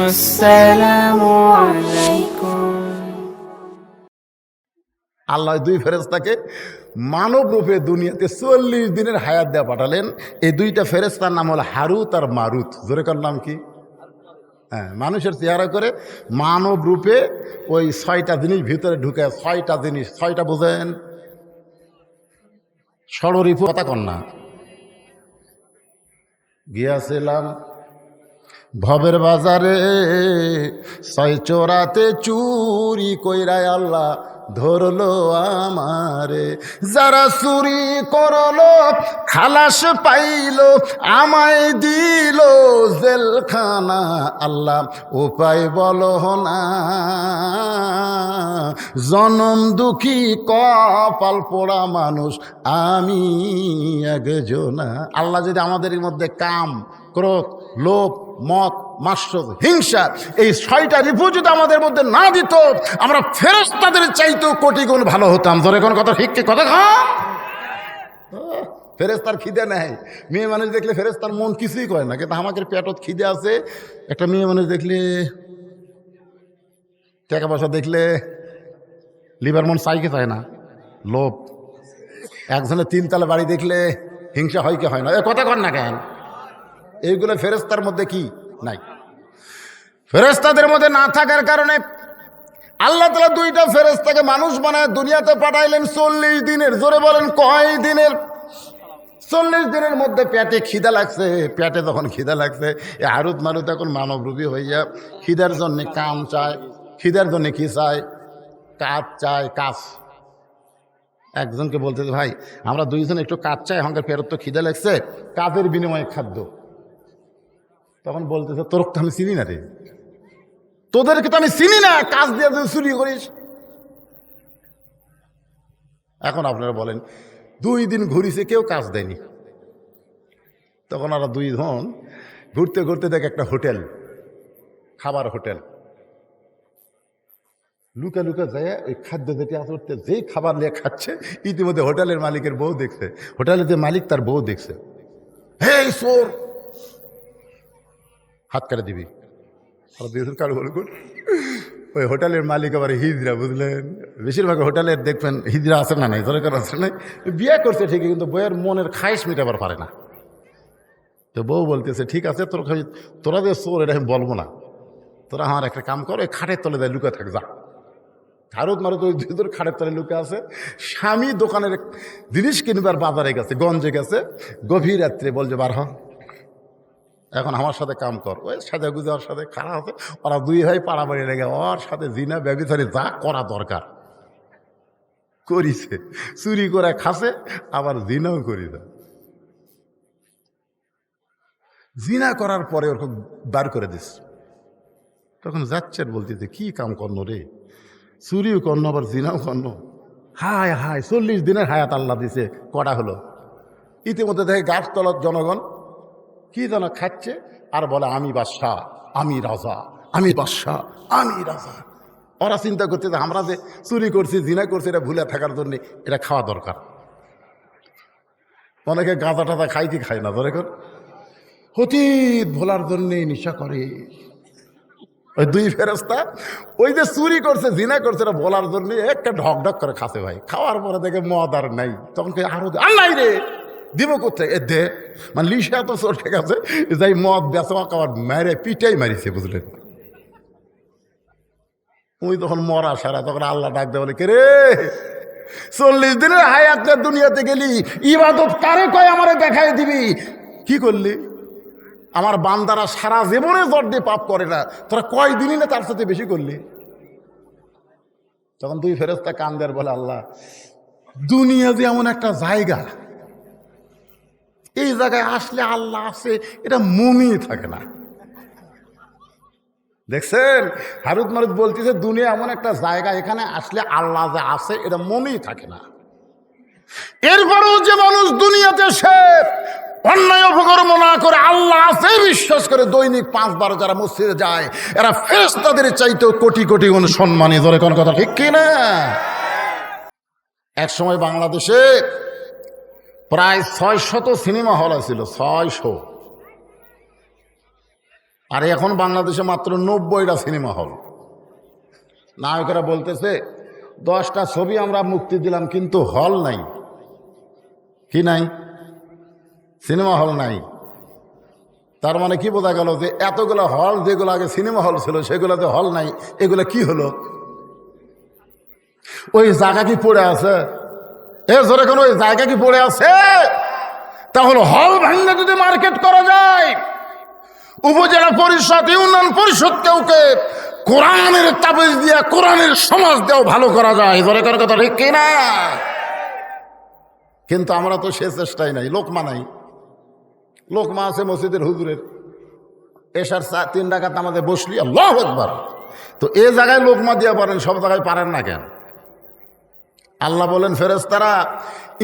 আসসালামু আলাইকুম। আল্লাহ দুই ফেরেশতাকে মানব রূপে দুনিয়াতে 40 দিনের হায়াত দেওয়া পাঠালেন। এই দুইটা ফেরেশতার নাম হলো হারুত আর মারুত। জোরে কার নাম কি? হ্যাঁ, মানুষের চেহারা করে মানব রূপে ওই 6টা জিনিস ভিতরে ঢুকে। 6টা জিনিস, 6টা বোঝেন? ষড়রিপু কথা কন্যা গিয়াছিলাম ভবের বাজারে, 6 চোরাতে চুরি কইরায় আল্লাহ ধরলো আমারে। যারা চুরি করলো খালাস পাইলো, আমায় দিল জেলখানা। আল্লাহ উপায় বলো না, জনম দুঃখী কপাল পোড়া মানুষ আমি একজনা। আল্লাহ যদি আমাদের মধ্যে কাম, ক্রোধ, লোভ, মদ, মাৎসর্য, হিংসা এই 6টা রিপু যদি আমাদের মধ্যে না দিত, আমরা ফেরেশতাদের চাইতেও কোটি গুণ ভালো হতাম। ধরে কোন কথা ঠিক কি কথা? ফেরেশতার খিদে নেই। মেয়ে মানুষ দেখলে ফেরেশতার মন কিছুই করে না, কিন্তু আমাদের পেটত খিদে আছে। একটা মেয়ে মানুষ দেখলে, টাকা পয়সা দেখলে লিভার মন চাইকে চায় না, লোভ। একজনের 3 তলা বাড়ি দেখলে হিংসা হয় কি হয় না? এ কথা কর না কেন? এইগুলো ফেরেশতার মধ্যে কি নাই? ফেরেশতাদের মধ্যে না থাকার কারণে আল্লাহ তাআলা 2টা ফেরেশতাকে মানুষ বানায় দুনিয়াতে পাঠাইলেন 40 দিনের। জোরে বলেন কয় দিনের? 40 দিনের মধ্যে পেটে খিদা লাগছে। পেটে যখন খিদা লাগছে, এ হারুত মারুত এখন মানবরূপী হইয়া খিদার জন্য কাম চায়। খিদার জন্য কি চায়? কাজ চায়, কাজ। একজনকে বলতে, ভাই আমরা 2জন একটু কাজ চাই, আমাদের পেটত তো খিদা লাগছে, কাজের বিনিময়ে খাদ্য। তখন বলতেছে, তোর তো আমি চিনি না রে, তোদেরকে তো আমি চিনি না, কাজ দিয়ে তুই চুরি করিস। এখন আপনারা বলেন, 2 দিন ঘুরিছে, কেউ কাজ দেয়নি। তখন ওরা 2 জন ঘুরতে ঘুরতে দেখে একটা হোটেল, খাবার হোটেল। লুকা লুকা যায় ওই খাদ্য যেটা আসতে, যেই খাবার নিয়ে খাচ্ছে, ইতিমধ্যে হোটেলের মালিকের বউ দেখছে, হোটেলের যে মালিক তার বউ দেখছে। হে চোর, হাত কাটে দিবি। ওই হোটেলের মালিক আবার হিজড়া, বুঝলেন? বেশিরভাগ হোটেলের দেখবেন হিজড়া আছে না নাই, দরকার আছে নাই। বিয়ে করছে ঠিকই, কিন্তু বইয়ের মনের খাইশ মিটাবার পারে না। তো বউ বলতেছে, ঠিক আছে, তোরা যে চোর এটা আমি বলবো না, তোরা আমার একটা কাম কর, ওই খাটের তলে দেয় লুকা থাক, যা। হারুত মারুত ওই 2 খাটের তলে লুকে আছে। স্বামী দোকানের জিনিস কিনবার বাজারে গেছে, গঞ্জে গেছে, গভীর রাত্রে বলছে বার হ, এখন আমার সাথে কাম কর। ওই সাজা গুজা ওর সাথে খারাপ আছে। ওরা 2 ভাই পাড়াবাড়ি লেগে ওর সাথে জিনা ব্যভিচারী যা করা দরকার করিছে। চুরি করে খাসে, আবার জিনাও করি দেয়। জিনা করার পরে ওরকম বার করে দিস। তখন যাচ্ছে বলতেছে, কি কাম করনো রে, চুরিও করনো আবার জিনাও করনো। হায় হায়, 40 দিনের হায়াত আল্লাহ দিছে, কটা হলো। ইতিমধ্যে দেখে গাছতলার জনগণ কি যেন খাচ্ছে, আর বলে আমি বাদশাহ, আমি রাজা, আমি বাদশাহ, আমি রাজা। ওরা চিন্তা করছে যে আমরা যে চুরি করছি, জিনা করছি, এটা ভুলে থাকার জন্য এটা খাওয়া দরকার। অনেকে গাঁজা টাজা খাই কি খায় না, ধরে কর অতীত ভোলার জন্যে নেশা করে। ওই 2 ফেরেশতা ওই যে চুরি করছে, জিনা করছে, এটা বলার জন্য একটা ঢক ঢক করে খাসে ভাই। খাওয়ার পরে দেখে মদ আর নাই, তখন আরো আর নাই রে, দিব কোথায়? এ দে, মানে লিশা তো চটে গেছে, যাই মদ বেচা খাবার মেরে পিটাই মারিছে, বুঝলেন? ওই তখন মরা সারা, তখন আল্লাহ ডাক দেয়, বলে কে রে, 40 দিনের হায়াত দুনিয়াতে গেলি, ইবাদত কারে কয় আমারে দেখাই দিবি? কি করলি? আমার বান্দারা সারা জীবনে জ্বর দিয়ে পাপ করে না, তোরা কয় দিনই না তার সাথে বেশি করলি? তখন 2 ফেরেশতা কান্দের বলে, আল্লাহ, দুনিয়া যে এমন একটা জায়গা, এই জায়গায় আসলে আল্লাহ আছে এটা মনেই থাকে না। দেখছেন, হারুত মারুত বলতেছে, দুনিয়া এমন একটা জায়গা, এখানে আসলে আল্লাহ যে আছে এটা মনেই থাকে না। এরপরেও যে মানুষ দুনিয়াতে সে অন্যায় অপকর্ম না করে আল্লাহ আছে বিশ্বাস করে দৈনিক 5 বার যারা মসজিদে যায়, এরা ফেরেশতাদের চাইতেও কোটি কোটি গুণ সম্মানী। ধরে কোন কথা ঠিক কিনা? এক সময় বাংলাদেশে প্রায় 600 সিনেমা হল ছিল, 600। আর এখন বাংলাদেশে মাত্র 90টা সিনেমা হল। নায়কেরা বলতেছে 10টা ছবি আমরা মুক্তি দিলাম, কিন্তু হল নাই। কি নাই? সিনেমা হল নাই। তার মানে কি বোঝা গেল যে এতগুলো হল, যেগুলো আগে সিনেমা হল ছিল সেগুলোতে হল নাই, এগুলো কি হলো? ওই জায়গা কি পড়ে আছে? জোরে কোনো ওই জায়গা কি পড়ে আছে? তাহলে হল ভাঙলে যদি মার্কেট করা যায়, উপজেলা পরিষদ, ইউনিয়ন পরিষদ কেউকে কোরআনের তাবিজ দিয়া কোরআনের সমাজ দিয়েও ভালো করা যায়। জোরে করে কথা ঠিক কিনা? কিন্তু আমরা তো সে চেষ্টাই নাই। লোকমা নাই। লোকমা আছে মসজিদের হুজুরের, এসার 3 রাকাত আমাদের বসলি আল্লাহু আকবার। তো এ জায়গায় লোকমা দিয়া পারেন, সব জায়গায় পারেন না কেন? আল্লাহ বলেন ফেরেশতারা,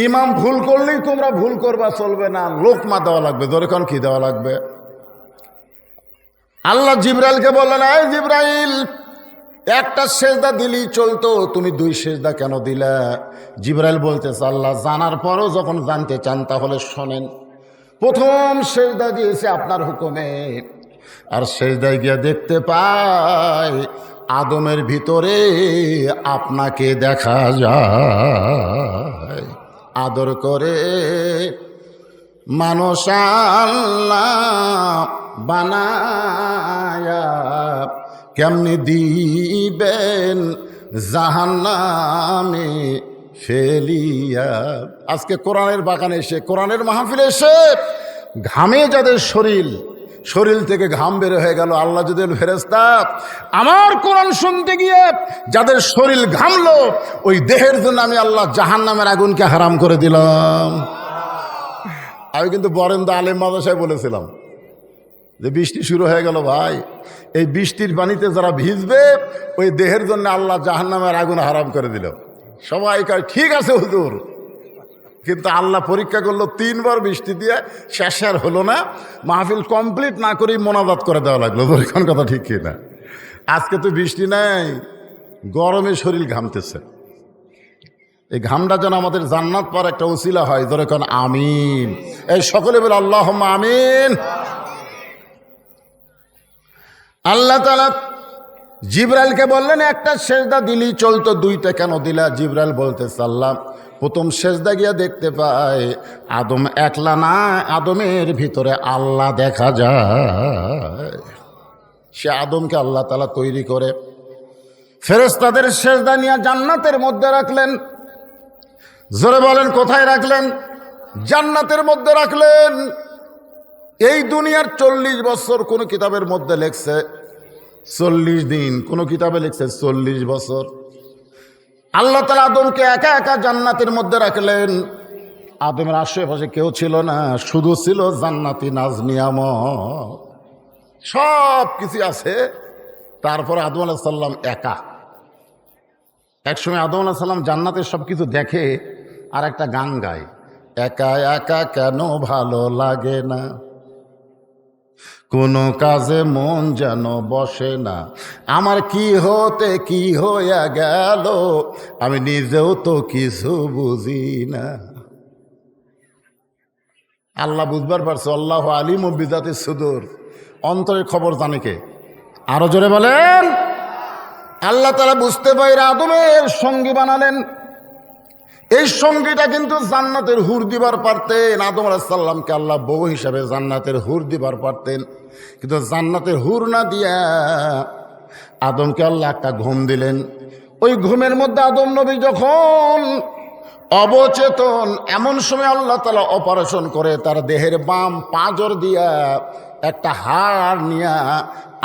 ইমাম ভুল করলেই তোমরা ভুল করবা, চলবে না, লোকমা দেওয়া লাগবে। ধরে কোন কি দেওয়া লাগবে? আল্লাহ জিবরাইলকে বললেন, এই জিবরাইল, একটা সেজদা দিলেই চলতো, তুমি 2 সেজদা কেন দিলা? জিবরাইল বলতেছে, আল্লাহ জানার পরও যখন জানতে চান তাহলে শোনেন। প্রথম সেজদা দিয়েছে আপনার হুকুমে, আর সেজদায় গিয়ে দেখতে পাই আদমের ভিতরে আপনাকে দেখা যায়। আদর করে মানুষ আল্লাহ বানায়া কেমনি দিবেন জাহান্নামে ফেলিয়া। আজকে কোরআনের বাগানে এসে, কোরআনের মাহফিলে এসে ঘামে যাদের শরীর থেকে ঘাম বের হয়ে গেল, আল্লাহ যদি ফেরেশতা আমার কোরআন শুনতে গিয়ে যাদের শরীর ঘামলো, ওই দেহের জন্য আমি আল্লাহ জাহান্নামের আগুনকে হারাম করে দিলাম। আমি কিন্তু বরেন্দা আলেম মাদ্রাসায় বলেছিলাম যে বৃষ্টি শুরু হয়ে গেল ভাই, এই বৃষ্টির পানিতে যারা ভিজবে ওই দেহের জন্য আল্লাহ জাহান্নামের আগুন হারাম করে দিল। সবাই কয় ঠিক আছে হুজুর, কিন্তু আল্লাহ পরীক্ষা করলো 3 বার বৃষ্টি দিয়ে, শেষ আর হলো না। মাহফিল কমপ্লিট না করেই মোনাজাত করে দেওয়া লাগলো। কোন কথা ঠিক কি না? আজকে তো বৃষ্টি নাই, গরমে শরীর ঘামতেছে। এই ঘামটা যেন আমাদের জান্নাত পাওয়ার একটা উসিলা হয়। ধরে কোন আমিন। এই সকলে বলে আল্লাহুম্মা আমিন। আল্লাহ তাআলা জিবরাইলকে বললেন, একটা সেজদা দিলেই চলতো, 2টা কেন দিলা? জিবরাইল বলতেছে, আল্লাহ প্রথম সেজদা গিয়া দেখতে পায় আদম একলা না, আদমের ভিতরে আল্লাহ দেখা যায়। সে আদমকে আল্লাহ তাআলা তৈরি করে ফেরেশতাদের সেজদা নিয়ে জান্নাতের মধ্যে রাখলেন। জোরে বলেন কোথায় রাখলেন? জান্নাতের মধ্যে রাখলেন। এই দুনিয়ার 40 বছর কোন কিতাবের মধ্যে লেখছে 40 দিন, কোন কিতাবে লেখছে 40 বছর। আল্লাহ তাআলা আদমকে একা একা জান্নাতের মধ্যে রাখলেন। আদমের আশেপাশে কেউ ছিল না, শুধু ছিল জান্নাতি নাজ নিয়ামত, সব কিছু আছে। তারপর আদম আলাইহিস সালাম একা। একসময় আদম আলাইহিস সালাম জান্নাতের সব কিছু দেখে আর একটা গান গায়, একা একা কেন ভালো লাগে না, কোনো কাজে মন যেন বসে না, আমার কি হতে কি হইয়া গেল, আমি নিজেও তো কিছু বুঝি না। আল্লাহ বুঝবার পারছে, আল্লাহু আলিমু বিযাতিস সুদূর, অন্তরের খবর জানে কে? আরো জোরে বলেন। আল্লাহ তাআলা বুঝতে পারে আদমের সঙ্গী বানালেন। এই সঙ্গীটা কিন্তু জান্নাতের হুর দিবার পারতেন। আদম আলাইহিস সালামকে আল্লাহ বউ হিসাবে জান্নাতের হুর দিবার পারতেন, কিন্তু জান্নাতের হুর না দিয়া আদমকে আল্লাহ একটা ঘুম দিলেন। ওই ঘুমের মধ্যে আদম নবী যখন অবচেতন, এমন সময় আল্লাহ তাআলা অপারেশন করে তার দেহের বাম পাঁজর দিয়া একটা হাড় নিয়া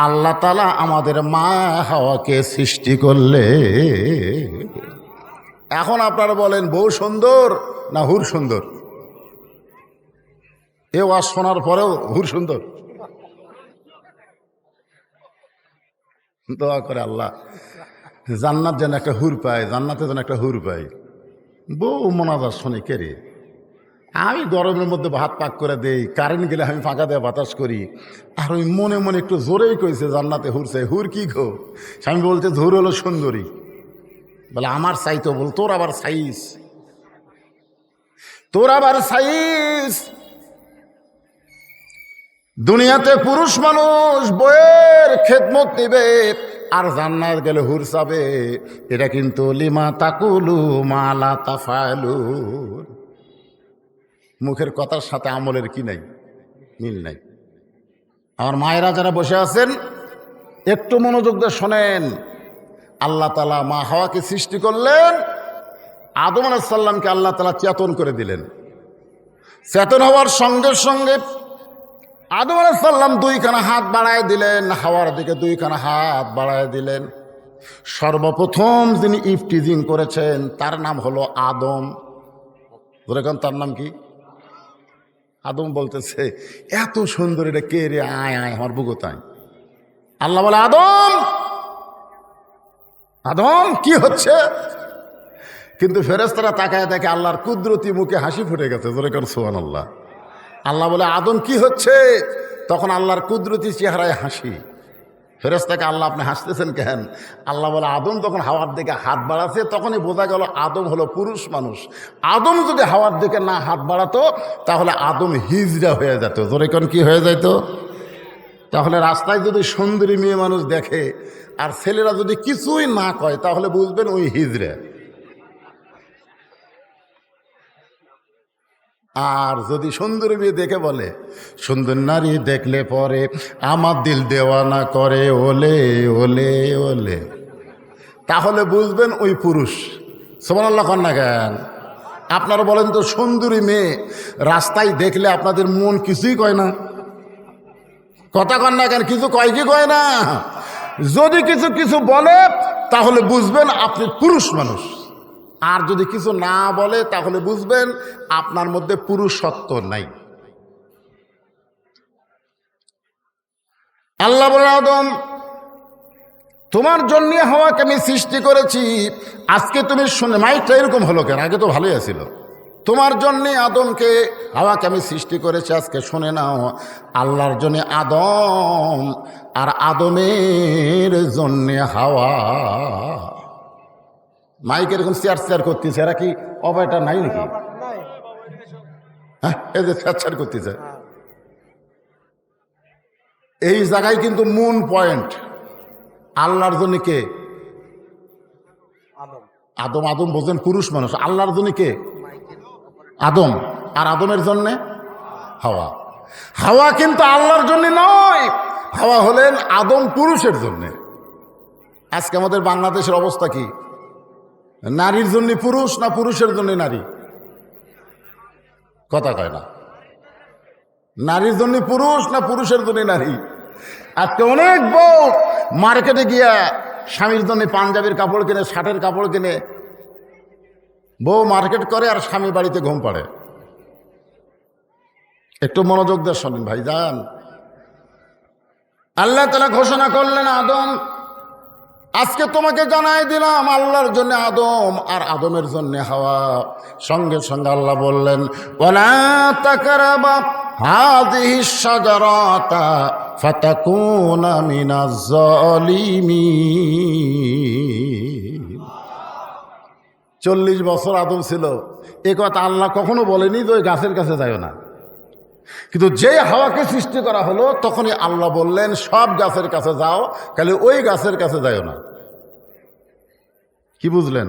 আল্লাহ তাআলা আমাদের মা হাওয়াকে সৃষ্টি করলে। এখন আপনারা বলেন বউ সুন্দর না হুর সুন্দর? এ ওয়াজ শোনার পরেও হুর সুন্দর? দোয়া করে আল্লাহ জান্নাত যেন একটা হুর পায়, জান্নাতে যেন একটা হুর পায়। বউ মোনাজাত শোনে কে রে? আমি গরমের মধ্যে ভাত পাক করে দেই, কারেন্ট গেলে আমি ফাঁকা দিয়ে বাতাস করি, আর ওই মনে মনে একটু জোরেই কইছে জান্নাতে হুর চাই। হুর কি গো? স্বামী বলতে হুর হলো সুন্দরী। বলে আমার চাই তো। বল তোর আবার সাইজ, তোর আবার সাইজ। দুনিয়াতে পুরুষ মানুষ বইয়ের খেদমত নিবে আর জান্নাত গেলে হুর চাবে, এটা কিন্তু লিমা তাকুলু মালা তাফালু, মুখের কথার সাথে আমলের কি নাই, মিল নাই। আমার মায়েরা যারা বসে আছেন একটু মনোযোগ দিয়ে শোনেন। আল্লাহ তাআলা মা হাওয়াকে সৃষ্টি করলেন, আদম আলাইহিস সালামকে আল্লাহ তাআলা চেতন করে দিলেন। চেতন হওয়ার সঙ্গে সঙ্গে আদম আলাইহিস সালাম দুইখানা হাত বাড়ায় দিলেন, হাওয়ার দিকে দুইখানা হাত বাড়ায় দিলেন। সর্বপ্রথম যিনি ইফটিজিং করেছেন তার নাম হলো আদম। বলেন তার নাম কি? আদম বলতেছে এত সুন্দর, এটা কে রে, আয় আয় আমার বুকুতায়। আল্লাহ বলে আদম, আদম কি হচ্ছে? কিন্তু ফেরেশতারা তাকায় দেখে আল্লাহর কুদরতি মুখে হাসি ফুটে গেছে। জোরে কর সুবহানাল্লাহ। আল্লাহ বলে আদম কি হচ্ছে? তখন আল্লাহর কুদরতি চেহারায় হাসি। ফেরেশতাকে আল্লাহ আপনি হাসতেছেন কেন? আল্লাহ বলে আদম তখন হাওয়ার দিকে হাত বাড়াচ্ছে, তখনই বোঝা গেল আদম হলো পুরুষ মানুষ। আদম যদি হাওয়ার দিকে না হাত বাড়াতো তাহলে আদম হিজড়া হয়ে যেত। জোরে কোন কি হয়ে যেত? তাহলে রাস্তায় যদি সুন্দরী মেয়ে মানুষ দেখে আর ছেলেরা যদি কিছুই না কয় তাহলে বুঝবেন ওই হিজড়া। আর যদি সুন্দর মেয়ে দেখে বলে সুন্দর নারী দেখলে পরে আমার দিল দেওয়ানা করে ওলে ওলে ওলে, তাহলে বুঝবেন ওই পুরুষ। সুবহানাল্লাহ কন না কেন? আপনারা বলেন তো সুন্দরী মেয়ে রাস্তায় দেখলে আপনাদের মন কিছুই কয় না? কথা কন না কেন? কিছু কয় কি কয় না? যদি কিছু কিছু বলে তাহলে বুঝবেন আপনি পুরুষ মানুষ, আর যদি কিছু না বলে তাহলে বুঝবেন আপনার মধ্যে পুরুষত্ব নাই। আল্লাহ বলে আদম তোমার জন্য হাওয়াকে আমি সৃষ্টি করেছি, আজকে তুমি শুনে, মাইকটা এরকম হলো কেন? আগে তো ভালোই আছিল। তোমার জন্যে আদমকে হাওয়াকে আমি সৃষ্টি করেছি, আজকে শুনে নাও। আল্লাহর জন্যে আদম আর আদমের জন্যে হাওয়া। মাইক এরকম চেয়ার চেয়ার করতেছে, এরা কি অবায়টা নাই নাকি? হ্যাঁ, এই যে চেয়ার করতেছে, এই জায়গায় কিন্তু মূল পয়েন্ট। আল্লাহর জন্য কে? আদম। আদম বোঝেন পুরুষ মানুষ। আল্লাহর জন্য কে? আদম। আর আদমের জন্যে হাওয়া। হাওয়া কিন্তু আল্লাহর জন্য নয়, হাওয়া হলেন আদম পুরুষের জন্যে। আজকে আমাদের বাংলাদেশের অবস্থা কি? নারীর জন্য পুরুষ না পুরুষের জন্য নারী? কথা কয় না। নারীর জন্য পুরুষ না পুরুষের জন্য নারী? আজকে অনেক বউ মার্কেটে গিয়া স্বামীর জন্য পাঞ্জাবির কাপড় কিনে, শার্টের কাপড় কিনে, বউ মার্কেট করে আর স্বামী বাড়িতে ঘুম পাড়ে। একটু মনোযোগ দিয়ে শোনেন ভাইজান। আল্লাহ তাআলা ঘোষণা করলেন আদম আজকে তোমাকে জানাই দিলাম আল্লাহর জন্য আদম আর আদমের জন্য হাওয়া। সঙ্গে সঙ্গে আল্লাহ বললেন ওয়ালা তাকরাবা হাযিহিশ শাজারাতা ফাতাকুনা মিনাজ জালিমিন। 40 বছর আদম ছিল, এ কথা আল্লাহ কখনো বলেনি যে ওই গাছের কাছে যাও না। কিন্তু যে হাওয়াকে সৃষ্টি করা হলো তখনই আল্লাহ বললেন সব গাছের কাছে যাও, খালি ওই গাছের কাছে যাও না। কি বুঝলেন?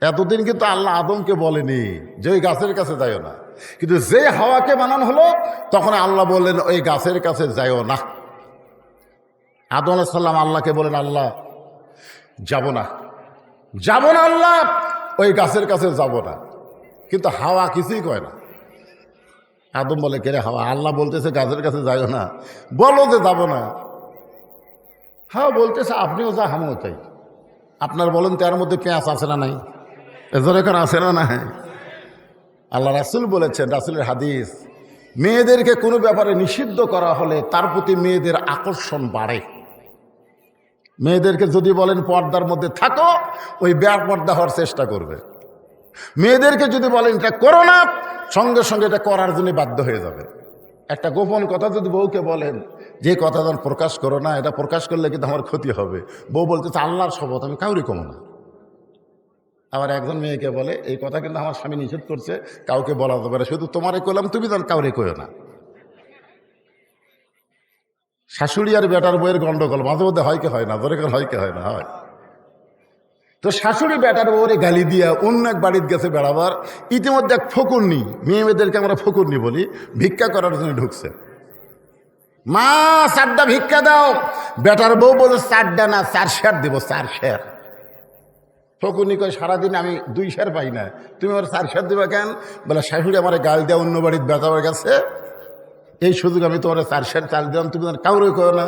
এতদিন কিন্তু আল্লাহ আদমকে বলেনি যে ওই গাছের কাছে যাও না, কিন্তু যে হাওয়াকে বানানো হলো তখন আল্লাহ বললেন ওই গাছের কাছে যাও না। আদম আলাইহিস সালাম আল্লাহকে বলেন আল্লাহ যাব না, যাব না আল্লাহ, ওই গাছের কাছে যাব না। কিন্তু হাওয়া কিছুই কয় না। আদম বলে কে রে হাওয়া, আল্লাহ বলতেছে গাছের কাছে যাইও না, বলো যে যাব না। হাওয়া বলতেছে আপনিও যা আমিও তাই। আপনার বলেন তো এর মধ্যে পেঁয়াজ আছে না নাই? এজন্য এখন আছে না নাই? আল্লাহ রাসূল বলেছেন, রাসূলের হাদিস, মেয়েদেরকে কোনো ব্যাপারে নিষিদ্ধ করা হলে তার প্রতি মেয়েদের আকর্ষণ বাড়ে। মেয়েদেরকে যদি বলেন পর্দার মধ্যে থাকো, ওই বেপর্দা হওয়ার চেষ্টা করবে। মেয়েদেরকে যদি বলেন এটা করো না, সঙ্গে সঙ্গে এটা করার জন্য বাধ্য হয়ে যাবে। একটা গোপন কথা যদি বউকে বলেন যে কথা যেন প্রকাশ করো না, এটা প্রকাশ করলে কিন্তু আমার ক্ষতি হবে, বউ বলতেছে আল্লাহর শপথ আমি কাউরে কমো না। আবার একজন মেয়েকে বলে এই কথা কিন্তু আমার স্বামী নিষেধ করছে, কাউকে বলা যাবে না, শুধু তোমারে কইলাম, তুমি যেন কাউরে কইও না। শাশুড়ি আর বেটার বইয়ের গন্ডগোল মাঝে মধ্যে হয় কি হয় না, দরকার হয় কি হয় না, হয়। তো শাশুড়ি বেটার বউরে গালি দিয়া অন্য এক বাড়িতে গেছে বেড়াবার। ইতিমধ্যে এক ফকুরনি, মেয়েদেরকে আমরা ফকুরনি বলি, ভিক্ষা করার জন্য ঢুকছে। মা চারটা ভিক্ষা দাও। বেটার বউ বলে চারটা না, 4 শের দিব, 4 শের। ফকুরনি কয় সারাদিন আমি 2 শের পাই না, তুমি আমার 4 শের দিবা কেন? বলে শাশুড়ি আমার গাল দেওয়া অন্য বাড়িতে বেটাবার গেছে, এই সুযোগ আমি তোমার 4 শের চাল দিলাম, তুমি কাউরে কো না।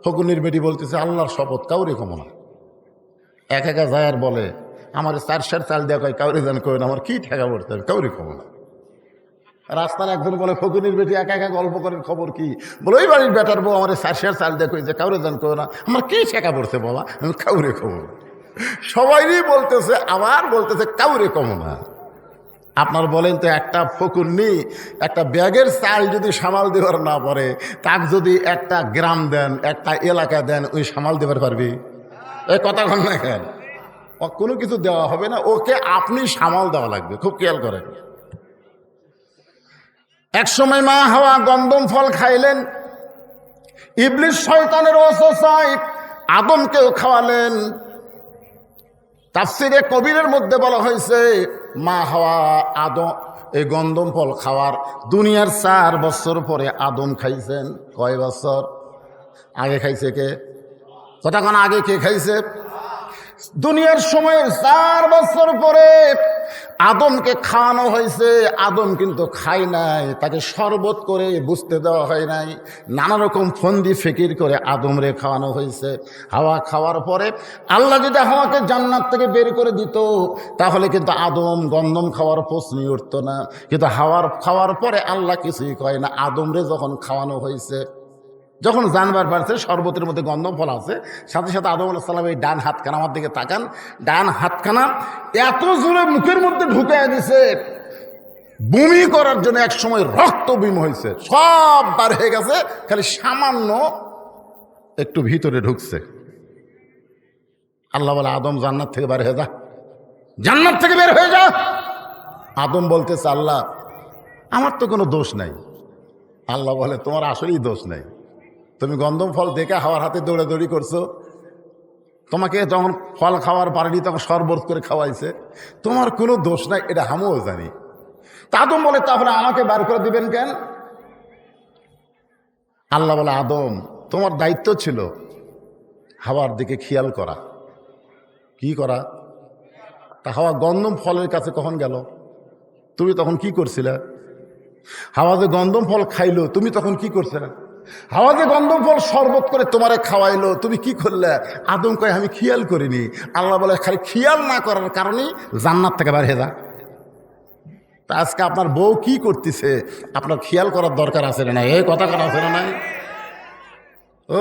ফকুরনির বেটি বলতেছে আল্লাহর শপথ কাউরে কমো না। একা যায় আর বলে আমার 4 শের চাল দেওয়া কয় কাউরে যেন কই না, আমার কি ঠেকা পড়তে হবে, কাউরে কমো না। রাস্তার একজন বলে ফকুরনির বেটি একা একা গল্প করেন, খবর কি? বলে ওই বাড়ির বেটার বউ আমার 4 শের চাল দেওয়া কইছে কাউরে যেন কই না, আমার কি ঠেকা পড়ছে বাবা, আমি কাউরে কমো। সবাইই বলতেছে, আবার বলতেছে কাউরে কমো না। আপনার বলেন তো, একটা ফকুরনি একটা ব্যাগের চাল যদি সামাল দেবার না পারে, তাকে যদি একটা গ্রাম দেন, একটা এলাকা দেন, ওই সামাল দেবার পারবি? এই কথা কন না কেন? কোনো কিছু দেওয়া হবে না, ওকে আপনি সামাল দেওয়া লাগবে। খুব খেয়াল করেন। এক সময় মা হাওয়া গন্ধম ফল খাইলেন, ইবলিস শয়তানের ওয়াসওয়াসায় আদমকেও খাওয়ালেন। তাফসিরে কবিরের মধ্যে বলা হয়েছে মা হাওয়া আদম এই গন্ধম ফল খাওয়ার দুনিয়ার 4 বছর পরে আদম খাইছেন। কয় বছর আগে খাইছে কে? কতক্ষণ আগে কে খাইছে? দুনিয়ার সময়ের 4 বছর পরে আদমকে খাওয়ানো হয়েছে। আদম কিন্তু খায় নাই, তাকে শরবত করে বুঝতে দেওয়া হয় নাই, নানা রকম ফন্দি ফিকির করে আদম রে খাওয়ানো হয়েছে। হাওয়া খাওয়ার পরে আল্লাহ যদি হাওয়াকে জান্নাত থেকে বের করে দিত, তাহলে কিন্তু আদম গন্ধম খাওয়ার প্রশ্নই উঠত না। কিন্তু হাওয়ার খাওয়ার পরে আল্লাহ কিছুই কয় না। আদম রে যখন খাওয়ানো হয়েছে, যখন জানবার পারছে শরবতের মধ্যে গন্ধম ফল আছে, সাথে সাথে আদম আলাইহিস সালাম এই ডান হাতখানা, আমার দিকে তাকান, ডান হাতখানা এত জোরে মুখের মধ্যে ঢুকাইয়া দিছে, বমি করার জন্য এক সময় রক্ত বিম হয়েছে, সব বার হয়ে গেছে, খালি সামান্য একটু ভিতরে ঢুকছে। আল্লাহ বলে আদম জান্নাত থেকে বের হয়ে যা, জান্নাত থেকে বের হয়ে যা। আদম বলতেছে আল্লাহ আমার তো কোনো দোষ নাই। আল্লাহ বলে তোমার আসলেই দোষ নাই, তুমি গন্ধম ফল দেখে হাওয়ার হাতে দৌড়াদৌড়ি করছো, তোমাকে যখন ফল খাওয়ার পারেনি তখন শরবত করে খাওয়াইছে, তোমার কোনো দোষ নাই, এটা আমিও জানি। তা আদম বলে তাহলে আমাকে বার করে দিবেন কেন? আল্লাহ বলে আদম তোমার দায়িত্ব ছিল হাওয়ার দিকে খেয়াল করা। কি করা? তা হাওয়া গন্ধম ফলের কাছে কখন গেল? তুমি তখন কি করছিলে? হাওয়া যে গন্ধম ফল খাইলো, তুমি তখন কি করছিলে? হাওয়া যে গন্ধম ফল শরবত করে তোমারে খাওয়াইলো, তুমি কি করলে? আদম কয় আমি খেয়াল করিনি। আল্লাহ বলে খালি খেয়াল না করার কারণেই জান্নাত থেকে বের হয়ে যা। তা আজকে আপনার বউ কি করতেছে আপনার খেয়াল করার দরকার আছে না? এই কথা করা আছে না? ও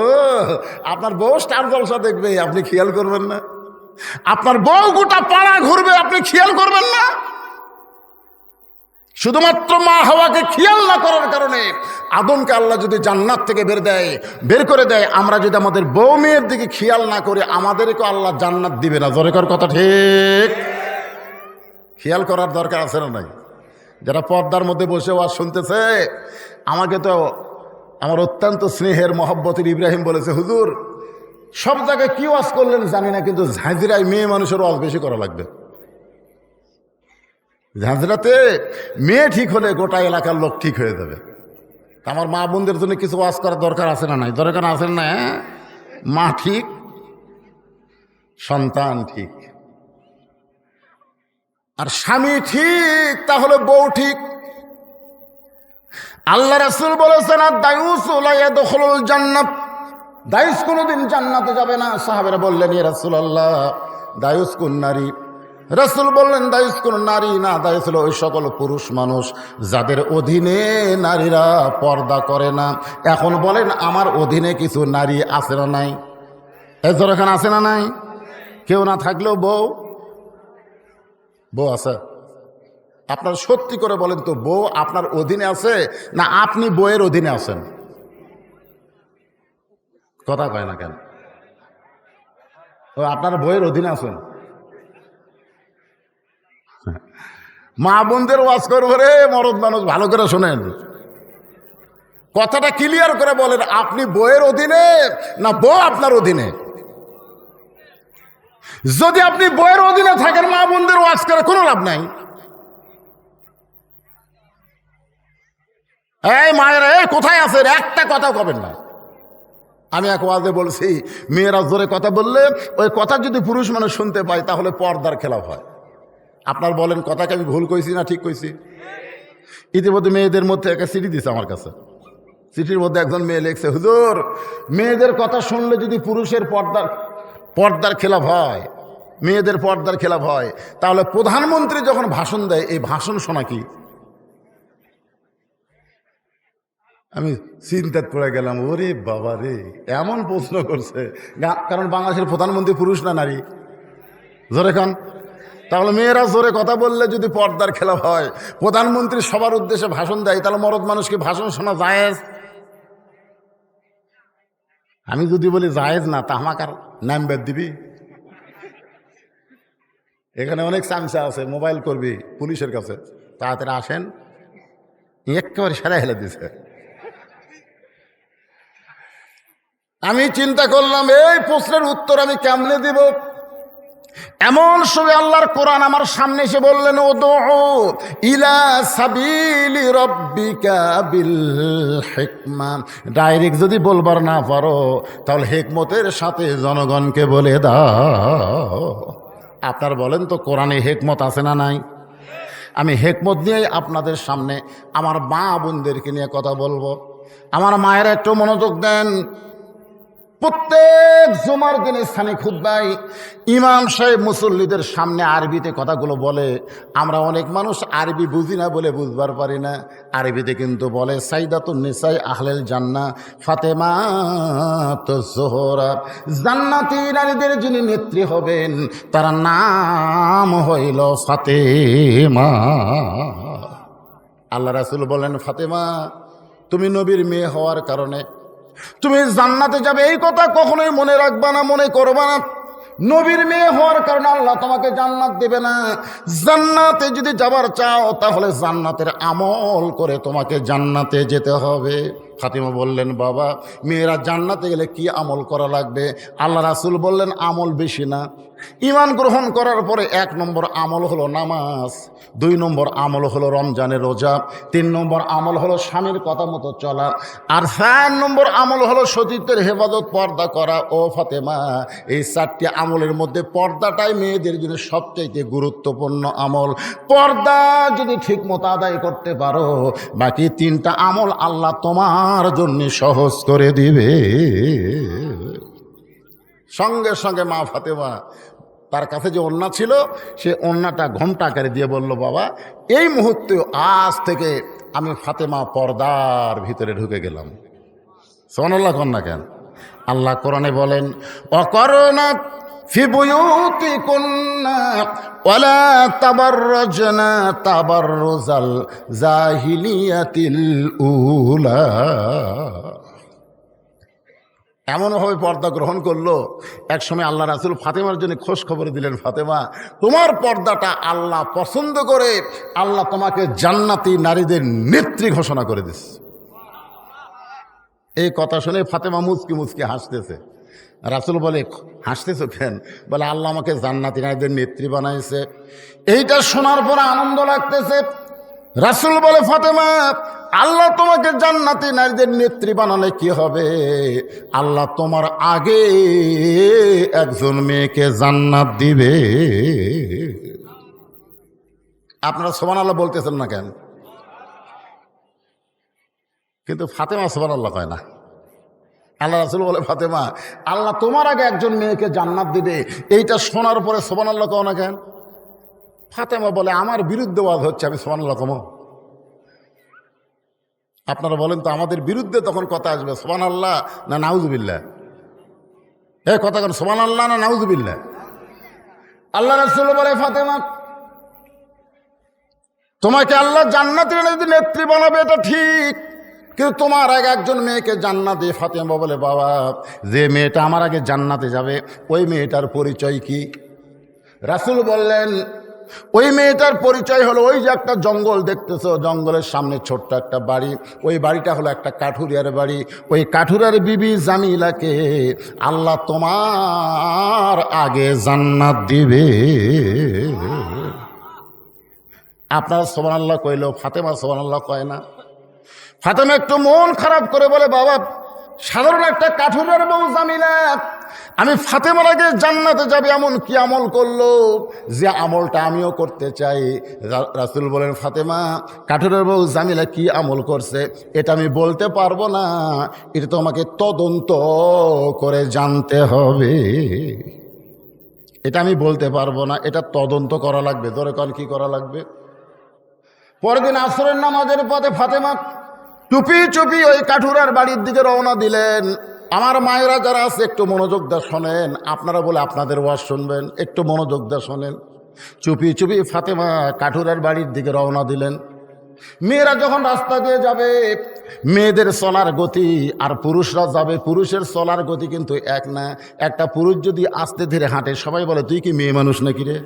আপনার বউ স্টার জলসা দেখবে, আপনি খেয়াল করবেন না? আপনার বউ গোটা পাড়া ঘুরবে, আপনি খেয়াল করবেন না? শুধুমাত্র মা হাওয়াকে খেয়াল না করার কারণে আদমকে আল্লাহ যদি জান্নাত থেকে বের করে দেয়, আমরা যদি আমাদের বউ মেয়ের দিকে খেয়াল না করি, আমাদেরকে আল্লাহ জান্নাত দিবে না। জোরে কর কথা ঠিক। খেয়াল করার দরকার আছে না নাই? যারা পর্দার মধ্যে বসে ওয়াজ শুনতেছে, আমাকে তো আমার অত্যন্ত স্নেহের মহব্বতের ইব্রাহিম বলেছে, হুজুর সব জায়গায় কি ওয়াজ করলেন জানি না, কিন্তু ঝাঁঝরায় মেয়ে মানুষের ওয়াজ বেশি করা লাগবে। ঝাঁঝরাতে মেয়ে ঠিক হলে গোটা এলাকার লোক ঠিক হয়ে যাবে। আমার মা বোনদের জন্য কিছু ওয়াজ করার দরকার আছে না নাই? দরকার আছে না? মা ঠিক, সন্তান ঠিক, আর স্বামী ঠিক, তাহলে বউ ঠিক। আল্লাহ রাসূল বলেছেন দায়ুস লা ইয়াদখুলুল জান্নাত, দায়ুস কোনোদিন জান্নাতে যাবে না। সাহাবারা বললেন ইয়া রাসূলুল্লাহ দায়ুস কোন নারী? রাসূল বললেন দায়ুস কোন নারী না, দায়ুস হলো ওই সকল পুরুষ মানুষ যাদের অধীনে নারীরা পর্দা করে না। এখন বলেন আমার অধীনে কিছু নারী আছে না নাই? এখানে আছে না নাই? কেউ না থাকলেও বউ আছে। আপনার সত্যি করে বলেন তো, বউ আপনার অধীনে আছে না আপনি বউয়ের অধীনে আছেন? কথা কয় না কেন? আপনার বউয়ের অধীনে আছেন। মা বোনদের ওয়াজ করবো রে মরদ মানুষ, ভালো করে শোনেন। কথাটা ক্লিয়ার করে বলেন, আপনি বউয়ের অধীনে না বউ আপনার অধীনে? যদি আপনি বউয়ের অধীনে থাকেন, মা বোনদের ওয়াজ করে কোনো লাভ নাই। এই মায়েরা, এই কোথায় আছেন? একটা কথা কবেন না। আমি এক ওয়াজে বলছি, মেয়েরা জোরে কথা বললে ওই কথা যদি পুরুষ মানুষ শুনতে পায় তাহলে পর্দার খেলাফ হয়। আপনার বলেন কথাকে আমি ভুল কইছি না ঠিক কইছি? ইতিমধ্যে মেয়েদের মধ্যে একটা চিঠি দিছে আমার কাছে। চিঠির মধ্যে একজন মেয়ে লিখছে, হুজুর মেয়েদের কথা শুনলে যদি পুরুষের পর্দার খেলাফ হয়, মেয়েদের পর্দার খেলাফ হয়, তাহলে প্রধানমন্ত্রী যখন ভাষণ দেয় এই ভাষণ শোনা কি? আমি চিন্তাত পড়ে গেলাম, ওরে বাবা রে, এমন প্রশ্ন করছে। কারণ বাংলাদেশের প্রধানমন্ত্রী পুরুষ না নারী? জোরে খান। তাহলে মেয়েরা জোরে কথা বললে যদি পর্দার খেলা হয়, প্রধানমন্ত্রী সবার উদ্দেশ্যে ভাষণ দেয়, তাহলে মরদ মানুষকে ভাষণ শোনা জায়েজ? আমি যদি বলি জায়েজ না, তা আমাকে আর নাম বেদ দিবি? এখানে অনেক চামচা আছে, মোবাইল করবি পুলিশের কাছে, তাড়াতাড়ি আসেন, একেবারে সেরা হেলে দিছে। আমি চিন্তা করলাম এই প্রশ্নের উত্তর আমি কেমনে দিব। এমন সময় আল্লাহর কোরআন আমার সামনে এসে বললেন, উদউ ইলা সাবিলি রাব্বিকা বিল হিকমা। ডাইরেক্ট যদি বলবার না পারো তাহলে হিকমতের সাথে জনগণকে বলে দাও। আপনার বলেন তো কোরআনে হিকমত আছে না নাই? আমি হিকমত নিয়েই আপনাদের সামনে আমার মা বোনদেরকে নিয়ে কথা বলবো। আমার মায়েরা একটু মনোযোগ দেন। প্রত্যেক জুমার দিনে স্থানে খুতবায় ইমাম সাহেব মুসল্লিদের সামনে আরবিতে কথাগুলো বলে। আমরা অনেক মানুষ আরবি বুঝি না বলে বুঝবার পারি না। আরবিতে কিন্তু বলে সাইদাতুন নিসাই আহলেল জান্নাহ ফাতেমাতুজ জোহরা, জান্নাতি নারীদের যিনি নেত্রী হবেন তার নাম হইল ফাতেমা। আল্লাহ রাসূল বলেন, ফাতেমা তুমি নবীর মেয়ে হওয়ার কারণে তুমি জান্নাতে যাবে, এই কথা কখনোই মনে রাখবা না, মনে করবা না। নবীর মেয়ে হওয়ার কারণে আল্লাহ তোমাকে জান্নাত দেবে না। জান্নাতে যদি যাবার চাও তাহলে জান্নাতের আমল করে তোমাকে জান্নাতে যেতে হবে। ফাতিমা বললেন, বাবা মেয়েরা জান্নাতে গেলে কি আমল করা লাগবে? আল্লাহ রাসূল বললেন, আমল বেশি না। ঈমান গ্রহণ করার পরে 1 নম্বর আমল হলো নামাজ, 2 নম্বর আমল হলো রমজানের রোজা, 3 নম্বর আমল হলো স্বামীর কথা মতো চলা, আর 4 নম্বর আমল হলো সতীত্বের হেফাজত, পর্দা করা। ও ফাতেমা, এই 4টি আমলের মধ্যে পর্দাটাই মেয়েদের জন্য সবচাইতে গুরুত্বপূর্ণ আমল। পর্দা যদি ঠিক মতো আদায় করতে পারো, বাকি 3টা আমল আল্লাহ তোমার জন্য সহজ করে দিবে। সঙ্গে সঙ্গে মা ফাতেমা তার কাছে যে ওড়না ছিল সে ওড়নাটা ঘোমটা আকারে দিয়ে বলল, বাবা এই মুহূর্তে আজ থেকে আমি ফাতেমা পর্দার ভিতরে ঢুকে গেলাম। সুবহানাল্লাহ কন্যা কেন? আল্লাহ কোরআনে বলেন, অকরনা ফি বুয়ুতিকুন্না ওয়ালা তাবাররাজনা তাবাররুজাল জাহিলিয়াতিল উলা। এমনভাবে পর্দা গ্রহণ করলো, এক সময় আল্লাহ রাসূল ফাতেমার জন্য খোঁজ খবর দিলেন, ফাতেমা তোমার পর্দাটা আল্লাহ পছন্দ করে আল্লাহ তোমাকে জান্নাতি নারীদের নেত্রী ঘোষণা করে দিস। এই কথা শুনে ফাতেমা মুচকি মুচকি হাসতেছে। রাসূল বলে, হাসতেছো কেন? বলে, আল্লাহ আমাকে জান্নাতি নারীদের নেত্রী বানাইছে। এইটা শোনার পর আনন্দ লাগতেছে। রাসূল বলে, ফাতেমা আল্লাহ তোমাকে জান্নাতি নারীদের নেত্রী বানালে কি হবে? আল্লাহ তোমার আগে একজন মেয়েকে জান্নাত দিবে। আপনারা সুবহানাল্লাহ বলতেছেন না কেন? কিন্তু ফাতেমা সুবহানাল্লাহ কয় না। আল্লাহ রাসূল বলে, ফাতেমা আল্লাহ তোমার আগে একজন মেয়েকে জান্নাত দিবে, এইটা শোনার পরে সুবহানাল্লাহ কও না কেন? ফাতেমা বলে, আমার বিরুদ্ধে ওয়াজ হচ্ছে, আমি সুবহানাল্লাহ কমো? আপনারা বলেন তো, আমাদের বিরুদ্ধে তখন কথা আসবে সুবহানাল্লাহ না নাউজুবিল্লাহ? কথা কেন, সুবহানাল্লাহ না নাউজুবিল্লাহ? আল্লাহ রাসূল বলে, ফাতেমা তোমাকে আল্লাহ জান্নাতের নেত্রী বানাবে এটা ঠিক, কিন্তু তোমার আগে একজন মেয়েকে জান্নাতে। ফাতেমা বলে, বাবা যে মেয়েটা আমার আগে জান্নাতে যাবে ওই মেয়েটার পরিচয় কি? রাসূল বললেন, ওই মেয়েটার পরিচয় হলো ওই যে একটা জঙ্গল দেখতেছো, জঙ্গলের সামনে ছোট্ট একটা বাড়ি, ওই বাড়িটা হলো একটা কাঠুরিয়ার বাড়ি। ওই কাঠুরিয়ার বিবি জামিলাকে আল্লাহ তোমার আগে জান্নাত দিবে। আপনার সুবহানাল্লাহ কইলেও ফাতেমা সুবহানাল্লাহ কয় না। ফাতেমা একটু মন খারাপ করে বলে, বাবা সাধারণ একটা কাঠুরিয়ার বউ জামিলা, আমি ফাতেমার আগে জান্নাতে যাবে এমন কি আমল করলো যে আমলটা আমিও করতে চাই। রাসূল বলেন, ফাতেমা কাঠুরিয়ার বউ জামিলা কি আমল করছে এটা আমি বলতে পারবো না, এটা তোমাকে তদন্ত করে জানতে হবে। এটা আমি বলতে পারবো না, এটা তদন্ত করা লাগবে। ধরে কন কি করা লাগবে? পরের দিন আসরের নামাজের পথে ফাতেমা চুপি চুপি ওই কাঠুরার বাড়ির দিকে রওনা দিলেন। আমার মায়েরা যারা আছে একটু মনোযোগ দিয়ে শোনেন, আপনারা বলে আপনাদের ওয়াজ শুনবেন, একটু মনোযোগ দিয়ে শোনেন। চুপি চুপি ফাতেমা কাঠুরার বাড়ির দিকে রওনা দিলেন। মেয়েরা যখন রাস্তা দিয়ে যাবে, মেয়েদের চলার গতি আর পুরুষরা যাবে, পুরুষের চলার গতি কিন্তু এক না। একটা পুরুষ যদি আস্তে ধীরে হাঁটে, সবাই বলে তুই কি মেয়ে মানুষ নাকি রে,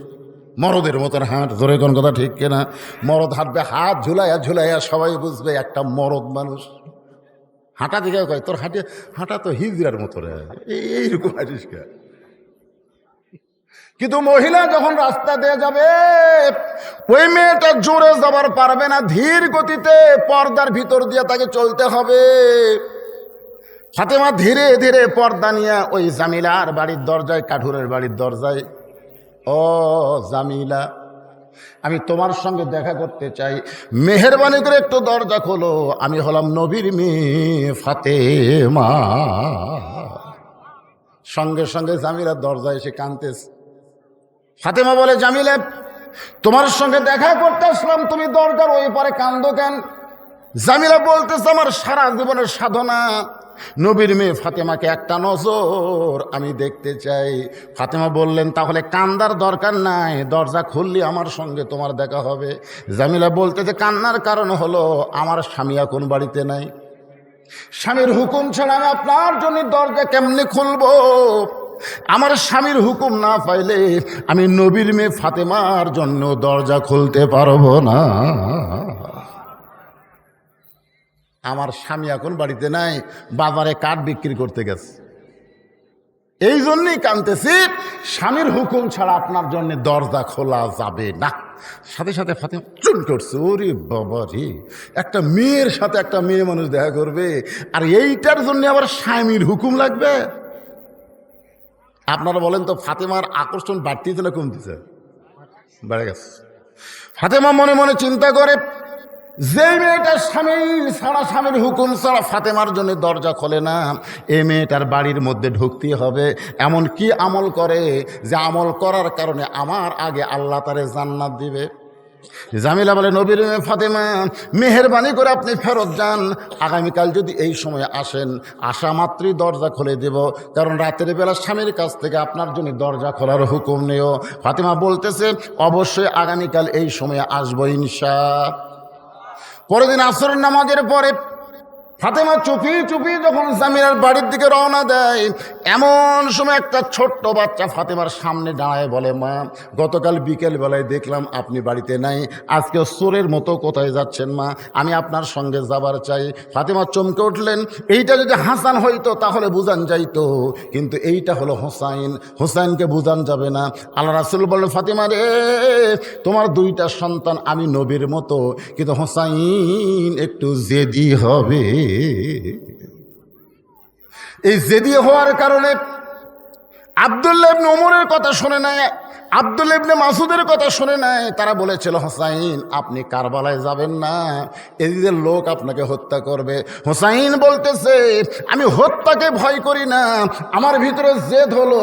মরদের মতন হাঁট। ধরে কোন কথা ঠিক কিনা? মরদ হাঁটবে হাত ঝুলাইয়া ঝুলাইয়া, সবাই বুঝবে একটা মরদ মানুষ। হাঁটা দিকে কয় তোর হাঁটা তো হিজড়ার মতো রে, এইরকম হাঁটিস কে? কিন্তু মহিলা যখন রাস্তা দিয়ে যাবে, ওই মেয়েটা জোরে যাবার পারবে না, ধীর গতিতে পর্দার ভিতর দিয়ে তাকে চলতে হবে। ফাতেমা ধীরে ধীরে পর্দা নিয়ে ওই জামিলার বাড়ির দরজায়, কাঠুরের বাড়ির দরজায়, ও জামিলা আমি তোমার সঙ্গে দেখা করতে চাই, মেহেরবানি করে একটু দরজা খোলো, আমি হলাম নবীর মেয়ে ফাতেমা। সঙ্গে সঙ্গে জামিলা দরজায় এসে কাঁদতেছে। ফাতেমা বলে, জামিলা তোমার সঙ্গে দেখা করতে আসলাম, তুমি দরজার ওই পারে কান্দো কেন? জামিলা বলতেছে, আমার সারা জীবনের সাধনা নবীর মেয়ে ফাতেমাকে একটা নজর আমি দেখতে চাই। ফাতেমা বললেন, তাহলে কান্দার দরকার নাই, দরজা খুললি আমার সঙ্গে তোমার দেখা হবে। জামিলা বলতেছে, কান্নার কারণ হলো আমার স্বামী এখন বাড়িতে নাই, স্বামীর হুকুম ছাড়া আমি আপনার জন্য দরজা কেমনে খুলবো? আমার স্বামীর হুকুম না পাইলে আমি নবীর মেয়ে ফাতেমার জন্য দরজা খুলতে পারবো না। আমার স্বামী এখন বাড়িতে নাই, বাজারে কাঠ বিক্রি করতে গেছে, এই জন্যই কাঁদতেছি, স্বামীর হুকুম ছাড়া আপনার জন্য দরজা খোলা যাবে না। সাথে সাথে ফাতেমা চুল করছে, ওরে বাবা রে, একটা মেয়ের সাথে একটা মেয়ে মানুষ দেখা করবে, আর এইটার জন্য আবার স্বামীর হুকুম লাগবে? আপনারা বলেন তো, ফাতেমার আকর্ষণ বাড়তিছে না কমতেছে? বেড়ে গেছে। ফাতেমা মনে মনে চিন্তা করে, যে মেয়েটা স্বামী ছাড়া, স্বামীর হুকুম ছাড়া ফাতেমার জন্য দরজা খোলে না, এই মেয়েটার বাড়ির মধ্যে ঢুকতে হবে। এমন কি আমল করে যে আমল করার কারণে আমার আগে আল্লাহ তারে জান্নাত দিবে? জামিলা বলে, নবীর মেয়ে ফাতেমা মেহেরবানি করে আপনি ফেরত যান, আগামীকাল যদি এই সময় আসেন, আসা মাত্রই দরজা খুলে দেব, কারণ রাতের বেলা স্বামীর কাছ থেকে আপনার জন্য দরজা খোলার হুকুম নেও। ফাতেমা বলতেছে, অবশ্যই আগামীকাল এই সময়ে আসবো ইনশাআল্লাহ। পরের দিন আসরের নামাজের পরে ফাতেমা চুপি চুপি যখন জামিলার বাড়ির দিকে রওনা দেয়, এমন সময় একটা ছোট্ট বাচ্চা ফাতেমার সামনে দাঁড়ায় বলে, মা গতকাল বিকেল বেলায় দেখলাম আপনি বাড়িতে নাই, আজকে চোরের মতো কোথায় যাচ্ছেন মা? আমি আপনার সঙ্গে যাবার চাই। ফাতেমা চমকে উঠলেন, এইটা যদি হাসান হইতো তাহলে বুঝান যাইতো, কিন্তু এইটা হলো হোসাইন, হোসাইনকে বুঝান যাবে না। আল্লাহ রাসূল বললেন, ফাতেমা রে, তোমার দুইটা সন্তান আমি নবীর মতো, কিন্তু হোসাইন একটু জেদি হবে। এই জেদি হওয়ার কারণে আব্দুল্লাহ ইবনে ওমরের কথা শুনে নাই, আব্দুল্লাহ ইবনে মাসুদের কথা শুনে নাই। তারা বলেছিল, হোসাইন আপনি কারবালায় যাবেন না, এদিকের লোক আপনাকে হত্যা করবে। হোসাইন বলতেছে, আমি হত্যাকে ভয় করি না, আমার ভিতরে জেদ হলো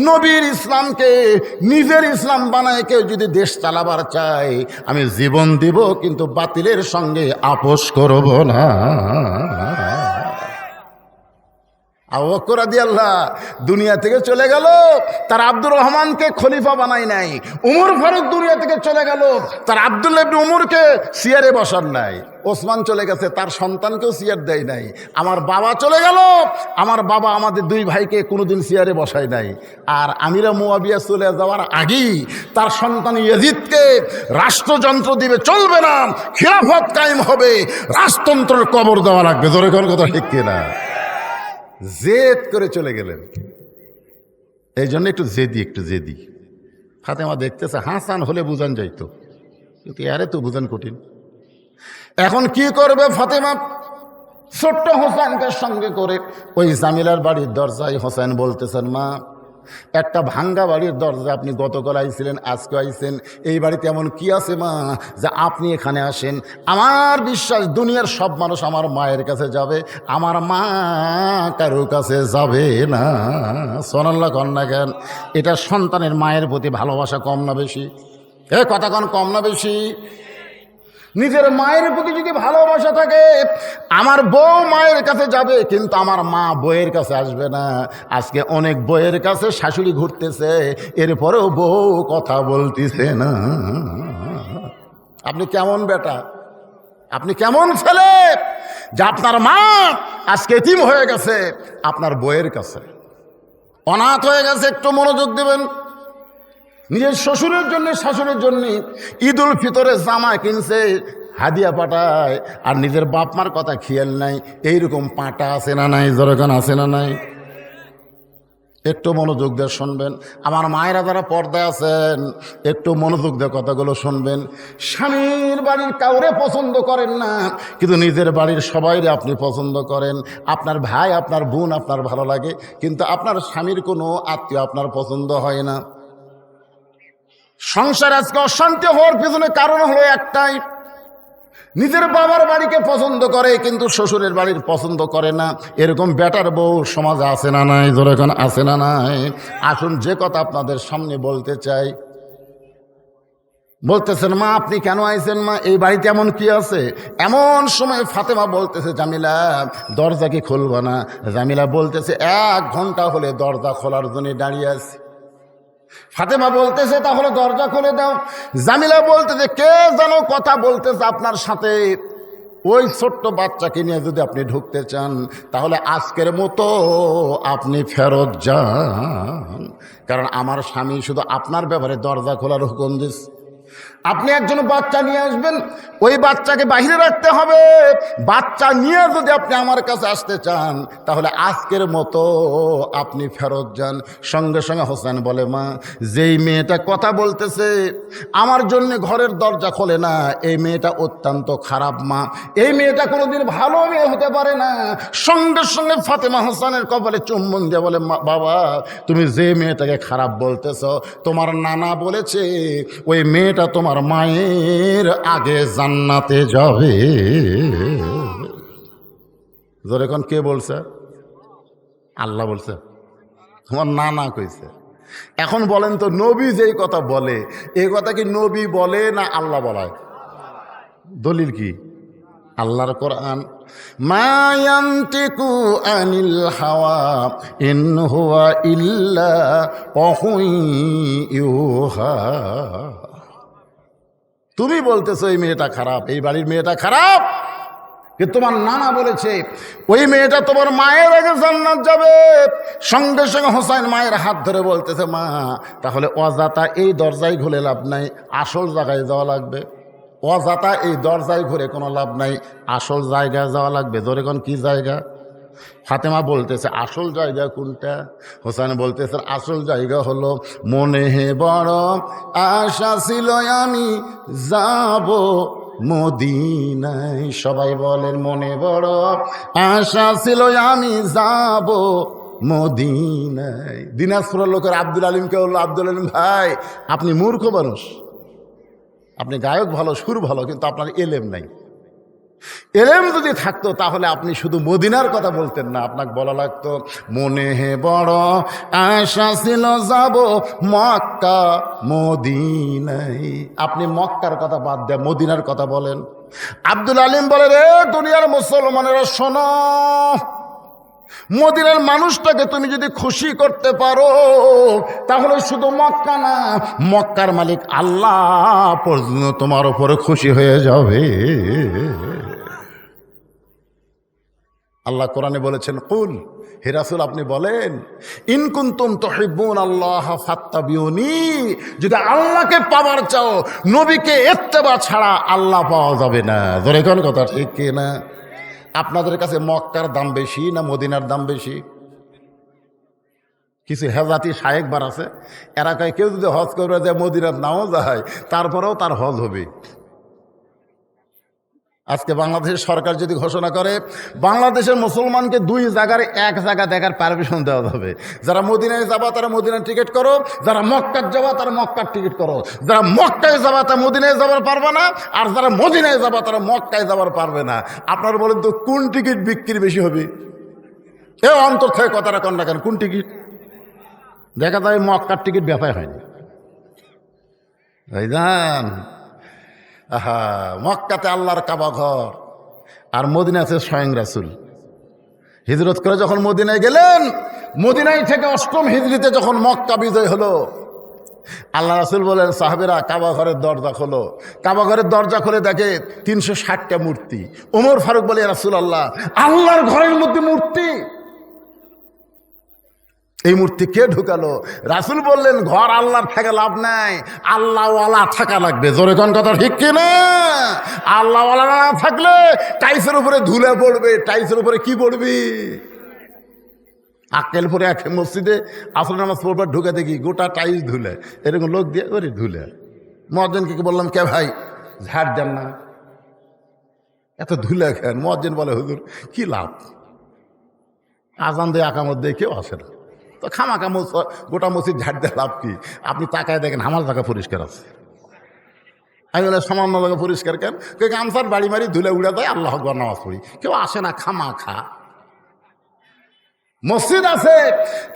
নবীর ইসলামকে নিজের ইসলাম বানায় কেউ যদি দেশ চালাবার চায়, আমি জীবন দিব, কিন্তু বাতিলের সঙ্গে আপোষ করব না। আবু বকর রাদিয়াল্লাহু দুনিয়া থেকে চলে গেল, তার আব্দুর রহমানকে খলিফা বানাই নাই। উমর ফারুক দুনিয়া থেকে চলে গেল, তার আব্দুল্লাহ ইবনে উমরকে চেয়ারে বসান নাই। ওসমান চলে গেছে, তার সন্তানকেও চেয়ার দেয় নাই। আমার বাবা চলে গেল, আমার বাবা আমাদের দুই ভাইকে কোনোদিন চেয়ারে বসায় নাই। আর আমিরা মুয়াবিয়া চলে যাওয়ার আগেই তার সন্তান ইয়াজিদকে রাষ্ট্রযন্ত্র দিবে, চলবে না, খিলাফত কায়েম হবে, রাজতন্ত্রের কবর দেওয়া লাগবে। জোরে কোন কথা ঠিক কিনা? জেদ করে চলে গেলেন। এই জন্য একটু জেদি। ফাতেমা দেখতেছে হাসান হলে বুঝান যাইতো, কিন্তু আরে তো বুঝান কঠিন। এখন কি করবে ফাতেমা? ছোট্ট হোসেনকে সঙ্গে করে ওই জামিলার বাড়ির দরজায় হোসেন বলতেছেন, মা, একটা ভাঙ্গা বাড়ির দরজা, আপনি গতকাল আইছিলেন, আজকে আইছেন, এই বাড়িতে এমন কি আছে মা যে আপনি এখানে আসেন? আমার বিশ্বাস দুনিয়ার সব মানুষ আমার মায়ের কাছে যাবে, আমার মা কারো কাছে যাবে না। সোনাল্লাহ কন্যা জ্ঞান, এটা সন্তানের মায়ের প্রতি ভালোবাসা কম না বেশি? কথা কন, কম না বেশি? নিজের মায়ের প্রতি যদি ভালোবাসা থাকে, আমার বউ মায়ের কাছে যাবে, কিন্তু আমার মা বউয়ের কাছে আসবে না। আজকে অনেক বউয়ের কাছে শাশুড়ি ঘুরতেছে, এরপরেও বউ কথা বলতেছে না। আপনি কেমন বেটা, আপনি কেমন ছেলে যে আপনার মা আজকে এতিম হয়ে গেছে আপনার বউয়ের কাছে, অনাথ হয়ে গেছে? একটু মনোযোগ দেবেন। নিজের শ্বশুরের জন্য শাশুড়ির জন্য ঈদ উল ফিতরে জামা কিনছে, হাদিয়া পাঠায়, আর নিজের বাপ মার কথা খেয়াল নাই। এইরকম পাটা আছে না নাই? যেরকম আছে না নাই? একটু মনোযোগ দিয়ে শুনবেন। আমার মায়েরা যারা পর্দায় আছেন, একটু মনোযোগ দিয়ে কথাগুলো শুনবেন। স্বামীর বাড়ির কাউরে পছন্দ করেন না, কিন্তু নিজের বাড়ির সবাইরে আপনি পছন্দ করেন। আপনার ভাই, আপনার বোন আপনার ভালো লাগে, কিন্তু আপনার স্বামীর কোনো আত্মীয় আপনার পছন্দ হয় না। সংসার আজকে অশান্তি হওয়ার পিছনে কারণ হলো একটাই, নিজের বাবার বাড়িকে পছন্দ করে কিন্তু শ্বশুরের বাড়ির পছন্দ করে না। এরকম বেটার বউ সমাজে আছে না নাই? যেরকম আছে না নাই? আসুন, যে কথা আপনাদের সামনে বলতে চাই। বলতেছেন, মা আপনি কেন আইছেন? মা এই বাড়িতে এমন কি আছে? এমন সময় ফাতেমা বলতেছে, জামিলা দরজা কি খুলবা না? জামিলা বলতেছে, 1 ঘন্টা হলে দরজা খোলার জন্য দাঁড়িয়ে আছে। ফাতেমা বলতেছে, তাহলে দরজা খুলে দাও। জামিলা বলতেছে, কে যেন কথা বলতেছে আপনার সাথে, ওই ছোট্ট বাচ্চাকে নিয়ে যদি আপনি ঢুকতে চান তাহলে আজকের মতো আপনি ফেরত যান, কারণ আমার স্বামী শুধু আপনার ব্যাপারে দরজা খোলার হুকুম দিচ্ছে। আপনি একজন বাচ্চা নিয়ে আসবেন, ওই বাচ্চাকে বাহিরে রাখতে হবে। বাচ্চা নিয়ে যদি আপনি আমার কাছে আসতে চান তাহলে আজকের মতো আপনি ফেরত যান। সঙ্গে সঙ্গে হোসেন বলে, মা যেই মেয়েটা কথা বলতেছে আমার জন্য ঘরের দরজা খোলে না, এই মেয়েটা অত্যন্ত খারাপ মা, এই মেয়েটা কোনোদিন ভালো মেয়ে হতে পারে না। সঙ্গে সঙ্গে ফাতেমা হোসেনের কপালে চুম্বন দিয়ে বলে, বাবা তুমি যে মেয়েটাকে খারাপ বলতেছ, তোমার নানা বলেছে ওই মেয়েটা তোমার মায়ের আগে জান্নাতে যাবে। জোরে কোন, কে বলছে? আল্লাহ বলছে, তোমার নানা কইছে। এখন বলেন তো, নবী যেই কথা বলে এই কথা কি নবী বলে না আল্লাহ বলায়? দলিল কি? আল্লাহর কোরআন, মা ইয়ান্তিকু আনিল হাওয়া ইন হুয়া ইল্লা ওয়াহুই ইউহা। তুমি বলতেছো এই মেয়েটা খারাপ, এই বাড়ির মেয়েটা খারাপ, কিন্তু তোমার নানা বলেছে ওই মেয়েটা তোমার মায়ের আগে জান্নাত যাবে। সঙ্গে সঙ্গে হোসেন মায়ের হাত ধরে বলতেছে, মা তাহলে অজাতা এই দরজায় ঘুরে লাভ নাই, আসল জায়গায় যাওয়া লাগবে। অজাতা এই দরজায় ঘুরে কোনো লাভ নাই, আসল জায়গায় যাওয়া লাগবে। ধরে কোন কি জায়গা? ফাতেমা বলতেছে, আসল জায়গা কোনটা? হোসেন বলতেছে, আসল জায়গা হলো মনে হে বড় আশা ছিল আমি যাব মদিনায়। সবাই বলেন, মনে বড় আশা ছিল আমি যাব মদিনায়। দিনাজপুরের লোকের আব্দুল আলিমকে বললো, আব্দুল আলিম ভাই আপনি মূর্খ মানুষ, আপনি গায়ক ভালো, সুর ভালো, কিন্তু আপনার এলেম নাই। এলেম যদি থাকতো তাহলে আপনি শুধু মদিনার কথা বলতেন না, আপনাকে বলা লাগতো মনে হে বড় আশা ছিল যাব মক্কা মদিনায়। আপনি মক্কার কথা বাদ দেয় মদিনার কথা বলেন। আব্দুল আলিম বলে, রে দুনিয়ার মুসলমানেরা শোনো, মদিনার মানুষটাকে তুমি যদি খুশি করতে পারো তাহলে শুধু মক্কা না, মক্কার মালিক আল্লাহ পর্যন্ত তোমার উপরে খুশি হয়ে যাবে। আল্লাহ কোরআনে বলেছেন, কুল, হে রাসূল আপনি বলেন, ইন কুনতুম তুহিব্বুন আল্লাহ ফাত্তাবিউনি, যদি আল্লাহকে পাওয়ার চাও নবীকে ইত্তেবা ছাড়া আল্লাহ পাওয়া যাবে না। ধরে কোন কথা ঠিক কি না? আপনাদের কাছে মক্কার দাম বেশি না মদিনার দাম বেশি? কিছু হেজাতি শায়েকবার আছে, এরা কয় কেউ যদি হজ করে যায় মদিনার নাও যায় তারপরেও তার হজ হবে। আজকে বাংলাদেশের সরকার যদি ঘোষণা করে বাংলাদেশের মুসলমানকে দুই জায়গার এক জায়গা দেখার পারমিশন দেওয়া হবে, যারা মদিনায় যাবা তারা মদিনার টিকিট করো, যারা মক্কার যাবা তারা মক্কার টিকিট করো, যারা মক্কায় যাবা তারা মদিনায় যাবার পারবে না, আর যারা মদিনায় যাবা তারা মক্কায় যাবার পারবে না। আপনারা বলেন তো কোন টিকিট বিক্রি বেশি হবে? এ অন্তর থেকে কথাটা কন না কেন, কোন টিকিট? দেখা যায় মক্কার টিকিট ব্যাপার হয়নি। ভাইজান, আহা, মক্কাতে আল্লাহর কাবা ঘর আর মদিনাতে স্বয়ং রাসূল হিজরত করে যখন মদিনায় গেলেন, মদিনায় থেকে ৮ম হিজরিতে যখন মক্কা বিজয় হলো, আল্লাহ রাসূল বলেন সাহাবেরা কাবা ঘরের দরজা খোলো। কাবা ঘরের দরজা খুলে দেখে ৩৬০টা মূর্তি। ওমর ফারুক বলে, রাসূলুল্লাহ, আল্লাহর ঘরের মধ্যে মূর্তি, এই মূর্তি কে ঢুকালো? রাসূল বললেন, ঘর আল্লাহর থেকে লাভ নাই, আল্লাহওয়ালা থাকা লাগবে। জোরে কোন কথা ঠিক কিনা? আল্লাহওয়ালা না থাকলে টাইসের উপরে ধুলে পড়বে। টাইসের উপরে কি পড়বি? আক্কেলপুরে এক মসজিদে আসর নামাজ পড়বার ঢুকে দেখি গোটা টাইস ধুলে, এরকম লোক দিয়ে ওরে ধুলে। মুয়াজ্জিনকে বললাম, কে ভাই ঝাড় দেন না, এত ধুলে খেন? মুয়াজ্জিন বলে, হুজুর কি লাভ, আজান দিয়ে আকামত দিয়ে কেউ আসে না, তো খামাখা গোটা মসজিদ ঝাড় দিয়ে লাভ কি? আপনি তাকায় দেখেন আমার জায়গা পরিষ্কার আছে। আমি বলে, সামান্য জায়গা পরিষ্কার কেন? গামছার বাড়ি মারি ধুলে উড়ে দেয়, আল্লাহ আকবার নামাজ পড়ি, কেউ আসে না। খামাখা মসজিদ আছে,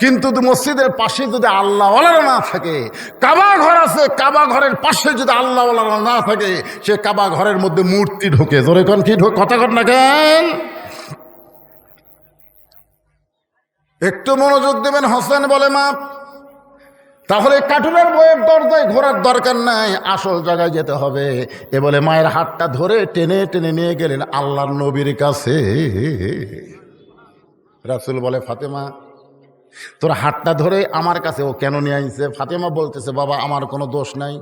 কিন্তু মসজিদের পাশে যদি আল্লাহওয়ালারা না থাকে, কাবা ঘর আছে, কাবা ঘরের পাশে যদি আল্লাহওয়ালারা না থাকে, সে কাবা ঘরের মধ্যে মূর্তি ঢোকে। জোরে কোন কি কথা কর না কেন? একটু মনোযোগ দেবেন। হোসেন বলে, মা তাহলে কার্টুনের বইয়ের দরজায় ঘোরার দরকার নাই, আসল জায়গায় যেতে হবে। এ বলে মায়ের হাতটা ধরে টেনে টেনে নিয়ে গেলেন আল্লাহর নবীর কাছে। রাসূল বলে, ফাতেমা তোর হাতটা ধরে আমার কাছে ও কেন নিয়ে আইছে? ফাতেমা বলতেছে, বাবা আমার কোনো দোষ নাই,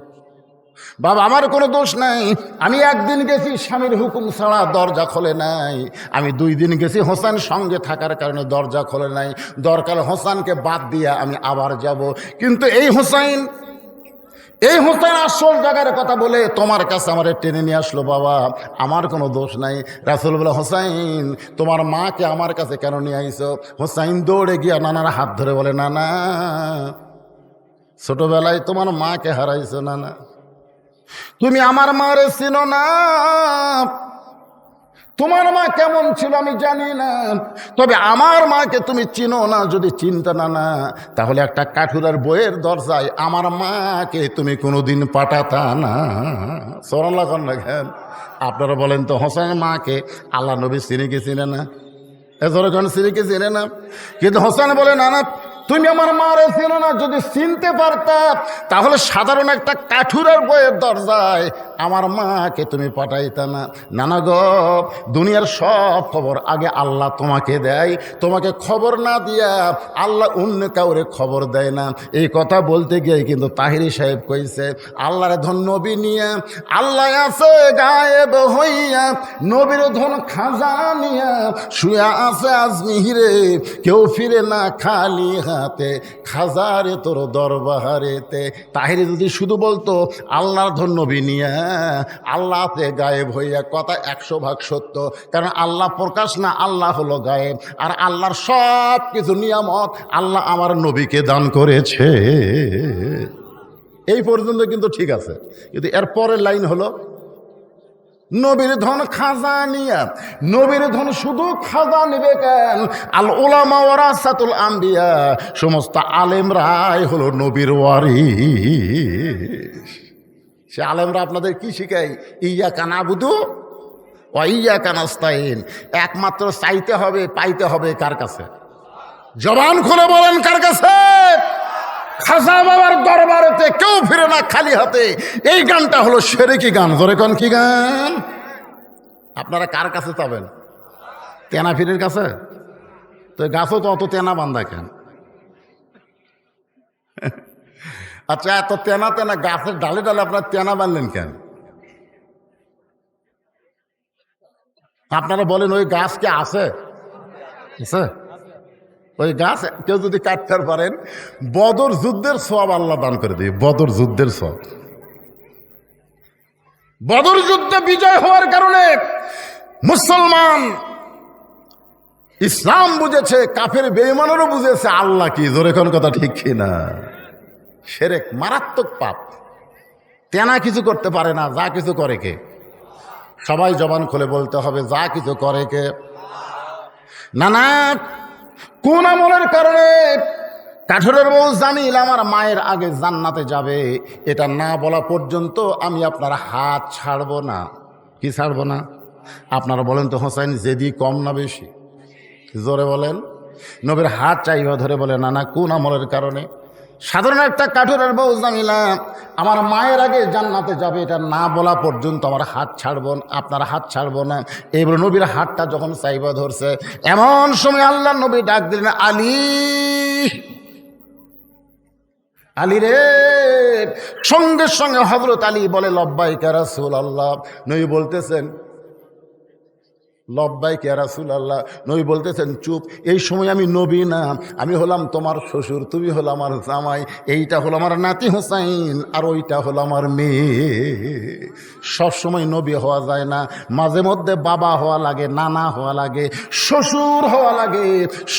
বাবা আমার কোনো দোষ নাই। আমি একদিন গেছি স্বামীর হুকুম ছাড়া, দরজা খোলে নাই। আমি 2 দিন গেছি হোসেন সঙ্গে থাকার কারণে দরজা খোলে নাই। দরকার হোসেনকে বাদ দিয়া আমি আবার যাব, কিন্তু এই হোসেন আসল জায়গার কথা বলে তোমার কাছে আমার টেনে নিয়ে আসলো। বাবা আমার কোনো দোষ নাই। রাসূল বলে, হোসাইন তোমার মাকে আমার কাছে কেন নিয়ে আইছো? হোসাইন দৌড়ে গিয়া নানার হাত ধরে বলে, নানা ছোটবেলায় তোমার মাকে হারাইছো, নানা তুমি আমার মারে চিনো না, তোমার মা কেমন ছিল আমি জানি না, তবে আমার মাকে তুমি চিনো না। যদি চিনতে না তাহলে একটা কাঠুরার বইয়ের দরজায় আমার মাকে তুমি কোনোদিন পাঠাতা না। সুবহানাল্লাহ না কেন? আপনারা বলেন তো, হোসেনের মাকে আল্লাহ নবী চিনে কি চিনে না? এজরখান চিনে কি চিনে না? কিন্তু হোসেন বলে, না না তুমি আমার মারে চিনো না, যদি চিনতে পারতাম তাহলে সাধারণ একটা কাঠুরার বইয়ের দরজায় আমার মাকে তুমি পাঠাইতা না। নানা গো, দুনিয়ার সব খবর আগে আল্লাহ তোমাকে দেয়, তোমাকে খবর না দিয়া আল্লাহ অন্য কাউরে খবর দেয় না। এই কথা বলতে গিয়ে কিন্তু তাহিরি সাহেব কইছে, আল্লাহর ধন নবী নিয়ে আল্লাহ আছে গায়েব হইয়া, নবীর ধন খাজা নিয়া শুয়া আছে আজমিহিরে, কেউ ফিরে না খালি হাতে, খাজারে তোর দরবারেতে। তাহিরি যদি শুধু বলতো আল্লাহর ধন নবী নিয়া আল্লাহতে গায়েব হইয়া, কথা 100% সত্য। কারণ আল্লাহ প্রকাশ না, আল্লাহ হলো গায়েব, আর আল্লাহর সব কিছু নিয়ামত আল্লাহ আমার নবীকে দান করেছে। এই পর্যন্ত কিন্তু ঠিক আছে, কিন্তু এর পরের লাইন হলো নবীর ধন খাজা নিয়া। নবীর ধন শুধু খাজা নিবে কেন? আল উলামা ওয়ারাসাতুল আম্বিয়া, সমস্ত আলেমরাই হলো নবীর ওয়ারিস। সে আলেমরা আপনাদের কি শিখায়? ইয়া কানাবুদু ওয়াইয়াকা নাস্তাইন, একমাত্র চাইতে হবে, পাইতে হবে কার কাছে? জবান খুলে বলেন কার কাছে? খাজা বাবার দরবারেতে কেউ ফিরে না খালি হাতে। এই গানটা হলো শিরকি গান। জোরে কোন কি গান? আপনারা কার কাছে যাবেন? তেনা ফিরের কাছে? তো গাছও তো অত তেনা বান্ধা কেন? আচ্ছা, এত তেনা তেনা গাছের ডালে ডালে আপনার তেনা বানলেন কেন? আপনারা বলেন ওই গাছ কি আছে? ওই গাছ কেউ যদি কাটতে পারেন, বদর যুদ্ধের সওয়াব আল্লাহ দান করে দিই। বদর যুদ্ধের সওয়াব। বদর যুদ্ধে বিজয় হওয়ার কারণে মুসলমান ইসলাম বুঝেছে, কাফের বেঈমানেরও বুঝেছে আল্লাহ কি। জোরে কোন কথা ঠিক কিনা? শিরক মারাত্মক পাপ। তেনা কিছু করতে পারে না, যা কিছু করে কে? সবাই জবান খুলে বলতে হবে, যা কিছু করে কে? না না, কোন আমলের কারণে কাঠুরের বউ জামিল আমার মায়ের আগে জান্নাতে যাবে, এটা না বলা পর্যন্ত আমি আপনার হাত ছাড়বো না। কি ছাড়বো না? আপনারা বলেন তো হোসাইন জেদি কম না বেশি? জোরে বলেন। নবীর হাত চাইবা ধরে বলে, না না, কোন আমলের কারণে? সাধারণ একটা কাঠুরের বউ জামিলা আমার মায়ের আগে জান্নাতে যাবে, এটা না বলা পর্যন্ত আমার হাত ছাড়বো, আপনার হাত ছাড়বো না। এইবার নবীর হাতটা যখন চাইবা ধরছে, এমন সময় আল্লাহ নবী ডাক দিলেন, আলী, আলী রে। সঙ্গে সঙ্গে হযরত আলী বলে, লব্বাইক ইয়া রাসূলুল্লাহ। নবী বলতেছেন, লব্বাইক ইয়া রাসূলুল্লাহ। নবী বলতেছেন, চুপ। এই সময় আমি নবী না, আমি হলাম তোমার শ্বশুর, তুমি হলো আমার জামাই। এইটা হলো আমার নাতি হোসাইন, আর ওইটা হলো আমার মেয়ে। সবসময় নবী হওয়া যায় না, মাঝে মধ্যে বাবা হওয়া লাগে, নানা হওয়া লাগে, শ্বশুর হওয়া লাগে।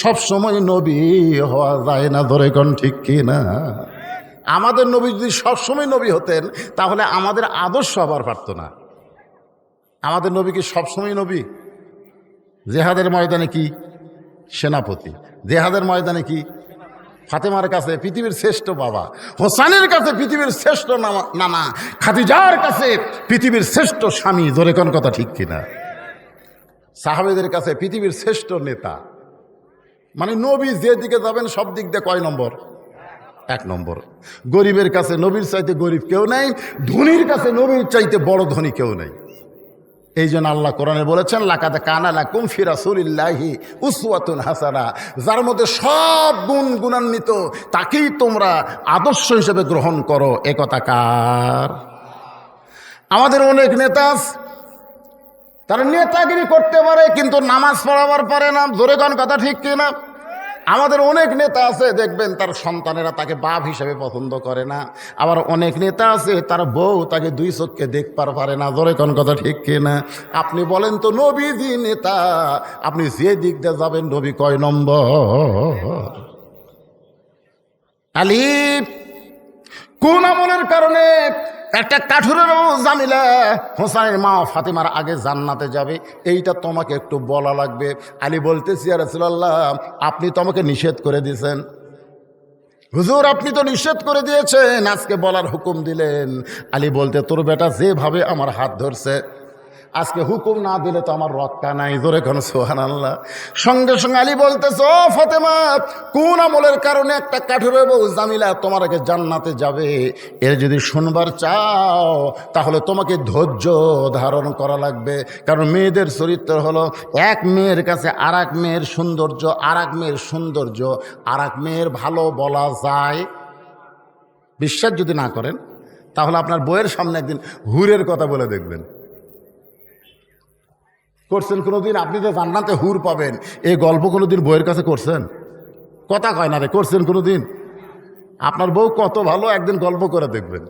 সবসময় নবী হওয়া যায় না। ধরে কোন ঠিক কিনা? আমাদের নবী যদি সবসময় নবী হতেন, তাহলে আমাদের আদর্শ আবার পারত না। আমাদের নবী কি সবসময় নবী? জেহাদের ময়দানে কি সেনাপতি, জেহাদের ময়দানে কি ফাতেমার কাছে পৃথিবীর শ্রেষ্ঠ বাবা, হোসেনের কাছে পৃথিবীর শ্রেষ্ঠ নানা, খাদিজার কাছে পৃথিবীর শ্রেষ্ঠ স্বামী। জোরে কোন কথা ঠিক কিনা? সাহাবেদের কাছে পৃথিবীর শ্রেষ্ঠ নেতা। মানে নবী যে দিকে যাবেন সব দিক দিয়ে কয় নম্বর? 1 নম্বর। গরিবের কাছে নবীর চাইতে গরিব কেউ নাই, ধনীর কাছে নবীর চাইতে বড় ধনী কেউ নাই। এই জন্য আল্লাহ কোরআনে বলেছেন, লাকাদ কানা লাকুম ফি রাসূলিল্লাহি উসওয়াতুন হাসানা। যার মধ্যে সব গুণ গুণান্বিত, তাকেই তোমরা আদর্শ হিসেবে গ্রহণ করো। এ কথা কার? আমাদের অনেক নেতা তারা নেতাগিরি করতে পারে, কিন্তু নামাজ পড়াবার পারে না। জোরে কোন কথা ঠিক কিনা? আমাদের অনেক নেতা আছে, দেখবেন তার সন্তানেরা তাকে বাপ হিসেবে পছন্দ করে না। আবার অনেক নেতা আছে, তার বউ তাকে 2 চোখে দেখবার পারে না। জোরে কোন কথা ঠিক কিনা? আপনি বলেন তো, নবীজি নেতা, আপনি যে দিক দিয়ে যাবেন নবী কয় নম্বর? আলী কোন আমলের কারণে একটা কাঠুরের জামিলা হোসেনের মা ফাতেমার আগে জান্নাতে যাবে, এইটা তোমাকে একটু বলা লাগবে। আলী বলতেছি, ইয়া রাসূলুল্লাহ, আপনি তো আমাকে নিষেধ করে দিয়েছেন। হুজুর, আপনি তো নিষেধ করে দিয়েছেন, আজকে বলার হুকুম দিলেন। আলী বলতে, তোর বেটা যেভাবে আমার হাত ধরছে, আজকে হুকুম না দিলে তো আমার রক্ষা নাই। জোরে কোন সুবহানাল্লাহ। সঙ্গে সঙ্গে আলী বলতেছে, ও ফাতেমা, কোন আমলের কারণে একটা কাঠুরের বউ জামিলা তোমার আগে জান্নাতে যাবে, এর যদি শুনবার চাও তাহলে তোমাকে ধৈর্য ধারণ করা লাগবে। কারণ মেয়েদের চরিত্র হলো, এক মেয়ের কাছে আর এক মেয়ের সৌন্দর্য, আর এক মেয়ের সৌন্দর্য আর এক মেয়ের ভালো বলা যায়। বিশ্বাস যদি না করেন, তাহলে আপনার বইয়ের সামনে একদিন হুরের কথা বলে দেখবেন। করছেন কোনোদিন? আপনি তো জান্নাতে হুর পাবেন, এই গল্প কোনোদিন বইয়ের কাছে করছেন? কথা কয় না রে, করছেন কোনোদিন? আপনার বউ কত ভালো, একদিন গল্প করে দেখবেন।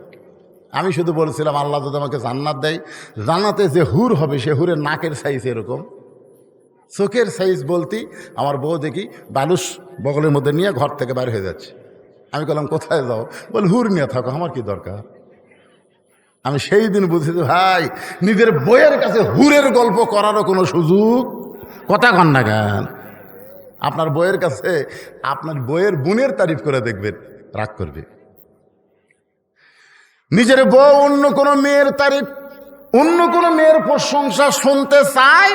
আমি শুধু বলেছিলাম, আল্লাহ যদি আমাকে জান্নাত দেয়, জান্নাতে যে হুর হবে সে হুরের নাকের সাইজ এরকম, চোখের সাইজ বলতেই আমার বউ দেখি বালুস বগলের মধ্যে নিয়ে ঘর থেকে বাইরে হয়ে যাচ্ছে। আমি বললাম, কোথায় যাও? বল, হুর নিয়ে থাকো, আমার কি দরকার। আমি সেই দিন বুঝেছি, ভাই, নিজের বইয়ের কাছে হুরের গল্প করারও কোনো সুযোগ। কথা কন না কেন? আপনার বইয়ের কাছে আপনার বইয়ের বোনের তারিফ করে দেখবেন, রাগ করবে। নিজের বউ অন্য কোনো মেয়ের তারিফ অন্য কোনো মেয়ের প্রশংসা শুনতে চায়,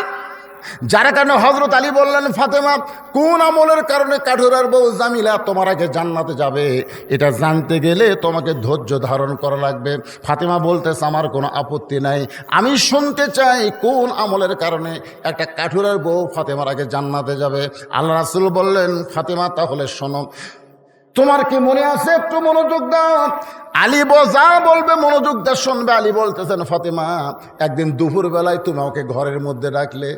যার কারণে হযরত আলী বললেন, ফাতেমা কোন আমলের কারণে কাঠুরার বউ জামিলা তোমার আগে জান্নাতে যাবে, এটা জানতে গেলে তোমাকে ধৈর্য ধারণ করা লাগবে। ফাতেমা বলতেছে, আমার কোনো আপত্তি নাই, আমি শুনতে চাই কোন আমলের কারণে একটা কাঠুরার বউ ফাতেমার আগে জান্নাতে যাবে। আল্লাহ রাসূল বললেন, ফাতেমা তাহলে শোনো, তোমার কি মনে আছে, একটু মনোযোগ দাও। আলী যা বলবে মনোযোগ দিয়ে শুনবে। আলী বলতেছেন, ফাতেমা একদিন দুপুর বেলায় তুমি আমাকে ঘরের মধ্যে ডাকলে।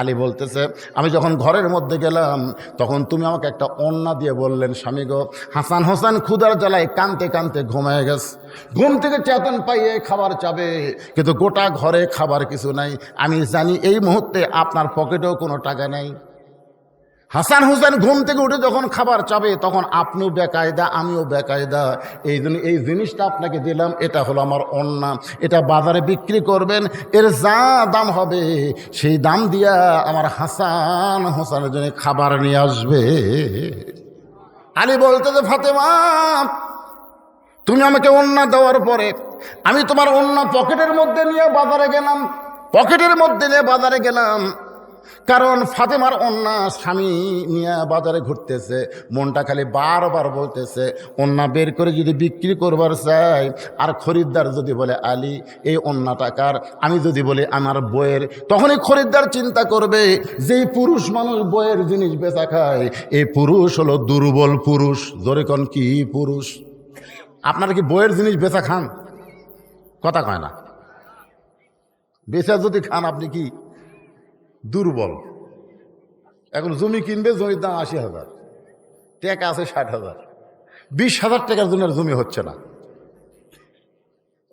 আলী বলতেছে, আমি যখন ঘরের মধ্যে গেলাম তখন তুমি আমাকে একটা ওড়না দিয়ে বললেন, স্বামী গো, হাসান হোসেন ক্ষুধার জ্বালায় কানতে কানতে ঘুমায় গেছে, ঘুম থেকে চেতন পাইয়ে খাবার চাবে, কিন্তু গোটা ঘরে খাবার কিছু নাই। আমি জানি এই মুহূর্তে আপনার পকেটেও কোনো টাকা নাই। হাসান হোসেন ঘুম থেকে উঠে যখন খাবার চাবে তখন আপনিও বেকায়দা, আমিও বেকায়দা। এই জন্য এই জিনিসটা আপনাকে দিলাম, এটা হলো আমার ওড়না, এটা বাজারে বিক্রি করবেন, এর যা দাম হবে সেই দাম দিয়া আমার হাসান হোসেনের জন্য খাবার নিয়ে আসবে। আলী বলতে যে, ফাতেমা তুমি আমাকে ওড়না দেওয়ার পরে আমি তোমার ওড়না পকেটের মধ্যে নিয়ে বাজারে গেলাম, কারণ ফাতেমার ওড়না স্বামী নিয়ে বাজারে ঘুরতেছে, মনটা খালি বারবার বলতেছে ওড়না বের করে যদি বিক্রি করবার চাই, আর খরিদ্দার যদি বলে আলী এই ওড়নাটা কার, আমি যদি বলি আমার বইয়ের, তখনই খরিদ্দার চিন্তা করবে যেই পুরুষ মানুষ বইয়ের জিনিস বেচা খায় এই পুরুষ হলো দুর্বল পুরুষ। জোরে কোন কি পুরুষ? আপনারা কি বইয়ের জিনিস বেচা খান? কথা কয় না। বেচা যদি খান আপনি কি দুর্বল। এখন জমি কিনবে, জমির দাম ৮০,০০০, টাকা আছে ৬০,০০০, ২০,০০০ টাকার জন্য জমি হচ্ছে না।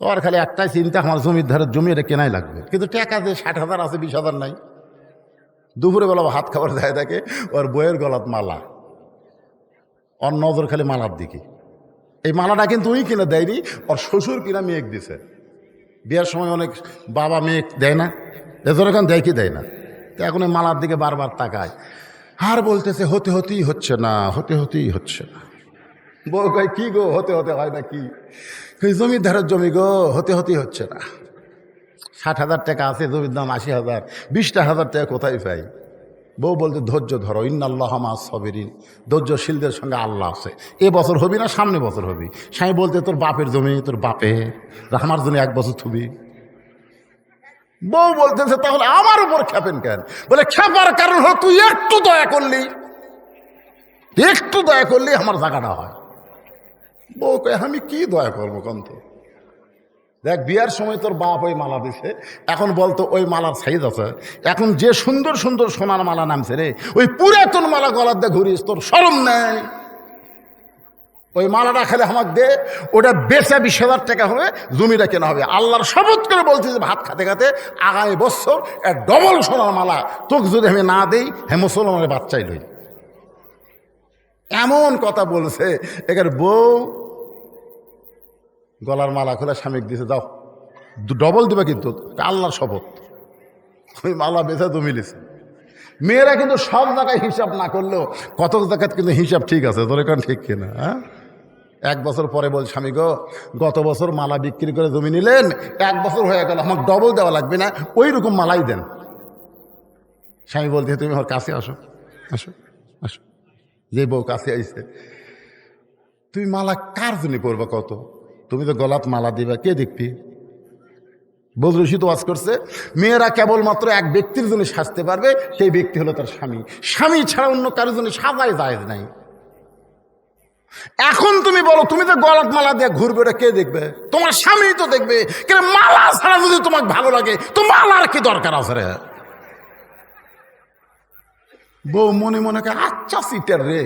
ওর খালি একটাই চিন্তা, আমার জমির ধারে জমি এটা কেনাই লাগবে, কিন্তু টাকা যে ৬০,০০০ আছে ২০,০০০ নাই। দুপুরে বেলা হাত খাবার দেয় থাকে, ওর বইয়ের গলাত মালা, ওর নজর খালি মালার দিকে। এই মালাটা কিন্তু ওই কিনে দেয়নি, ওর শ্বশুর কিনা মেয়েক দিছে। বিয়ার সময় অনেক বাবা মেয়ে দেয় না, এজন্য এখন দেয় কি দেয় না, তো এখন ওই মালার দিকে বারবার তাকায় আর বলতেছে হতেই হচ্ছে না। বউ কয়, কি গো হতে হয় না কি? জমির ধারের জমি গো, হতেই হচ্ছে না। ৬০,০০০ টাকা আছে, জমির দাম ৮০,০০০, ২০,০০০ টাকা কোথায় পাই? বউ বলতে, ধৈর্য ধরো, ইন্নাল্লাহ মা'আস সাবিরিন, ধৈর্যশীলদের সঙ্গে আল্লাহ আছে। এ বছর হবি না, সামনে বছর হবি। স্বামী বলতে, তোর বাপের জমি, তোর বাপে আমার জন্য 1 বছর থুবি। বউ বলতেছে, তাহলে আমার উপর খেপেন কেন? বলে, খেপার কারণ হলো তুই একটু দয়া করলি আমার জায়গাটা হয়। বউ কয়, আমি কি দয়া করবো কন্ত? দেখ, বিয়ার সময় তোর বাপ ওই মালা দিছে, এখন বলতো ওই মালার সাইজ আছে। এখন যে সুন্দর সুন্দর সোনার মালা নামছে রে, ওই পুরাতন মালা গলার দিয়ে ঘুরিস, তোর শরম নেই? ওই মালাটা খেলে আমাকে দে, ওটা বেচা 20,000 টাকা হবে, জমিটা কেনা হবে। আল্লাহর শপথ করে বলছি যে ভাত খাতে খাতে আগামী বছর ডবল সোনার মালা তোকে যদি আমি না দেই, হ্যাঁ মুসলমানের বাচ্চাই লই। এমন কথা বলছে। এখানে বউ গলার মালা খোলা স্বামীক দিছে, যাও ডবল দিবা, কিন্তু আল্লাহর শপথ। ওই মালা বেচা জমি লিছে। মেয়েরা কিন্তু সব জায়গায় হিসাব না করলেও কত জায়গায় কিন্তু হিসাব ঠিক আছে, তোর এখন ঠিক কিনা? হ্যাঁ, 1 বছর পরে বল, স্বামী গো গত বছর মালা বিক্রি করে জমি নিলেন, 1 বছর হয়ে গেল, আমাকে ডবল দেওয়া লাগবে না, ওই রকম মালাই দেন। স্বামী বলতে, তুমি আমার কাছে আসো। যে বউ কাছে আইছে, তুমি মালা কার জন্য করবা? কত তুমি তো গলাত মালা দিবা, কে দেখবি? বদরুশি তো ওয়াজ করছে, মেয়েরা কেবলমাত্র এক ব্যক্তির জন্য সাজতে পারবে, সেই ব্যক্তি হলো তার স্বামী। স্বামী ছাড়া অন্য কারোর জন্য সাজায় জায়েজ নাই। এখন তুমি বলো, তুমি তো গলাত মালা দিয়ে ঘুরবে, ওটা কে দেখবে? তোমার স্বামী তো দেখবে। কেন মালা ছাড়া যদি তোমাকে ভালো লাগে, তো মালার কি দরকার আছে রে? বউ মনে মনে কে, আচ্ছা সিটার রে,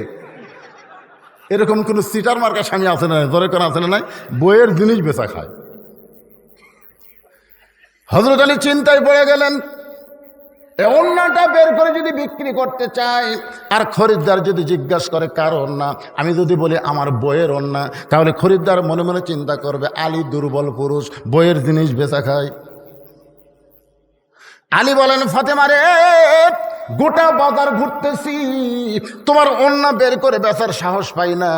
এরকম কোন সিটার মার্কা স্বামী আছে না? ধরে কোন আছে না? নাই, বইয়ের জিনিস বেচা খায়। হযরত আলী চিন্তায় পড়ে গেলেন, ওড়নাটা বের করে যদি বিক্রি করতে চাই, আর খরিদ্দার যদি জিজ্ঞাসা করে কার ওড়না, আমি যদি বলি আমার বইয়ের ওড়না, তাহলে খরিদ্দার মনে মনে চিন্তা করবে আলী দুর্বল পুরুষ, বইয়ের জিনিস বেচা খায়। আলী বলেন, ফাতেমা রে, গোটা বাজার ঘুরতেছি, তোমার ওন্না বের করে বেচার সাহস পাই না।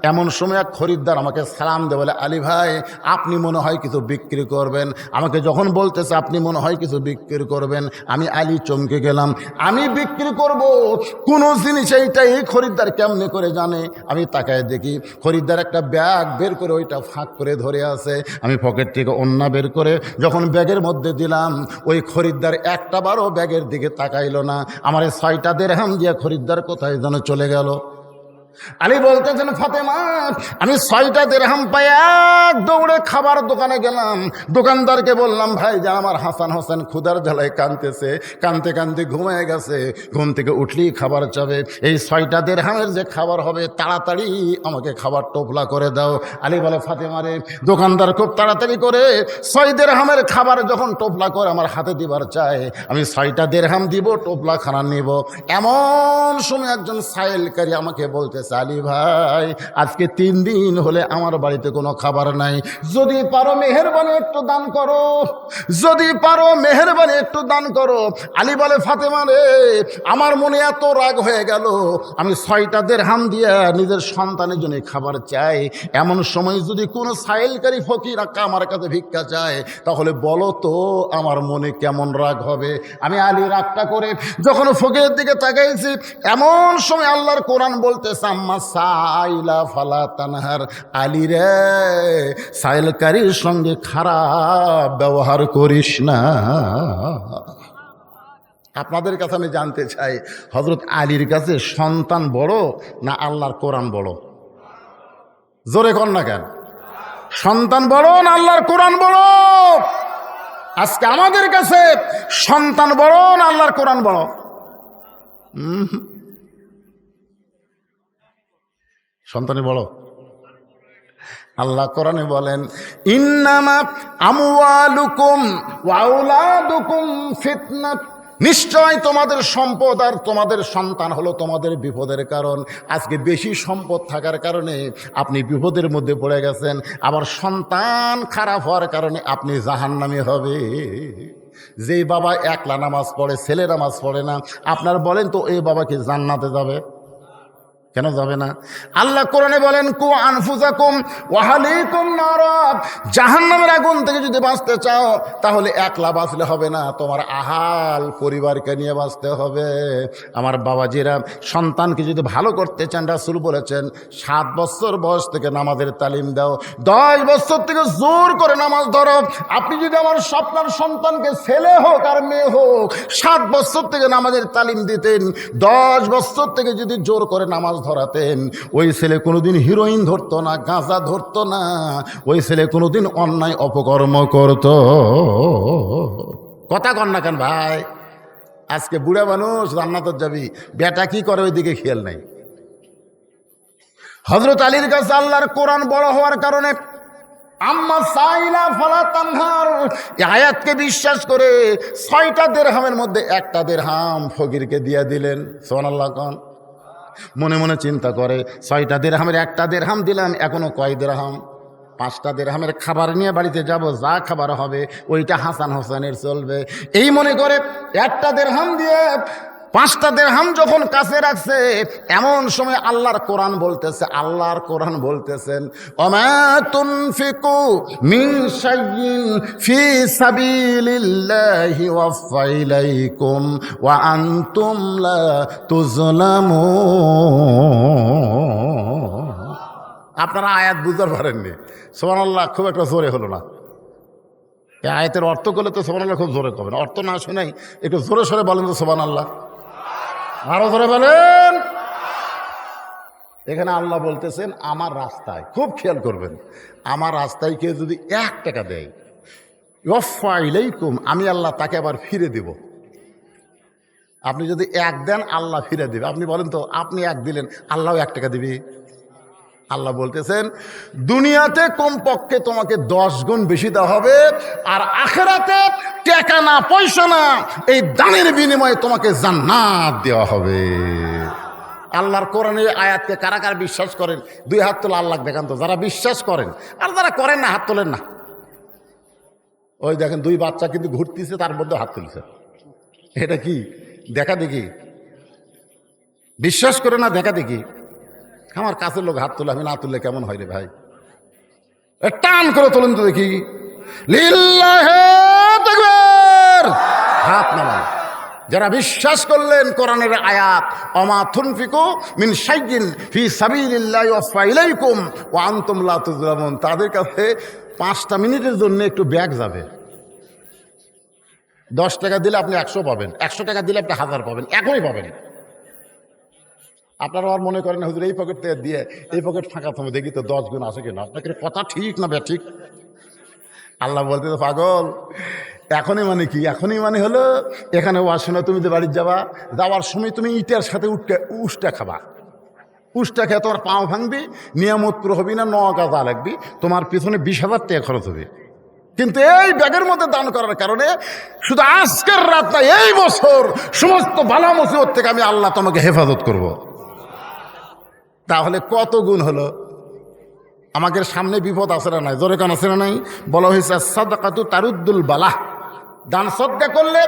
এমন সময় এক খরিদ্দার আমাকে সালাম দেয়, বলে আলী ভাই আপনি মনে হয় কিছু বিক্রি করবেন। আমাকে যখন বলতেছে আপনি মনে হয় কিছু বিক্রি করবেন, আমি আলী চমকে গেলাম। আমি বিক্রি করব কোনো জিনিস, এইটা এই খরিদ্দার কেমনে করে জানে? আমি তাকায় দেখি খরিদ্দার একটা ব্যাগ বের করে ওইটা ফাঁক করে ধরে আছে। আমি পকেট থেকে ওন্না বের করে যখন ব্যাগের মধ্যে দিলাম, ওই খরিদ্দার একটা বারও ব্যাগের দিকে তাকাইল না। আমার 6টা দিরহাম দিয়ে খরিদ্দার কোথায় যেন চলে গেল। আলী বলতেছেন ফাতেমা আমি 6টা দিরহাম পাই এক দৌড়ে খাবার দোকানে গেলাম। দোকানদারকে বললাম ভাই যে আমার হাসান হোসেন ক্ষুধার জ্বালায় কাঁদতেছে, কাঁদতে কাঁদতে ঘুমিয়ে গেছে, ঘুম থেকে উঠলেই খাবার চাবে। এই 6টা দিরহামের যে খাবার হবে তাড়াতাড়ি আমাকে খাবার টোপলা করে দাও। আলী বলে ফাতেমা রে, দোকানদার খুব তাড়াতাড়ি করে 6 দিরহামের খাবার যখন টোপলা করে আমার হাতে দিবার চায়, আমি 6টা দিরহাম দিব, টোপলা খানা নিব। এমন সময় একজন সাইলকারী আমাকে বলতে আলী ভাই আজকে 3 দিন হলে আমার বাড়িতে কোনো খাবার নাই, যদি পারো মেহেরবানি একটু দান করো, যদি পারো মেহেরবানি একটু দান করো। আলী বলে ফাতেমা রে, আমার মনে এত রাগ হয়ে গেল, আমি 6টা দিরহাম দিয়া নিজের সন্তানের জন্য খাবার চাই। এমন সময় যদি কোনো সাইলকারী ফকির আমার কাছে ভিক্ষা চায়, তাহলে বলো তো আমার মনে কেমন রাগ হবে। আমি আলী রাগটা করে যখন ফকিরের দিকে তাকাইছি, এমন সময় আল্লাহর কোরআন বলতেছে আম্মা সাইলা ফালা তানহার, আলী রে সাইলকারীর সঙ্গে খারাপ ব্যবহার করিস না। আপনাদের কাছে আমি জানতে চাই, হযরত আলীর কাছে সন্তান বড় না আল্লাহর কোরআন বড়? জোরে কর না কেন? সন্তান বড় না আল্লাহর কোরআন বড়? আজকে আমাদের কাছে সন্তান বড় না আল্লাহর কোরআন বড়? সন্তানই বড়। আল্লাহ কোরআনে বলেন ইন্নামা আমওয়ালুকুম ওয়া আওলাদুকুম ফিতনাত, নিশ্চয় তোমাদের সম্পদ আর তোমাদের সন্তান হলো তোমাদের বিপদের কারণ। আজকে বেশি সম্পদ থাকার কারণে আপনি বিপদের মধ্যে পড়ে গেছেন, আবার সন্তান খারাপ হওয়ার কারণে আপনি জাহান্নামী হবে। যেই বাবা একলা নামাজ পড়ে, ছেলে নামাজ পড়ে না, আপনার বলেন তো এই বাবা কি জান্নাতে যাবে? কেন যাবে না? আল্লাহ কোরআনে বলেন কু আনফুসাকুম ওয়া আহলিকুম নারা, জাহান্নামের আগুন থেকে যদি বাঁচতে চাও তাহলে একলা বাঁচলে হবে না, তোমার আহাল পরিবারকে নিয়ে বাঁচতে হবে। আমার বাবাজিরা, সন্তানকে যদি ভালো করতে চান, রাসূল বলেছেন 7 বছর বয়স থেকে নামাজের তালিম দাও, 10 বছর থেকে জোর করে নামাজ ধরো। আপনি যদি আমার স্বপ্নের সন্তানকে ছেলে হোক আর মেয়ে হোক 7 বছর থেকে নামাজের তালিম দিতেন, 10 বছর থেকে যদি জোর করে নামাজ ধরাতেন, ওই ছেলে কোনোদিন হিরোইন ধরতো না, গাঁজা ধরতো না, ওই ছেলে কোনোদিন অন্যায় অপকর্ম করত। কথা কন না কেন ভাই? আজকে বুড়া মানুষ জান্নাতে যাবি, বেটা কি করে ওই দিকে খেয়াল নাই। হযরত আলীর কাছে আল্লাহর কোরআন বড় হওয়ার কারণে আম্মা সাইলা ফালা তানহার এই আয়াতকে বিশ্বাস করে 6টা দিরহামের মধ্যে একটা দিরহাম ফকিরকে দিয়ে দিলেন। সুবহানাল্লাহ কোন? মনে মনে চিন্তা করে 6টা দিরহামের একটা দিরহাম দিলাম, এখনো কয় দিরহাম? 5টা দিরহামের খাবার নিয়ে বাড়িতে যাব, যা খাবার হবে ওইটা হাসান হোসেনের চলবে। এই মনে করে একটা দিরহাম দিয়ে 5টা দিরহাম যখন কাছে রাখছে, এমন সময় আল্লাহর কোরআন বলতেছে, আল্লাহর কোরআন বলতেছেন ওমা তুনফিকু মিন শাইইন ফি সাবিলিল্লাহি ওয়াফা ইলাইকুম ওয়া আনতুম লা তুজলামুন। আপনারা আয়াত বুঝতে পারেননি, সুবহানাল্লাহ খুব একটা জোরে হলো না। এই আয়াতের অর্থ করলে তো সুবহানাল্লাহ খুব জোরে করবেন, অর্থ না শুনেই একটু জোরে সরে বলেন তো সুবহানাল্লাহ, আরো জোরে বলেন। এখানে আল্লাহ বলতেছেন আমার রাস্তায়, খুব খেয়াল করবেন, আমার রাস্তায় কেউ যদি 1 টাকা দেয়, ওয়াফা ইলাইকুম, আমি আল্লাহ তাকে আবার ফিরে দিব। আপনি যদি 1 দেন আল্লাহ ফিরে দিবে। আপনি বলেন তো, আপনি 1 দিলেন, আল্লাহ 1 টাকা দিবে? আল্লাহ বলতেছেন দুনিয়াতে কমপক্ষে তোমাকে 10 গুণ বেশি দেওয়া হবে, আর আখিরাতে টাকা না পয়সা না, এই দানের বিনিময়ে তোমাকে জান্নাত দেওয়া হবে। আল্লাহর কোরআনের আয়াতকে কারা কারা বিশ্বাস করেন? 2 হাত তোলা আল্লাহ দেখান তো, যারা বিশ্বাস করেন। আর যারা করেন না হাত তোলেন না। ওই দেখেন 2 বাচ্চা কিন্তু ঘুরতেছে, তার মধ্যে হাত তুলছে। এটা কি দেখা দেখি? বিশ্বাস করে না দেখা দেখি, আমার কাছের লোক হাত তুলে, আমি না তুললে কেমন হয় রে ভাই? টান করে তোলেন তো দেখি। লিল্লাহে তাকবীর, হাত নামান। যারা বিশ্বাস করলেন কোরআনের আয়াত, অমা তুনফিকু মিন শাইইন ফি সাবিলিল্লাহি ওয়াফা ইলাইকুম ওয়া আনতুম লা তুযলামুন, তাদের কাছে 5টা মিনিটের জন্য একটু ব্যাগ যাবে। 10 টাকা দিলে আপনি 100 পাবেন, 100 টাকা দিলে আপনি 1000 পাবেন, একই পাবেন। আপনারা আর মনে করেন হুজুর এই পকেট থেকে দিয়ে এই পকেট ফাঁকা থামে, দেখি তো 10 গুণ আছে কিনা। আপনাকে কথা ঠিক না ঠিক? আল্লাহ বলতে তো পাগল, এখনই মানে কি? এখনই মানে হলো এখানে ওয়ার সময় তুমি তো বাড়ি যাবা, যাওয়ার সময় তুমি ইটার সাথে উষ্টা খাবা। উষ্টা খেয়ে তোমার পাও ভাঙবি, নিয়ামত পুরো হবি না, 9 গাদা লাগবি, তোমার পিছনে 20,000 টাকা খরচ হবে। কিন্তু এই ব্যাগের মধ্যে দান করার কারণে শুধু আজকের রাত না, এই বছর সমস্ত বালা মুসিবত থেকে আমি আল্লাহ তোমাকে হেফাজত করব। তাহলে কত গুণ হলো? আমাদের সামনে বিপদ আছে না নাই? জোরে কান আছে না নাই? বলা হয়েছে সাদাকাতু তারুদ্দুল বালাহ, দান সদকা করলে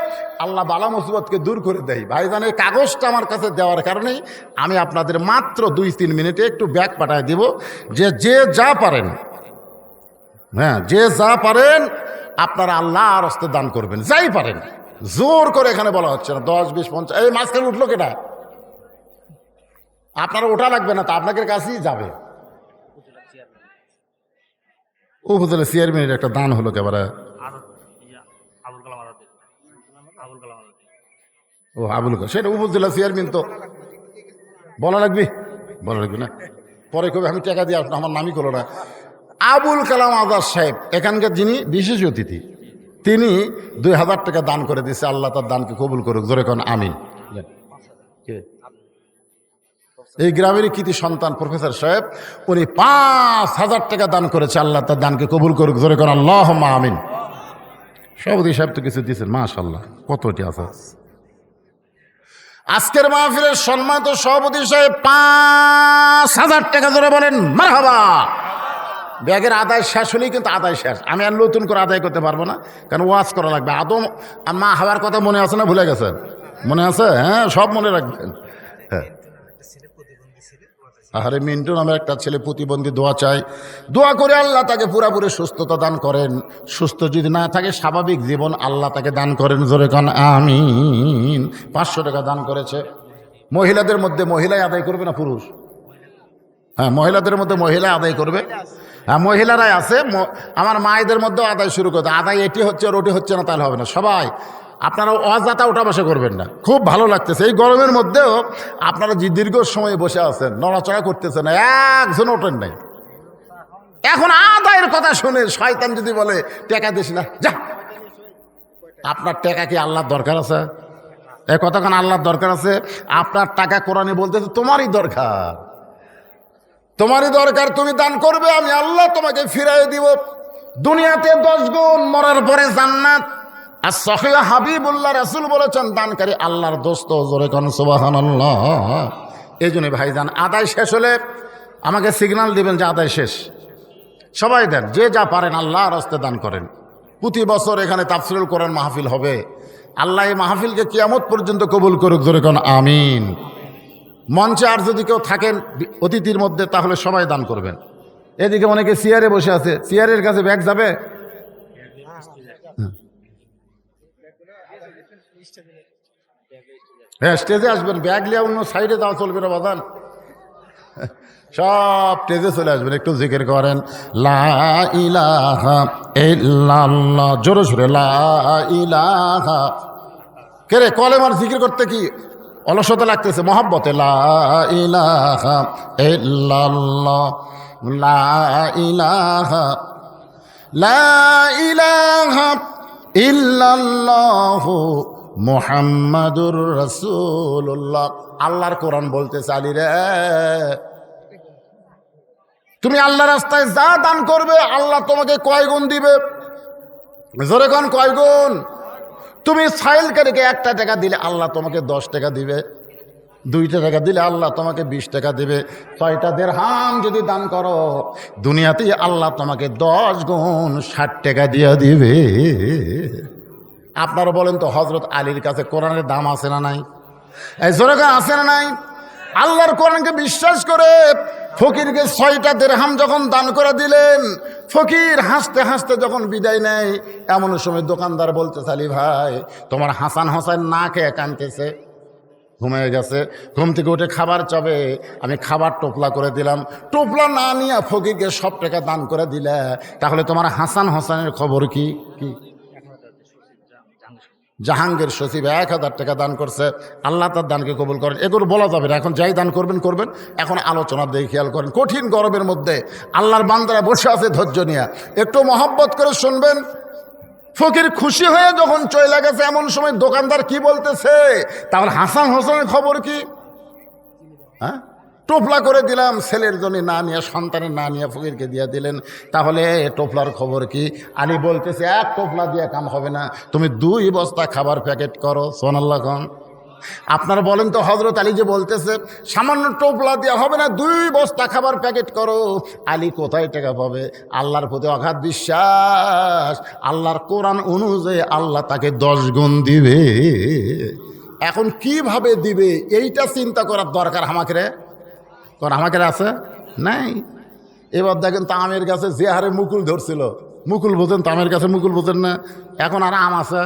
আল্লাহ বালা মুসিবতকে দূর করে দেয়। ভাইজান, এই কাগজটা আমার কাছে দেওয়ার কারণেই আমি আপনাদের মাত্র 2-3 মিনিটে একটু ব্যাগ পাঠিয়ে দিব, যে যা পারেন, হ্যাঁ যে যা পারেন আপনারা আল্লাহর রাস্তায় দান করবেন, যাই পারেন। জোর করে এখানে বলা হচ্ছে না 10, 20, 50। এই মাঝখানে উঠলো কেটা? আপনারা ওঠা লাগবে না, তা আপনাদের কাছেই যাবে। উপজেলা চেয়ারম্যানের একটা দান হলো একেবারে। ও আবুল কালাম, সেটা উপজেলা চেয়ারম্যান, তো বলা লাগবে না, পরে কবে আমি টাকা দিয়ে আসলাম, আমার নামই করলো না। আবুল কালাম আজাদ সাহেব এখানকার যিনি বিশেষ অতিথি, তিনি 2000 টাকা দান করে দিয়েছে। আল্লাহ তার দানকে কবুল করুক, জোরে কোন আমিন। এই গ্রামেরই কৃতি সন্তান প্রফেসর সাহেব, উনি 5000 টাকা দান করেছে। আল্লাহ তার দানকে কবুল করুক, জোরে কোন আল্লাহুম্মা আমিন। সভাপতি সাহেব তো কিছু দিয়েছেন, মাশাআল্লাহ, কতটি আছে। আজকের মাহফিলের সম্মানিত সভাপতি সাহেব 5000 টাকা ধরে বলেন মারহাবা। ব্যাগের আদায় শেষ হলেই কিন্তু আদায় শেষ, আমি আর নতুন করে আদায় করতে পারবো না, কারণ ওয়াজ করা লাগবে। আদম মা হওয়ার কথা মনে আছে না ভুলে গেছেন? মনে আছে? হ্যাঁ, সব মনে রাখবেন। হ্যাঁ, আরে মিন্টু নামের একটা ছেলে প্রতিবন্ধী, দোয়া চাই, দোয়া করে আল্লাহ তাকে পুরাপুরি সুস্থতা দান করেন। সুস্থ যদি না থাকে, স্বাভাবিক জীবন আল্লাহ তাকে দান করেন, জোরে কান আমিন। 500 টাকা দান করেছে। মহিলাদের মধ্যে মহিলাই আদায় করবে না পুরুষ? হ্যাঁ, মহিলাদের মধ্যে মহিলা আদায় করবে। হ্যাঁ, মহিলারাই আছে। আমার মায়েদের মধ্যেও আদায় শুরু করতে, আদায় এটি হচ্ছে আর ওটি হচ্ছে না, তাহলে হবে না। সবাই আপনারা অযথা ওঠা বসা করবেন না। খুব ভালো লাগতেছে এই গরমের মধ্যেও আপনারা যে দীর্ঘ সময় বসে আছেন, নড়াচড়া করতেছেন, একজন ওঠেন নাই। এখন আদায়ের কথা শুনে শয়তান যদি বলে টাকা দিস না, যা, আপনার টাকা কি আল্লাহর দরকার আছে? এই কথা কেন আল্লাহর দরকার আছে? আপনার টাকা কোরআনে বলতেছে তোমারই দরকার, তোমারই দরকার। তুমি দান করবে, আমি আল্লাহ তোমাকে ফিরাই দিব। দুনিয়াতে 10 গুণ, মরার পরে জান্নাত। আর সহিহ হাবিবুল্লাহ রাসূল বলেছেন, দানকারী আল্লাহর দোস্ত, জোরে কোন সুবহানাল্লাহ। এই জন্য ভাইজান, আদায় শেষ হলে আমাকে সিগন্যাল দিবেন যে আদায় শেষ। সবাই দেন, যে যা পারেন আল্লাহর রাস্তায় দান করেন। প্রতি বছর এখানে তাফসীরুল কোরআন মাহফিল হবে। আল্লাহ এই মাহফিলকে কিয়ামত পর্যন্ত কবুল করুক, জোরে কোন আমিন। মঞ্চে আর যদি কেউ থাকেন অতিথির মধ্যে, তাহলে সবাই দান করবেন। এদিকে অনেকে চেয়ারে বসে আছে, চেয়ারের কাছে ব্যাগ যাবে। হ্যাঁ, স্টেজে আসবেন, ব্যাগ লিয়ে অন্য সাইডে যাওয়া চলবে না বাদান। সব স্টেজে চলে আসবেন, একটু জিকির করেন লা ইলাহা ইল্লাল্লাহ, জোরে সোরে লা ইলাহা। কে রে, কলেমার জিকির করতে কি অলসতা লাগতেছে? মহব্বতে লা ইলাহা ইল্লাল্লাহ, লা ইলাহা, লা ইলাহা ইল্লাল্লাহু মুহাম্মাদুর রাসূলুল্লাহ। আল্লাহর কোরআন বলতে চালি রে, তুমি আল্লাহর রাস্তায় যা দান করবে আল্লাহ তোমাকে কয় গুণ দিবে? জোরে কোন কয় গুণ? তুমি সাইলকারীকে 1টা টাকা দিলে আল্লাহ তোমাকে 10 টাকা দিবে। 2টা টাকা দিলে আল্লাহ তোমাকে 20 টাকা দিবে। 6টা দিরহাম যদি দান করো, দুনিয়াতেই আল্লাহ তোমাকে 10 গুণ 60 টাকা দিয়ে দিবে। আপনারা বলেন তো, হজরত আলীর কাছে কোরআনের দাম আছে না নাই? এই জোরে আছে না নাই? আল্লাহর কোরআনকে বিশ্বাস করে ফকিরকে 6টা দিরহাম যখন দান করে দিলেন, ফকির হাসতে হাসতে যখন বিদায় নেয়, এমন সময় দোকানদার বলতে আলী ভাই, তোমার হাসান হোসেন না খেয়ে কাঁদতেছে, ঘুমিয়ে গেছে, ঘুম থেকে উঠে খাবার চাবে, আমি খাবার টোপলা করে দিলাম, টোপলা না নিয়ে ফকিরকে সব টাকা দান করে দিলে, তাহলে তোমার হাসান হোসেনের খবর কি? কি জাহাঙ্গীর সচিব 1000 টাকা দান করছে, আল্লাহ তার দানকে কবুল করেন। এগুলো বলা যাবে না, এখন যাই দান করবেন করবেন। এখন আলোচনা দিয়ে খেয়াল করেন, কঠিন গরমের মধ্যে আল্লাহর বান্দারা বসে আছে ধৈর্য নিয়ে, একটু মহব্বত করে শুনবেন। ফকির খুশি হয়ে যখন চলে গেছে, এমন সময় দোকানদার কি বলতেছে, তাহলে হাসান হোসেনের খবর কি? হ্যাঁ, টোপলা করে দিলাম, ছেলের জন্য না নিয়ে, সন্তানের না নিয়ে ফকিরকে দিয়ে দিলেন, তাহলে টোপলার খবর কি? আলী বলতেছে, 1 টোপলা দিয়ে কাম হবে না, তুমি 2 বস্তা খাবার প্যাকেট করো। সুবহানাল্লাহ খান। আপনারা বলেন তো, হযরত আলী যে বলতেছে সামান্য টোপলা দেওয়া হবে না, 2 বস্তা খাবার প্যাকেট করো, আলী কোথায় টাকা পাবে? আল্লাহর প্রতি অগাধ বিশ্বাস, আল্লাহর কোরআন অনুযায়ী আল্লাহ তাকে 10 গুণ দিবে। এখন কিভাবে দিবে এইটা চিন্তা করার দরকার আমাকে, আমাকে আছে নাই। এবার দেখেন তামের গাছে যে হারে মুকুল ধরছিল, মুকুল বোঝেন, তামের গাছে মুকুল বোঝেন না, এখন আর আম আছে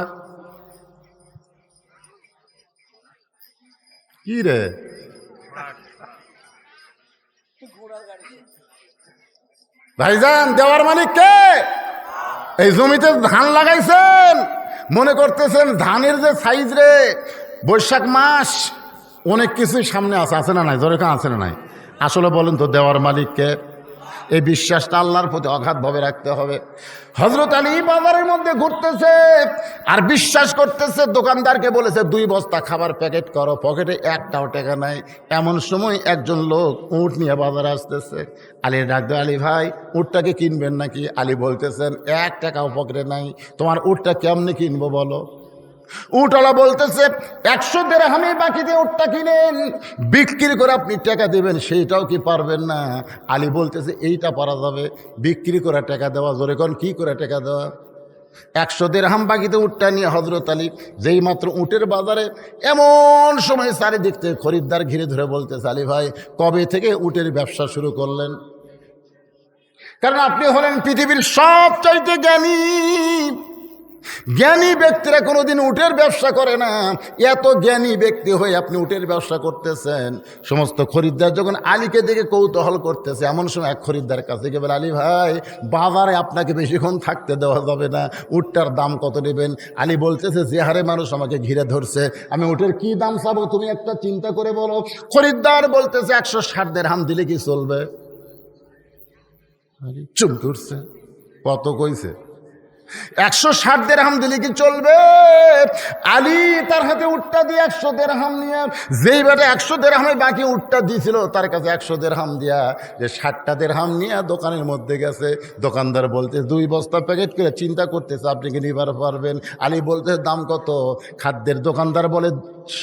কি রে? ভাইজান, দেওয়ার মালিক কে? এই জমিতে ধান লাগাইছেন, মনে করতেছেন ধানের যে সাইজ রে, বৈশাখ মাস, অনেক কিছুই সামনে আছে না নাই? জোরে কান আছে না নাই? আসলে বলেন তো, দেওয়ার মালিককে? এই বিশ্বাসটা আল্লাহর প্রতি অগাধভাবে রাখতে হবে। হযরত আলী বাজারের মধ্যে ঘুরতেছে আর বিশ্বাস করতেছে, দোকানদারকে বলেছে 2 বস্তা খাবার প্যাকেট করো, পকেটে 1টাও টাকা নাই। এমন সময় একজন লোক উট নিয়ে বাজারে আসতেছে। আলী ডাক দেয়, আলী ভাই, উটটাকে কিনবেন নাকি? আলী বলতেছেন, 1 টাকাও পকেটে নাই, তোমার উটটা কেমনে কিনবো বলো? উটওয়ালা বলতেছে, 100 দিরহামে বাকি দিয়ে উটটা কিনেন, বিক্রি করে আপনি টাকা দেবেন, সেইটাও কি পারবেন না? আলী বলতেছে, এইটা পারা যাবে, বিক্রি করে টাকা দেওয়া। জোরে কোন, কি করে টাকা দেওয়া? 100 দিরহাম বাকিতে উটটা নিয়ে হযরত আলী যেই মাত্র উটের বাজারে, এমন সময় চারিদিক থেকে খরিদ্দার ঘিরে ধরে বলতেছে, আলী ভাই, কবে থেকে উটের ব্যবসা শুরু করলেন? কারণ আপনি হলেন পৃথিবীর সবচাইতে জ্ঞানী। জ্ঞানী ব্যক্তিরা কোনোদিন উটের ব্যবসা করে না, এত জ্ঞানী ব্যক্তি হয়ে আপনি উটের ব্যবসা করতেছেন। সমস্ত খরিদ্দার যখন আলীকে দেখে কৌতূহল করতেছে, এমন সময় এক খরিদ্দার কাছে গিয়ে বলে, আলী ভাই, বাজারে আপনাকে বেশিক্ষণ থাকতে দেওয়া যাবে না, উটটার দাম কত নেবেন? আলী বলতেছে, যে হারে মানুষ আমাকে ঘিরে ধরছে, আমি উটের কি দাম চাবো, তুমি একটা চিন্তা করে বলো। খরিদ্দার বলতেছে, 160 দিরহাম দিলে কি চলবে? চুপ করছে, কত কইছে? 160 দিরহাম দিলে কি চলবে? আলী তার হাতে উটটা দিয়ে 100 দিরহাম নিয়ে, যেই বেটা 100 দিরহামে বাকি উটটা দিয়েছিল, তার কাছে 100 দিরহাম দিয়া যে 60টা দিরহাম নিয়ে দোকানের মধ্যে গেছে। দোকানদার বলতে 2 বস্তা প্যাকেট করে, চিন্তা করতেছে আপনি কি নিবার পারবেন? আলী বলতে, দাম কত? খাদ্যের দোকানদার বলে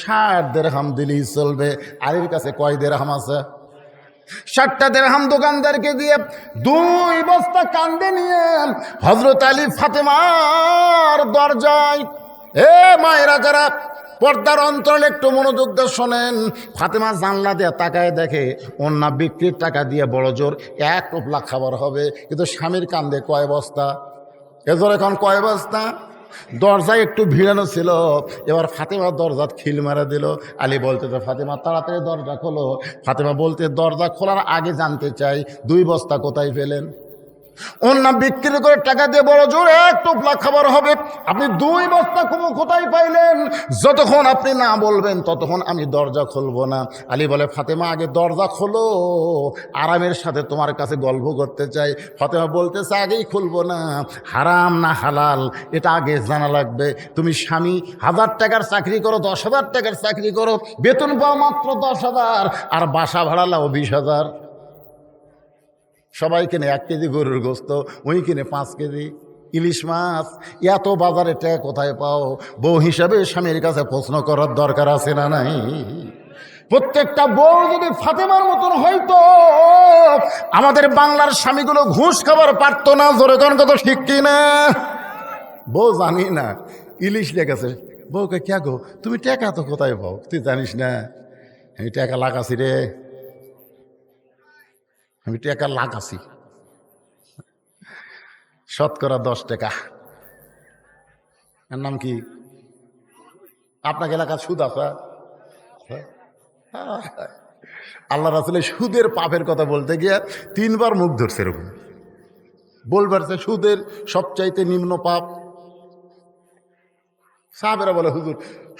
60 দিরহাম দিলেই চলবে। আলীর কাছে কয় দিরহাম আছে? 60টা দিরহাম দোকানদারকে দিয়ে 2 বস্তা কান্দে নিয়ে হযরত আলী ফাতেমার দরজায়, এ মায়েরা যারা পর্দার অন্তরালে একটু মনোযোগ দিয়ে শোনেন, ফাতেমা জানলা দিয়ে তাকায় দেখে অন্য বিক্রির টাকা দিয়ে বড় জোর 1 টোপলা খাবার হবে, কিন্তু স্বামীর কান্দে কয় বস্তা? এজোর এখন কয় বস্তা? দরজায় একটু ভিড়ানো ছিল, এবার ফাতেমা দরজা খিল মারা দিল। আলী বলতে, ফাতেমা তাড়াতাড়ি দরজা খোলো। ফাতেমা বলতে, দরজা খোলার আগে জানতে চাই 2 বস্তা কোথায় পেলেন? অন্য বিক্রি করে টাকা দিয়ে বড় জোর 1 টোপলা খাবার হবে, আপনি 2 বস্তা কোথায় পাইলেন? যতক্ষণ আপনি না বলবেন ততক্ষণ আমি দরজা খুলবো না। আলী বলে, ফাতেমা আগে দরজা খোলো, আরামের সাথে তোমার কাছে গল্প করতে চাই। ফাতেমা বলতেছে, আগেই খুলবো না, হারাম না হালাল এটা আগে জানা লাগবে। তুমি স্বামী 1000 টাকার চাকরি করো, 10,000 টাকার চাকরি করো, বেতন পাও মাত্র 10,000, আর বাসা ভাড়া লাও 20,000। সবাই কিনে 1 কেজি গরুর গোস্ত, ওই কিনে 5 কেজি ইলিশ মাছ, এত বাজারে টাকা কোথায় পাও? বউ হিসাবে স্বামীর কাছে প্রশ্ন করার দরকার আছে না নাই? প্রত্যেকটা বউ যদি ফাতেমার মতন হয়তো, আমাদের বাংলার স্বামীগুলো ঘুষ খাবার পারতো না। জোরে কোন কথা ঠিক কিনা? বউ জানি না ইলিশ লেগেছে, বউকে, কে গো তুমি টাকা তো কোথায় পাও, তুই জানিস না? আমি টাকা লাগাছি রে, আমি টাকা লাগাছি, শতকরা 10 টাকা। এর নাম কি? আপনাকে এলাকার সুদ আছে? আল্লাহ রাসূলের সুদের পাপের কথা বলতে গিয়ে 3 বার মুখ ধরছে। এরকম বলবার যে সুদের সবচাইতে নিম্ন পাপ। সাহাবেরা বলে, হুজুর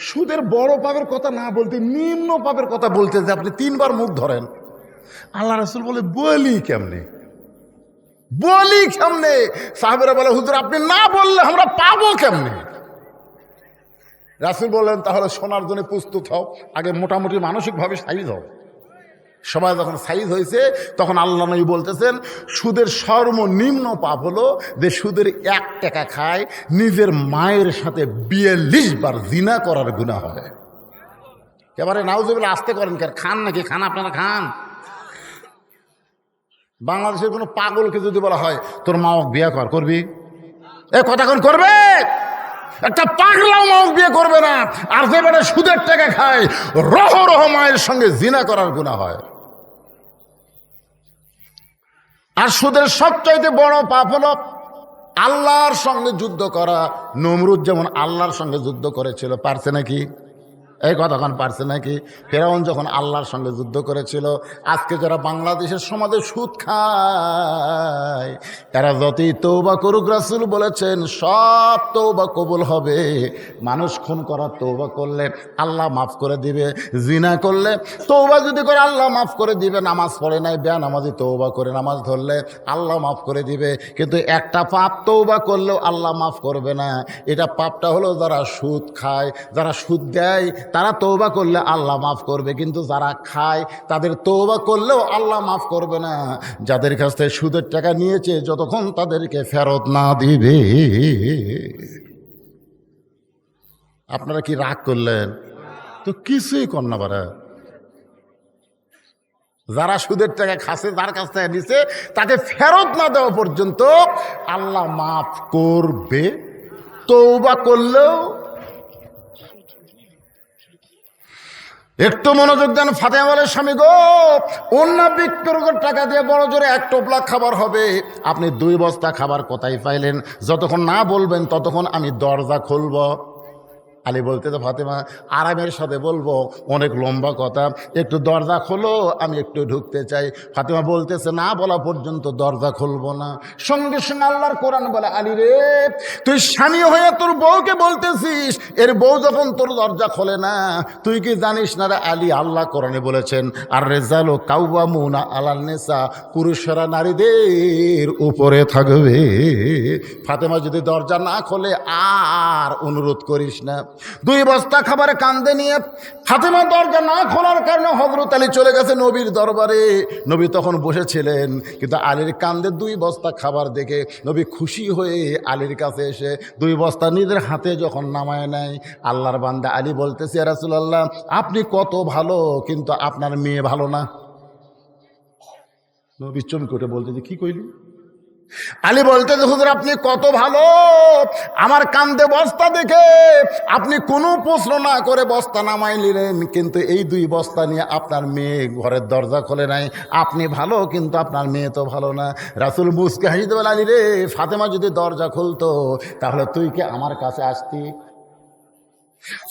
সুদের বড় পাপের কথা না বলতে নিম্ন পাপের কথা বলতে যে আপনি 3 বার মুখ ধরেন। আল্লাহ রাসূল বলে, বলি কেমনে, বলি কেমনে? সাহাবেরা বলে, হুজুর আপনি না বললে আমরা পাবো কেমনে? রাসূল বললেন, তাহলে শোনার জন্য প্রস্তুত হও, আগে মোটামুটি মানসিকভাবে সাইজ হও। সবাই যখন সাইজ হয়েছে তখন আল্লাহ নবী বলতেছেন, সুদের সর্বনিম্ন পাপ হলো যে সুদের 1 টাকা খায়, নিজের মায়ের সাথে 42 বার জিনা করার গুনাহ হয়। এবারে নাউজুবিল্লাহ আসতে করেন, কে খান নাকি? খান, আপনারা খান। বাংলাদেশের কোনো পাগলকে যদি বলা হয় তোর মা বিয়ে করবি, এ কথা কোন করবে? একটা পাগলাও মা বিয়ে করবে না। আর যে বেটা সুদের টাকা খায়, রহ রহ মায়ের সঙ্গে জিনা করার গুনাহ হয়। আর সুদের সবচাইতে বড় পাপ হলো আল্লাহর সঙ্গে যুদ্ধ করা। নমরুদ যেমন আল্লাহর সঙ্গে যুদ্ধ করেছিল, পারছে নাকি? এই কতক্ষণ পারছে নাকি? ফেরাউন যখন আল্লাহর সঙ্গে যুদ্ধ করেছিল। আজকে যারা বাংলাদেশের সমাজে সুদ খায়, এরা যতই তওবা করুক, রাসূল বলেছেন সব তওবা কবুল হবে। মানুষ খুন করার তওবা করলে আল্লাহ মাফ করে দিবে, জিনা করলে তওবা যদি করে আল্লাহ মাফ করে দিবে, নামাজ পড়ে নাই বেনামাজি তওবা করে নামাজ ধরলে আল্লাহ মাফ করে দিবে। কিন্তু একটা পাপ তওবা করলেও আল্লাহ মাফ করবে না। এটা পাপটা হলো যারা সুদ খায়, যারা সুদ দেয়, তারা তওবা করলে আল্লাহ মাফ করবে, কিন্তু যারা খায় তাদের তওবা করলেও আল্লাহ মাফ করবে না। যাদের কাছ থেকে সুদের টাকা নিয়েছে, যতক্ষণ তাদেরকে ফেরত না দিবে। আপনারা কি রাগ করলেন? তো কিছুই কর না বারা। যারা সুদের টাকা খাচ্ছে, যার কাছ থেকে নিছে, তাকে ফেরত না দেওয়া পর্যন্ত আল্লাহ মাফ করবে, তওবা করলেও। একটু মনোযোগ দেন। ফাতেমা বলে, স্বামী গো, অন্য বিক্রির টাকা দিয়ে বড় জোরে 1 টোপলা খাবার হবে, আপনি 2 বস্তা খাবার কোথায় পাইলেন? যতক্ষণ না বলবেন ততক্ষণ আমি দরজা খুলব। আলী বলতেছে, ফাতেমা আরামের সাথে বলবো, অনেক লম্বা কথা, একটু দরজা খোলো, আমি একটু ঢুকতে চাই। ফাতেমা বলতেছে, না বলা পর্যন্ত দরজা খুলবো না। সঙ্গে সঙ্গে আল্লাহর কোরআন বলে, আলী রে, তুই স্বামী হয়ে তোর বউকে বলতেছিস, এর বউ যখন তোর দরজা খোলে না, তুই কি জানিস না রে আলী, আল্লাহ কোরআনে বলেছেন, আর রেজালো কাওয়ামুনা আলান নিসা, পুরুষরা নারীদের উপরে থাকবে। ফাতেমা যদি দরজা না খোলে আর অনুরোধ করিস না। 2 বস্তা খাবার কান্দে নিয়ে ফাতেমা দরজা না খোলার কারণে হযরত আলী চলে গেছে নবীর দরবারে। নবী তখন বসেছিলেন, কিন্তু আলীর কান্দে 2 বস্তা খাবার দেখে নবী খুশি হয়ে আলীর কাছে এসে 2 বস্তা নিজের হাতে যখন নামায় নেয়, আল্লাহর বান্দা আলী বলতেছে, ইয়া রাসূলুল্লাহ, আপনি কত ভালো, কিন্তু আপনার মেয়ে ভালো না। নবী চমকে উঠে বলতেছে, কি কইলি? আলী বলতে, হুজুর আপনি কত ভালো, আমার কান্দে বস্তা দেখে আপনি কোনো প্রশ্ন না করে বস্তা নামাই নিলেন, কিন্তু এই 2 বস্তা নিয়ে আপনার মেয়ে ঘরের দরজা খোলে নাই। আপনি ভালো, কিন্তু আপনার মেয়ে তো ভালো না। রাসূল মুসকে হাসিতে বলে, আলী রে, ফাতেমা যদি দরজা খুলতো তাহলে তুই কি আমার কাছে আসতি?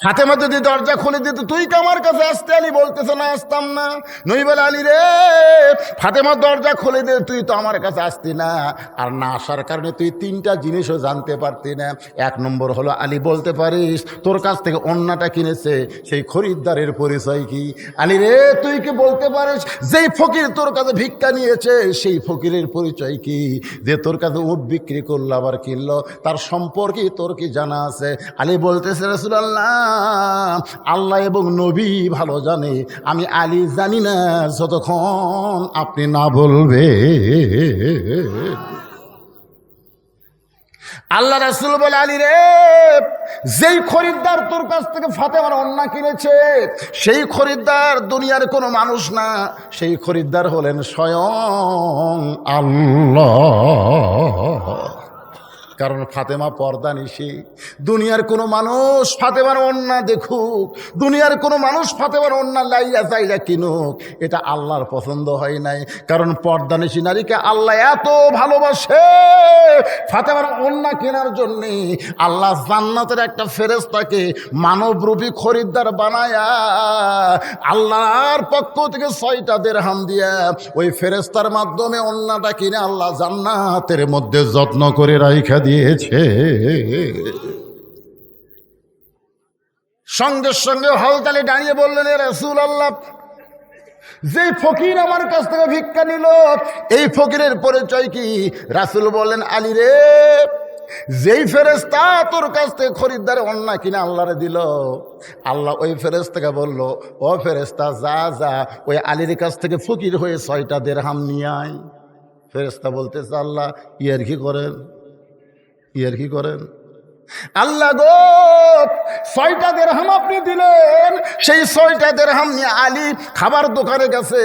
ফাতেমা যদি দরজা খুলে দিত, তুই কি আমার কাছে আসতে? আলী বলতেছে, না, আসতাম না। নই বলে, আলী রে, ফাতেমা দরজা খুলে দে, তুই তো আমার কাছে আসতি না। আর না আসার কারণে তুই 3টা জিনিসও জানতে পারতি না। 1 নম্বর হলো, আলী বলতে পারিস তোর কাছ থেকে অন্যটা কিনেছে সেই খরিদ্দারের পরিচয় কি? আলী রে, তুই কি বলতে পারিস যেই ফকির তোর কাছে ভিক্ষা নিয়েছে সেই ফকিরের পরিচয় কি? যে তোর কাছে উট বিক্রি করলো আবার কিনলো, তার সম্পর্কে তোর কি জানা আছে? আলী বলতেছে, রাসূলুল্লাহ, আল্লাহ এবং নবী ভালো জানে, আমি আলী জানি না যতক্ষণ আপনি না বলবে। আল্লাহ রাসূল বলে, আলী রে, যেই খরিদ্দার তোর কাছ থেকে ফাতেমার ওড়না কিনেছে সেই খরিদ্দার দুনিয়ার কোনো মানুষ না, সেই খরিদ্দার হলেন স্বয়ং আল্লাহ। কারণ ফাতেমা পর্দা নিশি। দুনিয়ার কোনো মানুষ ফাতেমার ওন্না দেখুক, দুনিয়ার কোনো মানুষ ফাতেমার ওন্না লাইয়া চাইয়া কিনুক, এটা আল্লাহর পছন্দ হয় নাই। কারণ পর্দা নিশি নারীকে আল্লাহ এত ভালোবাসে, ফাতেমার ওন্না কেনার জন্যে আল্লাহ জান্নাতের একটা ফেরেশতাকে মানবরূপী খরিদ্দার বানায়া আল্লাহর পক্ষ থেকে 6টা দিরহাম দিয়া ওই ফেরেশতার মাধ্যমে ওন্নাটা কিনে আল্লাহ জান্নাতের মধ্যে যত্ন করে রাইখা দিয়েছে। সঙ্গে সঙ্গে হলতালি দাঁড়িয়ে বললেন, এ রাসূলুল্লাহ, যে ফকির আমার কাছ থেকে ভিক্ষা নিল এই ফকিরের পরিচয় কি? রাসূল বললেন, আলী রে, যেই ফেরেশতা তোর কাছ থেকে খরিদ্দারে অন্না কিনে আল্লাহরে দিল, আল্লাহ ওই ফেরেশতাকে বলল, ও ফেরেশতা যা যা ওই আলীর কাছ থেকে ফকির হয়ে 6টা দিরহাম নিয়ে আয়। ফেরেশতা বলতেছে, আল্লাহ ইয়ার কি করেন? আল্লাহ গো, 6টা দিরহাম আপনি দিলেন, সেই 6টা দিরহাম নিয়ে আলী খাবার দোকানে গেছে।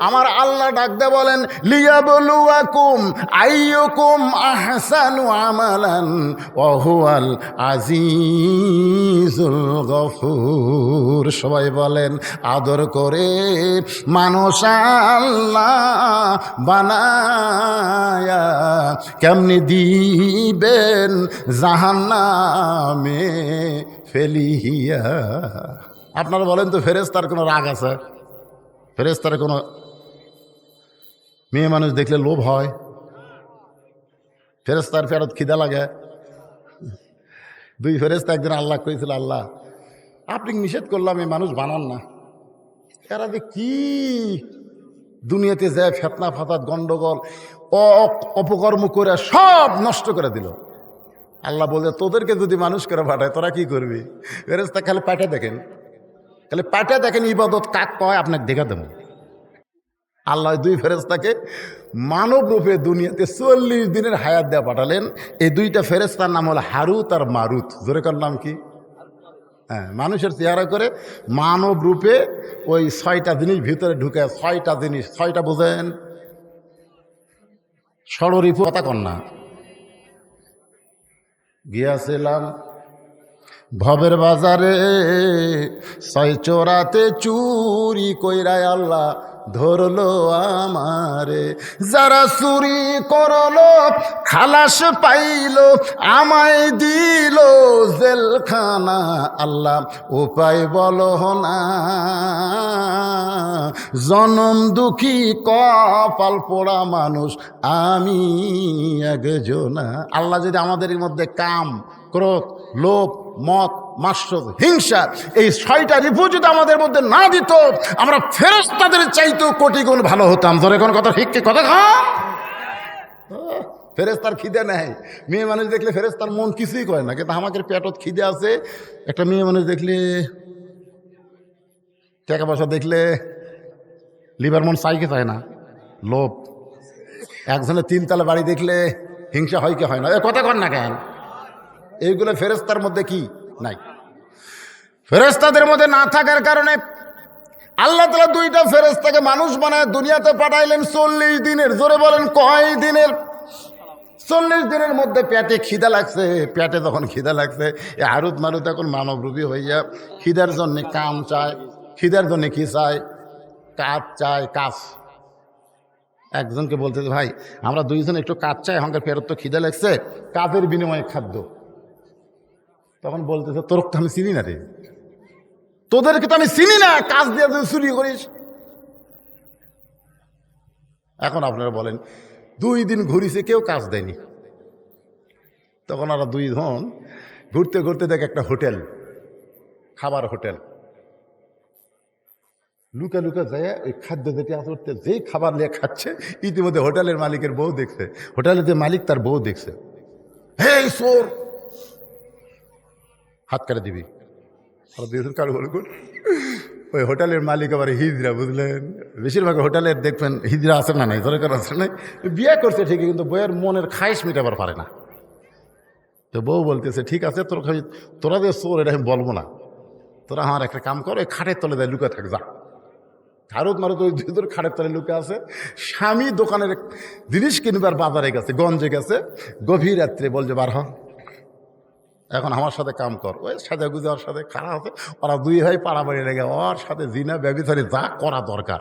আমার আল্লাহ ডাক দে বলেন, লিয়াবলুয়াকুম আইয়ুকুম আহসানু আমালান ওয়া হুয়াল আজিজুল গফুর। সবাই বলেন, আদর করে মানুষ আল্লাহ বানায়া কেমনি দিবেন জাহান্নামে ফেলিয়া। আপনারা বলেন তো, ফেরেশতার কোনো রাগ আছে? ফেরেশতার কোনো মেয়ে মানুষ দেখলে লোভ হয়? ফেরেশতার ফেরত খিদা লাগে? 2 ফেরেশতা একদিন আল্লাহ কইছিল, আল্লাহ আপনি নিষেধ করলাম এই মানুষ বানান না, এরা যে কি দুনিয়াতে যায় ফেতনা ফাতাত গন্ডগোল অপকর্ম করে সব নষ্ট করে দিল। আল্লাহ বলছে, তোদেরকে যদি মানুষ করে পাঠায় তোরা কি করবি? ফেরেশতা খালি পাঠা দেখেন, ইবাদত কাক কয় আপনাকে দেখা দেব। আল্লাহ 2 ফেরেশতাকে মানব রূপে দুনিয়াতে 40 দিনের হায়াত দেওয়া পাঠালেন। এই 2টা ফেরেশতার নাম হলো হারুত আর মারুত। জোরেকার নাম কি? হ্যাঁ, মানুষের চেহারা করে মানব রূপে ওই 6টা জিনিস ভিতরে ঢুকে। 6টা জিনিস, 6টা বোঝেন? ষড়রিপু কথা কন্যা গিয়াছিলাম ভবের বাজারে, 6 চোরাতে চুরি কইরায় আল্লাহ ধরলো আমারে। যারা চুরি করলো খালাস পাইলো, আমায় দিল জেলখানা। আল্লাহ উপায় বলো না, জনম দুঃখী কপাল পোড়া মানুষ আমি একজনা। আল্লাহ যদি আমাদের মধ্যে কাম, ক্রোধ, লোভ, মদ, মাৎসর্য, হিংসা এই 6টা রিপু যদি আমাদের মধ্যে না দিত, আমরা ফেরেশতাদের চাইতেও কোটি গুণ ভালো হতাম। ধরে কোন কথা ঠিক কি কথা খা? ফেরেশতার খিদে নেই। মেয়ে মানুষ দেখলে ফেরেশতার মন কিছুই করে না, কিন্তু আমাদের পেটত খিদে আছে। একটা মেয়ে মানুষ দেখলে, টাকা পয়সা দেখলে লিভার মন চাইকে চায় না, লোভ। একজনের 3 তলা বাড়ি দেখলে হিংসা হয় কি হয় না? এ কথা কর না কেন? এইগুলো ফেরেশতার মধ্যে কি নাই? ফেরেশতাদের মধ্যে না থাকার কারণে আল্লাহ তাআলা 2টা ফেরেশতাকে মানুষ বানায় দুনিয়াতে পাঠাইলেন 40 দিনের। জোরে বলেন কয় দিনের? 40 দিনের মধ্যে পেটে খিদা লাগছে। পেটে যখন খিদা লাগছে, এ হারুত মারুত এখন মানবরূপী হইয়া খিদার জন্য কাম চায়। খিদার জন্য কি চায়? কাজ চায়, কাজ। একজনকে বলতেছে, ভাই আমরা 2 জন একটু কাজ চাই, আমাদের ফেরত তো খিদা লাগছে, কাজের বিনিময়ে খাদ্য। তখন বলতেছে, তোর তো আমি চিনি না রে, তোদেরকে তো আমি চিনি না, কাজ দিয়ে তুই চুরি করিস। এখন আপনারা বলেন, 2 দিন ঘুরিছে, কেউ কাজ দেয়নি। তখন ওরা 2 জন ঘুরতে ঘুরতে দেখে একটা হোটেল, খাবার হোটেল। লুকা লুকা যায় ওই খাদ্য যেটি আসতে যেই খাবার নিয়ে খাচ্ছে, ইতিমধ্যে হোটেলের মালিকের বউ দেখছে, হোটেলের যে মালিক তার বউ দেখছে। হে চোর, হাত কাটে দিবি। কারো বলুন, ওই হোটেলের মালিক আবার হিজড়া, বুঝলেন? বেশিরভাগ হোটেলের দেখবেন হিজড়া আছে না নাই, দরকার আছে নাই, বিয়ে করছে ঠিকই, কিন্তু বইয়ের মনের খাইশ মিটাবার পারে না। তো বউ বলতেছে, ঠিক আছে তোরা যে চোর এটা আমি বলবো না, তোরা আমার একটা কাম কর, ওই খাটের তলে দেয় লুকা থাক, যা হারুত মারুত ওই দুই খাটের তলে লুকে আছে। স্বামী দোকানের জিনিস কিনবার বাজারে গেছে, গঞ্জে গেছে, গভীর রাত্রে বলছে বার হ, এখন আমার সাথে কাম কর। ওই সাথে গুজে ওর সাথে খারাপ আছে, ওরা দুই ভাই পাড়াবাড়ি লেগে ওর সাথে জিনা ব্যভিচারী যা করা দরকার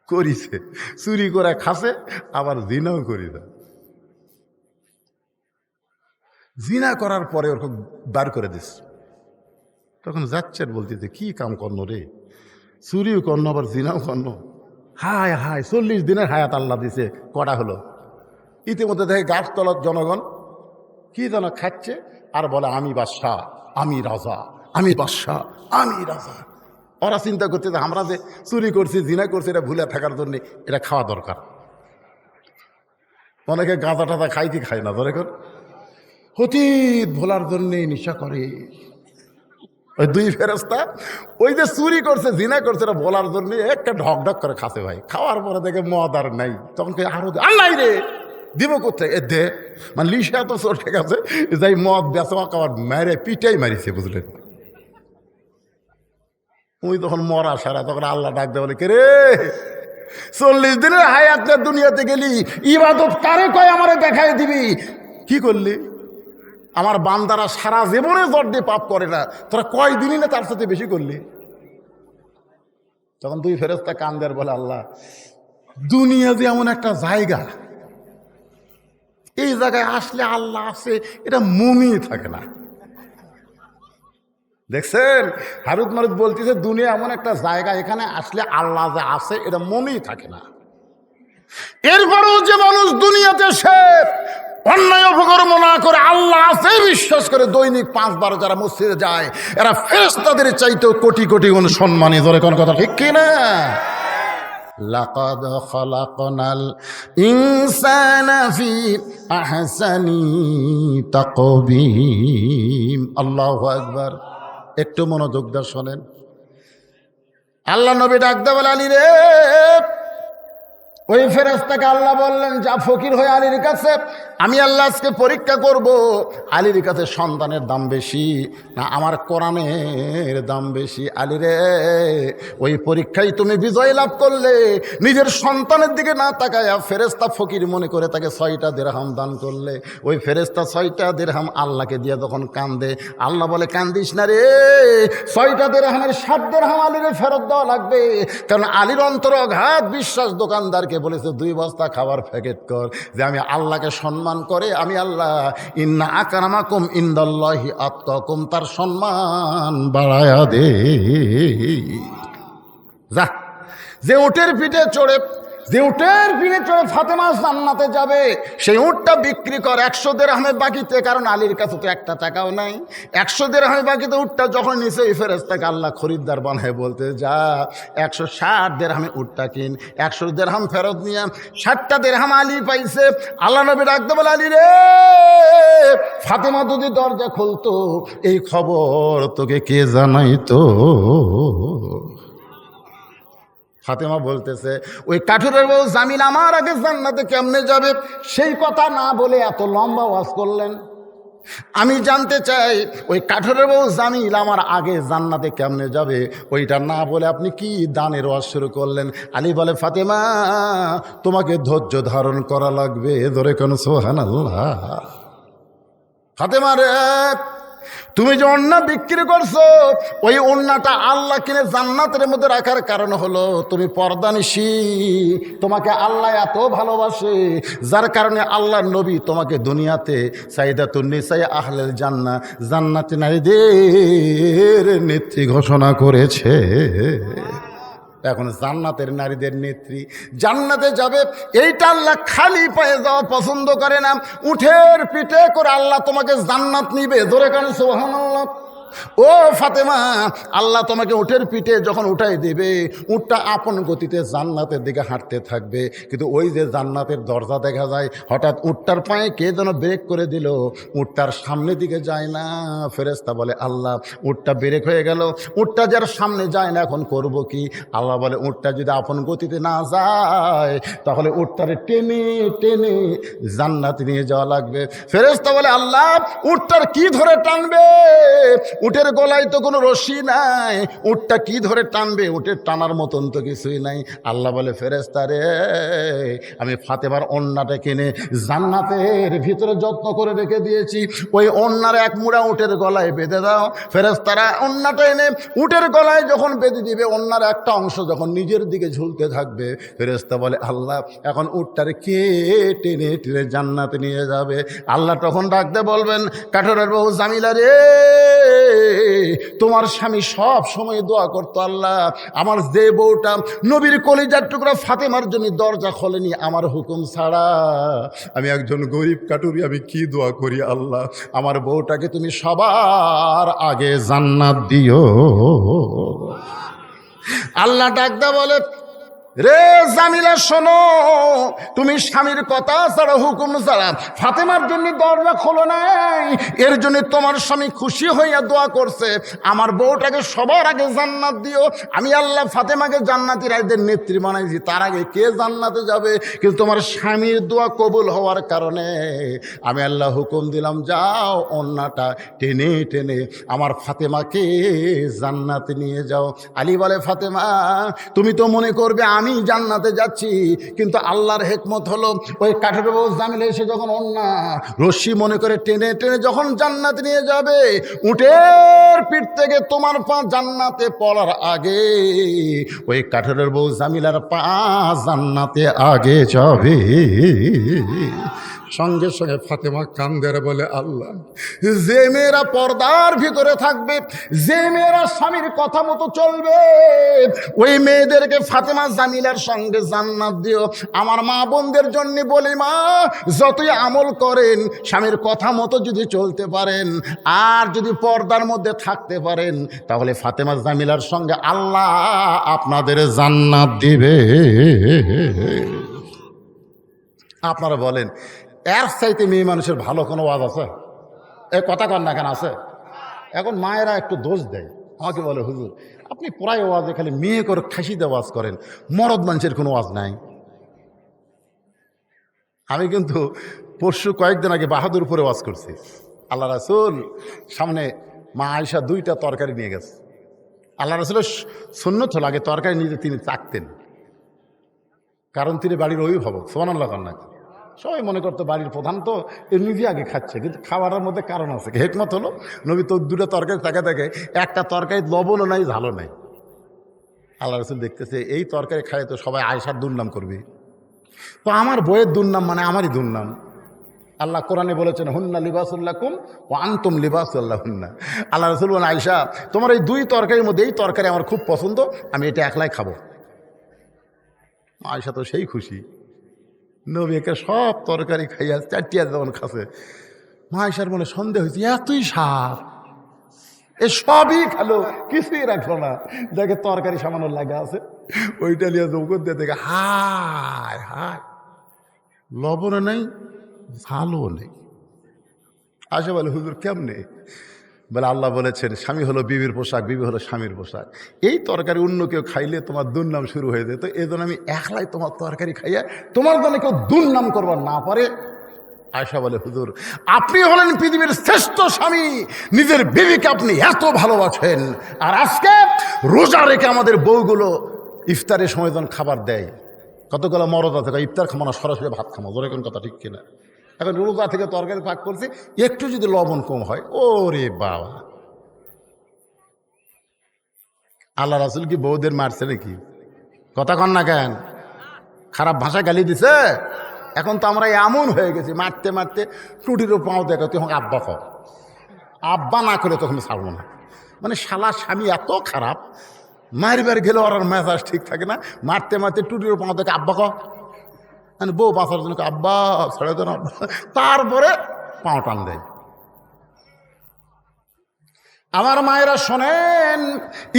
করিছে, চুরি করে খাসে, আবার জিনাও করিছে। জিনা করার পরে ওর বার করে দিস। তখন যাচ্ছে বলতেছে কি কাম করন রে, চুরিও করন আবার জিনাও করন, হায় হায় 40 দিনের হায়াত আল্লাহ দিছে, কটা হলো। ইতিমধ্যে দেখে গাছতলার জনগণ কি যেন খাচ্ছে আর বলে আমি বাদশাহ, আমি রাজা, আমি বাদশাহ, আমি রাজা। ওরা চিন্তা করছে যে আমরা যে চুরি করছি, জিনা করছি, এটা ভুলে থাকার জন্য এটা খাওয়া দরকার। অনেকে গাঁজা টাজা খাই কি খায় না, ধরে অতীত ভোলার জন্যে নেশা করে। ওই দুই ফেরেস্তা ওই যে চুরি করছে, জিনা করছে, এটা বলার জন্য একটা ঢক ঢক করে খাসে ভাই। খাওয়ার পরে দেখে মদ আর নাই, তখন আরো আল্লাহ রে দিব কোথায়, এ দে মানে লিসা তো চোর, ঠিক আছে, যাই মদ বেচা খাওয়ার মেরে পিটাই মারিছে, বুঝলেন। ওই তখন মরা সারা, তখন আল্লাহ ডাক দেয় বলে কে রে, 40 দিনের হায়াতের দুনিয়াতে গেলি, ইবাদত কারে কয় আমারে দেখাই দিবি, কি করলি? আমার বান্দারা সারা জীবনে জ্বর দিয়ে পাপ করে না, তোরা কয় দিনই না তার সাথে বেশি করলি। তখন দুই ফেরেস্তা কান্দের বলে আল্লাহ, দুনিয়া যে এমন একটা জায়গা, এই জায়গায় আসলে আল্লাহ আছে এটা মনই থাকে না। দেখছেন, হারুত মারুত বলতেছে দুনিয়া এমন একটা জায়গা, এখানে আসলে আল্লাহ যে আছে এটা মনই থাকে না। এরপরেও যে মানুষ দুনিয়াতে সে অন্যায় অপকর্ম না করে আল্লাহ আছে বিশ্বাস করে দৈনিক 5 বার যারা মসজিদে যায়, এরা ফেরেশতাদের চাইতেও কোটি কোটি গুণ সম্মানী। ধরে কোন কথা ঠিক কিনা? লাকাদ খালাকনাল ইনসানা ফি আহসানি তাকবীম। আল্লাহু আকবার। একটু মনোযোগ দিয়ে শোনেন। আল্লাহ নবী ডাক দে বলে আলী রে, ওই ফেরেশতাকে আল্লাহ বললেন যা ফকির হয়ে আলীর কাছে, আমি আল্লাহ আজকে পরীক্ষা করব আলীর কাছে সন্তানের দাম বেশি না আমার কোরআনের দাম বেশি। আলী রে, ওই পরীক্ষায় তুমি বিজয় লাভ করলে নিজের সন্তানের দিকে না তাকায়া ফেরেশতা ফকির মনে করে তাকে 6টা দিরহাম দান করলে, ওই ফেরেশতা 6টা দিরহাম আল্লাহকে দিয়ে যখন কান্দে, আল্লাহ বলে কান্দিস না রে, 6টা দিরহামের 7 দিরহাম আলীর ফেরত দেওয়া লাগবে। কারণ আলীর অন্তর অগাধ বিশ্বাস দোকানদারকে বলেছে 2 বস্তা খাবার প্যাকেট কর, যে আমি আল্লাহকে সম্মান করে, আমি আল্লাহ ইন্না আকরামাকুম ইনদাল্লাহি আতকাকুম, তার সম্মান বাড়ায়া দে। যা, যে উটের পিঠে চড়ে ফাতেমা জান্নাতে যাবে, সেই উটটা বিক্রি কর 100 দিরহামের বাকিতে, কারণ আলীর কাছে তো 1 টাকাও নাই। 100 দিরহামের বাকিতে উটটা যখন নিচে, এই ফেরেশতাকে আল্লাহ খরিদ্দার বানায় বলতে যা 160 দিরহামে উটটা কিন, 100 দিরহাম ফেরত নিয়ে 60টা দিরহাম আলী পাইছে। আল্লাহ নবী ডাকতে বলে আলী রে, ফাতেমা যদি দরজা খুলতো এই খবর তোকে কে জানাইতো? ফাতেমা বলতেছে ওই কাঠুরের বউ জামিল আমার আগে জান্নাতে কেমনে যাবে, সেই কথা না বলে এত লম্বা ওয়াজ করলেন। আমি জানতে চাই ওই কাঠুরের বউ জামিল আমার আগে জান্নাতে কেমনে যাবে, ওইটা না বলে আপনি কি দানের ওয়াজ শুরু করলেন? আলী বলে ফাতেমা তোমাকে ধৈর্য ধারণ করা লাগবে। ধরে কোন সুবহানাল্লাহ। ফাতেমা রে, তুমি যে ওড়না বিক্রি করছো, ওই ওড়নাটা আল্লাহ কিনে জান্নাতের মধ্যে রাখার কারণ হলো তুমি পর্দানিশী, তোমাকে আল্লাহ এত ভালোবাসে, যার কারণে আল্লাহর নবী তোমাকে দুনিয়াতে সাইদাতুন নিসায়ে আহলেল জান্নাহ, জান্নাতি নারীদের নেত্রী ঘোষণা করেছে। এখন জান্নাতের নারীদের নেত্রী জান্নাতে যাবে, এইটা আল্লাহ খালি পায়ে যাওয়া পছন্দ করে না। উঠের পিঠে করে আল্লাহ তোমাকে জান্নাত নিবে। ধরে কেন সুবহানাল্লাহ। ও ফাতেমা, আল্লাহ তোমাকে উটের পিঠে যখন উঠাই দেবে, উটটা আপন গতিতে জান্নাতের দিকে হাঁটতে থাকবে, কিন্তু ওই যে জান্নাতের দরজা দেখা যায়, হঠাৎ উটটার পায়ে কে যেন ব্রেক করে দিল, উটটার সামনের দিকে যায় না। ফেরেশতা বলে আল্লাহ উটটা ব্রেক হয়ে গেল, উটটা যার সামনে যায় না, এখন করব কি? আল্লাহ বলে উটটা যদি আপন গতিতে না যায় তাহলে উটটারে টেনে টেনে জান্নাতে নিয়ে যাওয়া লাগবে। ফেরেশতা বলে আল্লাহ উটটার কি ধরে টানবে? উটের গলায় তো কোনো রশি নাই, উটটা কি ধরে টানবে? উটের টানার মতন তো কিছুই নাই। আল্লাহ বলে, ফেরেশতা রে, আমি ফাতেমার ওড়নাটা কিনে জান্নাতের ভিতরে যত্ন করে রেখে দিয়েছি, ওই ওড়নার এক মুড়া উটের গলায় বেঁধে দাও। ফেরেশতারা ওড়নাটা এনে উটের গলায় যখন বেঁধে দিবে, ওড়নার একটা অংশ যখন নিজের দিকে ঝুলতে থাকবে, ফেরেশতা বলে, আল্লাহ এখন উটটারে কে টেনে টেনে জান্নাতে নিয়ে যাবে? আল্লাহ তখন ডাকতে বলবেন, কাঠরের বউ জামিলা রে, তোমার স্বামী সব সময় দোয়া করতো, আল্লাহ আমার যে বউটা নবীর কলিজার টুকরা ফাতেমার জন্য দরজা খোলেনি আমার হুকুম ছাড়া, আমি একজন গরিব কাটুরি, আমি কি দোয়া করি? আল্লাহ আমার বউটাকে তুমি সবার আগে জান্নাত দিও। আল্লাহ ডাকদা বলে, রে জামিলা শোনো, তুমি স্বামীর কথা ছাড়া হুকুম ছাড়া ফাতেমার জন্য দরজা খোলো নাই, এর জন্য তোমার স্বামী খুশি হইয়া দোয়া করছে আমার বউটাকে সবার আগে জান্নাত দিও। আমি আল্লাহ ফাতেমাকে জান্নাতি রায়দের নেত্রী বানাইছি, তার আগে কে জান্নাতে যাবে? কিন্তু তোমার স্বামীর দোয়া কবুল হওয়ার কারণে আমি আল্লাহ হুকুম দিলাম, যাও ওন্নাটা টেনে টেনে আমার ফাতেমাকে জান্নাতে নিয়ে যাও। আলী বলে, ফাতেমা তুমি তো মনে করবে আমি জান্নাতে যাচ্ছি, কিন্তু আল্লাহর হিকমত হলো ওই কাঠের বউ জামিলা এসে যখন ওন্না রশ্মি মনে করে টেনে টেনে যখন জান্নাতে নিয়ে যাবে, উটের পিঠ থেকে তোমার পা জান্নাতে পড়ার আগে ওই কাঠের বউ জামিলার পা জান্নাতে আগে যাবে। সঙ্গে সঙ্গে ফাতেমা কান্দের বলে, আল্লাহ যে মেয়েরা পর্দার ভিতরে থাকবে, যে মেয়েরা স্বামীর কথা মতো চলবে, ওই মেয়েদেরকে ফাতেমা জামিলার সঙ্গে জান্নাত দিও। আমার মা বোনদের জন্য বলি, মা যতই আমল করেন, স্বামীর কথা মতো যদি চলতে পারেন আর যদি পর্দার মধ্যে থাকতে পারেন, তাহলে ফাতেমা জামিলার সঙ্গে আল্লাহ আপনাদের জান্নাত দিবে। আপনারা বলেন, এর চাইতে মেয়ে মানুষের ভালো কোনো ওয়াজ আছে? এ কথা কন না কেন আছে? এখন মায়েরা একটু দোষ দেয়, আমাকে বলে, হুজুর আপনি প্রায় ওয়াজে খালি মেয়ে করে খাসিতে ওয়াজ করেন, মরদ মানুষের কোনো ওয়াজ নাই। আমি কিন্তু পরশু কয়েকদিন আগে বাহাদুরপুরে ওয়াজ করছি। আল্লাহ রাসূল সামনে মা আয়েশা 2টা তরকারি নিয়ে গেছে। আল্লাহ রাসূলের সুন্নত হলো আগে তরকারি নিয়ে তিনি চাকতেন, কারণ তিনি বাড়ির অভিভাবক। সুবহানাল্লাহ কান্না সবাই মনে করতো বাড়ির প্রধান তো নিজে আগে খাচ্ছে, কিন্তু খাওয়ার মধ্যে কারণ আছে। হিকমত হলো নবী তো 2টা তরকারি তাকে থাকে, একটা তরকারি লবণও নাই ঝালও নাই। আল্লাহ রাসূল দেখতেছে এই তরকারি খায় তো সবাই আয়েশার দুর্নাম করবে, তো আমার বইয়ের দুর্নাম মানে আমারই দুর্নাম। আল্লাহ কোরআনে বলেছেন, হুন্না লিবাসুল লাকুম ওয়া আনতুম লিবাসুল লাহুন্না। আল্লাহ রাসূল বলেন, আয়েশা তোমার এই 2 তরকারির মধ্যে এই তরকারি আমার খুব পছন্দ, আমি এটা একলাই খাবো। আয়েশা তো সেই খুশি, নবী একে সব তরকারি খাইয়া 4টিয়া যেমন খাচ্ছে। আয়েশার মনে সন্দেহ হয়েছে, এতই স্বাদ, এ সবই খালো, কিছুই রাখলো না। দেখে তরকারি সামান্য লাগা আছে, ওইটা নিয়ে জৌকর দিয়ে দেখে হায় হায়, লবণও নেই ঝালও নেই। আয়েশা বলে, হুজুর কেমনে? বলে, আল্লাহ বলেছেন স্বামী হলো বিবির পোশাক, বিবি হলো স্বামীর পোশাক। এই তরকারি অন্য কেউ খাইলে তোমার দুর্নাম শুরু হয়ে যেত, এই জন্য আমি একলাই তোমার তরকারি খাইয়া তোমার জন্য কেউ দুর্নাম করবার না পারে। আয়েশা বলে, হুজুর আপনি হলেন পৃথিবীর শ্রেষ্ঠ স্বামী, নিজের বিবিকে আপনি এত ভালোবাসেন, আর আজকে রোজা রেখে আমাদের বউগুলো ইফতারের সময় যখন খাবার দেয়, কতগুলো মরদ আছে ইফতার খাবো না, সরাসরি ভাত খাবো, ধরে কোন কথা ঠিক কিনা? এখন রোজা থেকে তরকারি পাক করছে, একটু যদি লবণ কম হয়, ওরে বাবা। আল্লাহ রাসূল কি বউদের মারছে নাকি? কথা কন না কেন? খারাপ ভাষা গালি দিছে? এখন তো আমরা এমন হয়ে গেছি, মারতে মারতে টুটিরও পাও দেখো, তুই আমাকে আব্বা কর, আব্বা না করে তখন ছাড়বো না। মানে শালা স্বামী এত খারাপ, মারবার গেলে ওর মেজাজ ঠিক থাকে না, মারতে মারতে টুটিরও পাও দেখে আব্বা কর, মানে বউ বাঁচার জন্য আব্বা ছেড়ে দেন, তারপরে পাও টান দেয়। আমার মায়েরা শোনেন,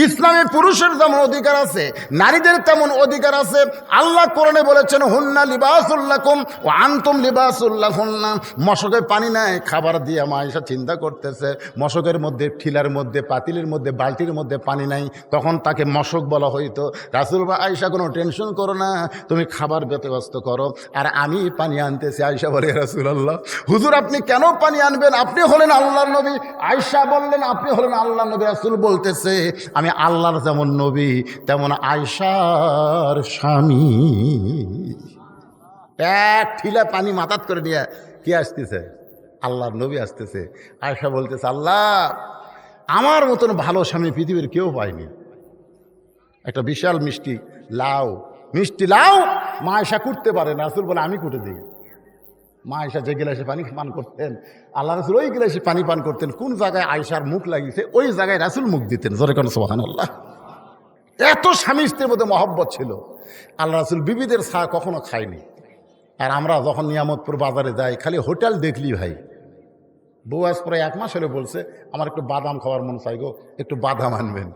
ইসলামে পুরুষের যেমন অধিকার আছে, নারীদের তেমন অধিকার আছে। আল্লাহ কোরআনে বলেছেন, হুন্না লিবাসুল লাকুম ওয়া আনতুম লিবাসুল লাহুন্না। মশকে পানি নাই, খাবার দিয়ে মা আয়েশা চিন্তা করতেছে, মশকের মধ্যে, ঠিলার মধ্যে, পাতিলের মধ্যে, বালতির মধ্যে পানি নাই, তখন তাকে মশক বলা হইতো। রাসূল বা আয়েশা কোনো টেনশন করো না, তুমি খাবার ব্যবস্থা করো, আর আমি পানি আনতেছি। আয়েশা বলে, রাসূলুল্লাহ হুজুর আপনি কেন পানি আনবেন? আপনি হলেন আল্লাহর নবী। আয়েশা বললেন, আপনি হলেন আল্লাহ নবী রাসূল বলতেছে আমি আল্লাহর যেমন নবী তেমন আয়েশার স্বামী। এক ঠিলা পানি মাথাত করে নিয়ে কি আসতেছে? আল্লাহর নবী আসতেছে। আয়েশা বলতেছে আল্লাহ আমার মতন ভালো স্বামী পৃথিবীর কেউ পায়নি। একটা বিশাল মিষ্টি লাউ মা আয়েশা কুটতে পারে না, রাসূল বলে আমি কুটে দিই। মা আয়েশা যে গিলাসে পানি পান করতেন আল্লাহ রাসূল ওই গিলাসে পানি পান করতেন। কোন জায়গায় আয়েশার মুখ লাগিয়েছে ওই জায়গায় রাসূল মুখ দিতেন। জোরে কোন সুবহানাল্লাহ। এত স্বামী স্ত্রীর মধ্যে মহব্বত ছিল। আল্লাহ রাসূল বিবিদের ছা কখনো খায়নি। আর আমরা যখন নিয়ামতপুর বাজারে যাই খালি হোটেল দেখলি ভাই, বউ আজ প্রায় 1 মাস হলে বলছে আমার একটু বাদাম খাওয়ার মন চাই গো, একটু বাদাম আনবেন।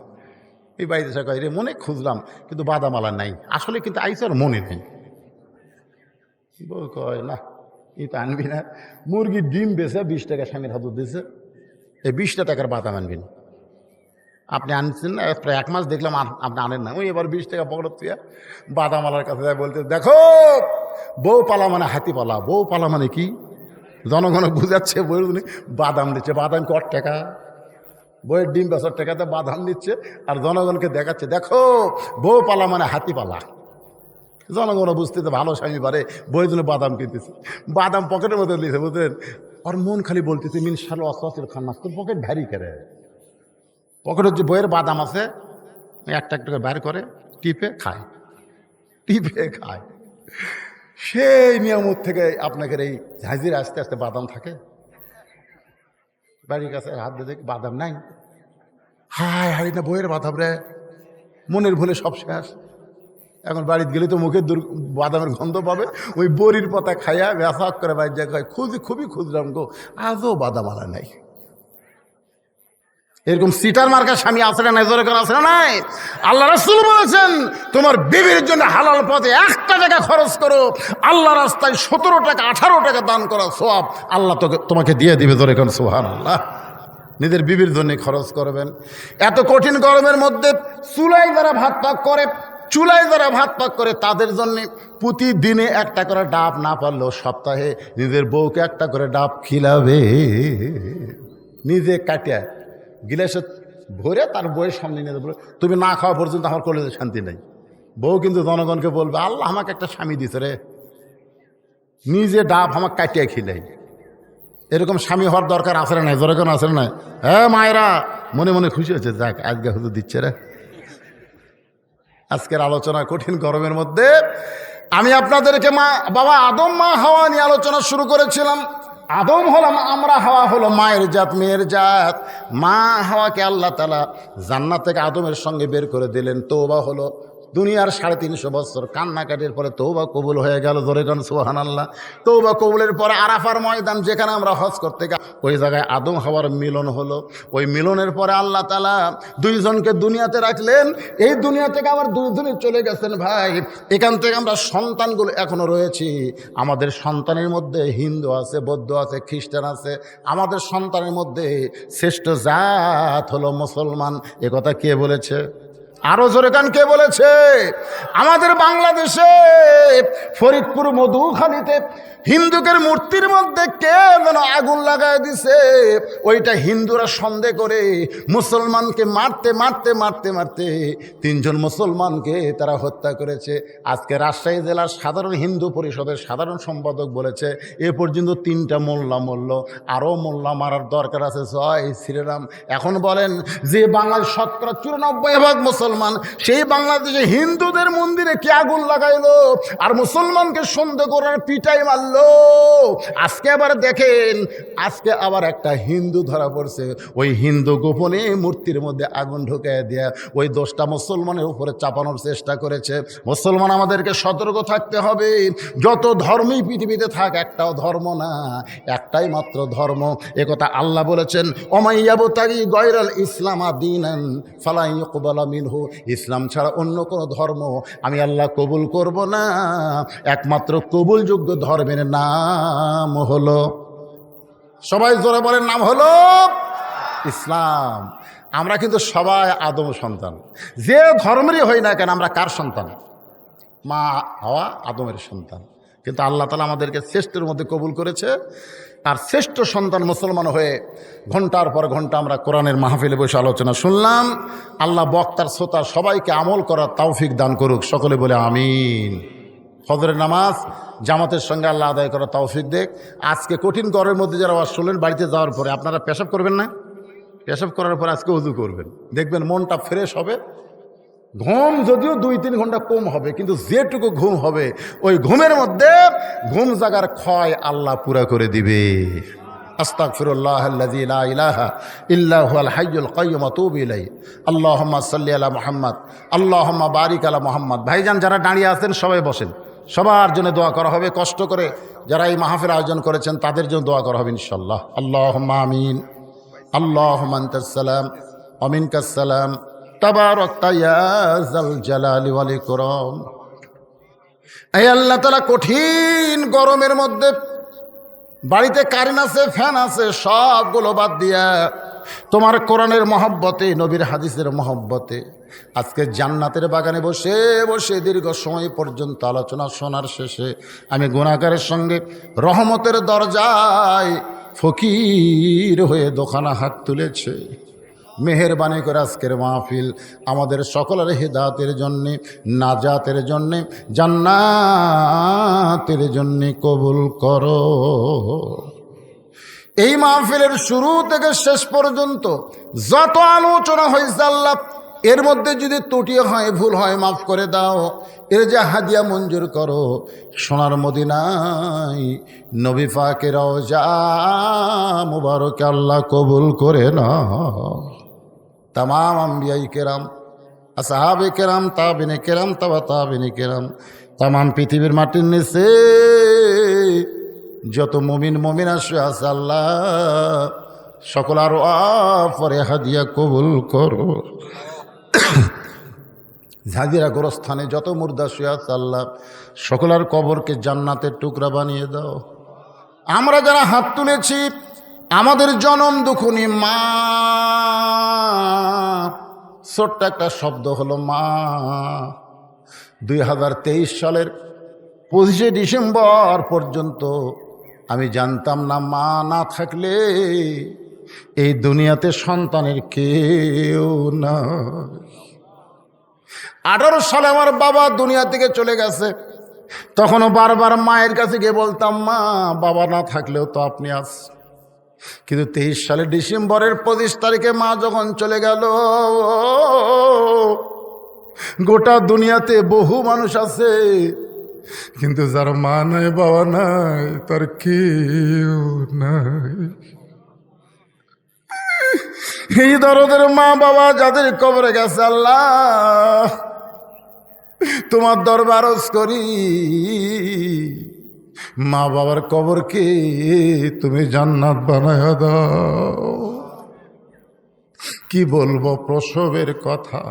এই বাড়িতে সে কয় রে মনে খুঁজলাম কিন্তু বাদাম আলা নাই, আসলে কিন্তু আইসার মনে নেই। বউ কয় না এই তো আনবি না, মুরগির ডিম বেছে 20 টাকা স্বামীর হাতে দিয়েছে, এই 20টা টাকার বাদাম আনবেন। আপনি আনছেন না, প্রায় 1 মাস দেখলাম আপনি আনেন না। ওই এবার 20 টাকা পকেট থেকে বাদামালার কাছে যায় বলতে দেখো বউ পালা মানে হাতি পালা। বউ পালা মানে কি জনগণ বুঝাচ্ছে, বই বাদাম দিচ্ছে। বাদাম কত টাকা? বইয়ের ডিম বেচার টাকাতে বাদাম দিচ্ছে আর জনগণকে দেখাচ্ছে দেখো বউ পালা মানে হাতি পালা। জনগণ বুঝতেছে ভালো স্বামী পারে, বইয়ের জন্য বাদাম কিনতেছে। বাদাম পকেটের মধ্যে দিয়েছে বুঝলেন। আর মন খালি বলতেছে মিনশাল অসিল খান নাস, তোর পকেট ভারী করে। পকেটের যে বইয়ের বাদাম আছে একটা একটা করে বের করে টিপে খায়। সেই নিয়ামত থেকে আপনাকে এই হাজির আস্তে আস্তে বাদাম থাকে। বাড়ির কাছে হাত দিয়ে দেখি বাদাম নাই। হায় হাই না বইয়ের বাদাম রে, মনের ভুলে সব শেষ। এখন বাড়িতে গেলে তো মুখে বাদামের গন্ধ পাবে। ওই বড়ির পাতা খাইয়া ব্যাসাক করে বাড়ি যায় খুবই খুঁজলাম গো, আজও বাদাম আলা নাই। এরকম সিটার মার্কা স্বামী আছে না নাই? জোরে করে আছে না নাই? আল্লাহ রাসূল বলেছেন তোমার বিবির জন্য হালাল পথে 1 টাকা খরচ করো, আল্লাহ রাস্তায় 17 টাকা 18 টাকা দান করা সওয়াব আল্লাহ তোমাকে দিয়ে দিবে। জোরে করে সুবহানাল্লাহ। নিজের বিবির জন্য খরচ করবেন। এত কঠিন গরমের মধ্যে চুলায় যারা ভাত পাক করে তাদের জন্য প্রতিদিনে 1টা করে ডাব না পারলেও সপ্তাহে নিজের বউকে 1টা করে ডাব খিলাবে। নিজে কাটিয়া গিলাসে ভরে তার বউয়ের সামনে নিয়ে যাবে। তুমি না খাওয়া পর্যন্ত আমার কলেজে শান্তি নেই। বউ কিন্তু জনগণকে বলবে আল্লাহ আমাকে একটা স্বামী দিছে রে, নিজে ডাব আমাকে কাটিয়া খিলাই। এরকম স্বামী হওয়ার দরকার আছে না নাই? জনগণ আছে না? হ্যাঁ মায়েরা মনে মনে খুশি হয়েছে, যাক আজকে হুজুর দিচ্ছে রে। আজকের আলোচনা কঠিন গরমের মধ্যে আমি আপনাদেরকে বাবা আদম মা হাওয়া নিয়ে আলোচনা শুরু করেছিলাম। আদম হলাম আমরা, হাওয়া হলো মায়ের জাত মেয়ের জাত। মা হাওয়াকে আল্লাহ তাআলা জান্নাত থেকে আদমের সঙ্গে বের করে দিলেন। তওবা হলো, দুনিয়ার 350 বছর কান্নাকাটির পরে তওবা কবুল হয়ে গেল। জোরে গান সুবহানাল্লাহ। তওবা কবুলের পরে আরাফার ময়দান যেখানে আমরা হজ করতে গেলাম ওই জায়গায় আদম হাওয়ার মিলন হলো। ওই মিলনের পরে আল্লাহ তাআলা 2 জনকে দুনিয়াতে রাখলেন। এই দুনিয়া থেকে আবার 2 জনে চলে গেছেন ভাই। এখান থেকে আমরা সন্তানগুলো এখনো রয়েছি। আমাদের সন্তানের মধ্যে হিন্দু আছে, বৌদ্ধ আছে, খ্রিস্টান আছে। আমাদের সন্তানের মধ্যে শ্রেষ্ঠ জাত হলো মুসলমান। এ কথা কে বলেছে? আরো জোরে কান কে বলেছে? আমাদের বাংলাদেশে ফরিদপুর মধুখালীতে হিন্দুকের মূর্তির মধ্যে কে যেন আগুন লাগায় দিছে। ওইটা হিন্দুরা সন্দেহ করে মুসলমানকে মারতে 3 জন মুসলমানকে তারা হত্যা করেছে। আজকে রাজশাহী জেলার সাধারণ হিন্দু পরিষদের সাধারণ সম্পাদক বলেছে এ পর্যন্ত 3টা মোল্লা মরল, আরও মোল্লা মারার দরকার আছে। জয় শ্রীরাম। এখন বলেন যে বাঙাল 94% মুসলমান, সেই বাংলাদেশে হিন্দুদের মন্দিরে কে আগুন লাগাইলো আর মুসলমানকে সন্দেহ করার পিটাই মারলো। আজকে আবার দেখেন, আজকে আবার একটা হিন্দু ধরা পড়ছে। ওই হিন্দু গোপনে মূর্তির মধ্যে আগুন ঢুকিয়ে দেয়া ওই দোষটা মুসলমানের উপরে চাপানোর চেষ্টা করেছে। মুসলমান আমাদেরকে সতর্ক থাকতে হবে। যত ধর্মই পৃথিবীতে থাক একটাও ধর্ম না, একটাই মাত্র ধর্ম। একথা আল্লাহ বলেছেন, ওমাইয়াবতাগি গয়রাল ইসলাম দীনান ফালা ইউকবালা মিনহু। ইসলাম ছাড়া অন্য কোনো ধর্ম আমি আল্লাহ কবুল করব না। একমাত্র কবুলযোগ্য ধর্মের নাম হলো, সবাই জোরে বলেন, নাম হলো ইসলাম। আমরা কিন্তু সবাই আদম সন্তান। যে ধর্মেরই হই না কেন আমরা কার সন্তান? মা হাওয়া আদমের সন্তান। কিন্তু আল্লাহ তাআলা আমাদেরকে শ্রেষ্ঠের মধ্যে কবুল করেছে। আর শ্রেষ্ঠ সন্তান মুসলমান হয়ে ঘন্টার পর ঘন্টা আমরা কোরআনের মাহফিলে বসে আলোচনা শুনলাম। আল্লাহ বক্তার শ্রোতা সবাইকে আমল করার তৌফিক দান করুক, সকলে বলে আমিন। ফজরের নামাজ জামাতের সঙ্গে আল্লাহ আদায় করার তৌফিক দেখ। আজকে কঠিন গরমের মধ্যে যারা আওয়াজ শুনলেন, বাড়িতে যাওয়ার পরে আপনারা পেশাব করবেন না? পেশাব করার পর আজকে ওযু করবেন, দেখবেন মনটা ফ্রেশ হবে। ঘুম যদিও 2-3 ঘন্টা কম হবে, কিন্তু যেটুকু ঘুম হবে ওই ঘুমের মধ্যে ঘুম জাগার ক্ষয় আল্লাহ পুরা করে দিবে। আস্তাগফিরুল্লাহাল্লাযী লা ইলাহা ইল্লা হুয়াল হাইয়ুল কাইয়্যুম ওয়া আতুবু ইলাইহি। আল্লাহুম্মা সাল্লি আলা মুহাম্মাদ, আল্লাহুম্মা বারিক আলা মুহাম্মাদ। ভাইজান যারা দাঁড়িয়ে আছেন সবাই বসেন, সবার জন্য দোয়া করা হবে। কষ্ট করে যারা এই মাহফিল আয়োজন করেছেন তাদের জন্য দোয়া করা হবে ইনশাআল্লাহ। আল্লাহুম্মা আমিন। আল্লাহুম্মা আনতাস সালাম ওয়া মিনকাস সালাম, তাবারাকতা ইয়া যাল জালালি ওয়াল ইকরাম। এই আল্লাহ তাআলা কঠিন গরমের মধ্যে বাড়িতে কারেন্ট আছে, ফ্যান আছে, সবগুলো বাদ দিয়া তোমার কোরআনের মহব্বতে, নবীর হাদিসের মহব্বতে আজকে জান্নাতের বাগানে বসে বসে দীর্ঘ সময় পর্যন্ত আলোচনা শোনার শেষে আমি গুনাহগারের সঙ্গে রহমতের দরজায় ফকির হয়ে দোকানা হাত তুলেছে। মেহেরবানি করে আজকের মাহফিল আমাদের সকলের হিদায়াতের জন্যে, নাজাতের জন্যে, জান্নাতের জন্যে কবুল করো। এই মাহফিলের শুরু থেকে শেষ পর্যন্ত যত আলোচনা হয়েছে আল্লাহ, এর মধ্যে যদি ত্রুটি হয়, ভুল হয়, মাফ করে দাও। এর যে হাদিয়া মঞ্জুর করো, সোনার মদিনায় নবী পাকের রওজা মুবারকে আল্লাহ কবুল করে নাও। तमाम अम्बियाई केराम, আসহাবে কেরাম, তাবিনে কেরাম, তাবা তাবিনে কেরাম, तमाम পৃথিবীর মাটির নিচে যত মুমিন মুমিনা শুয়ে আছে আল্লাহ সকল আর পরে হাদিয়া কবুল করো। হাজিরা গোরস্থানে যত মুর্দা শুয়ে আছে আল্লাহ সকলের কবরকে জান্নাতের টুকরা বানিয়ে দাও। আমরা যারা হাত তুলেছি আমাদের জনম দুখুনি মা, ছোট্ট একটা শব্দ হলো মা। 2023 সালের 25শে ডিসেম্বর পর্যন্ত আমি জানতাম না মা না থাকলে এই দুনিয়াতে সন্তানের কেউ না। 18 সালে আমার বাবা দুনিয়া থেকে চলে গেছে, তখনও বারবার মায়ের কাছে গিয়ে বলতাম মা বাবা না থাকলেও তো আপনি আছেন। কিন্তু 23 সালের ডিসেম্বরের 25 তারিখে মা যখন চলে গেল, গোটা দুনিয়াতে বহু মানুষ আছে কিন্তু যার মা নাই বাবা নাই তার কেউ নাই। এই দরদের মা বাবা যাদের কবরে গেছে আল্লাহ তোমার দরবার আরজ করি, মা বাবার কবরকে তুমি জান্নাত বানায়া দাও। কি বলবো প্রসবের কথা,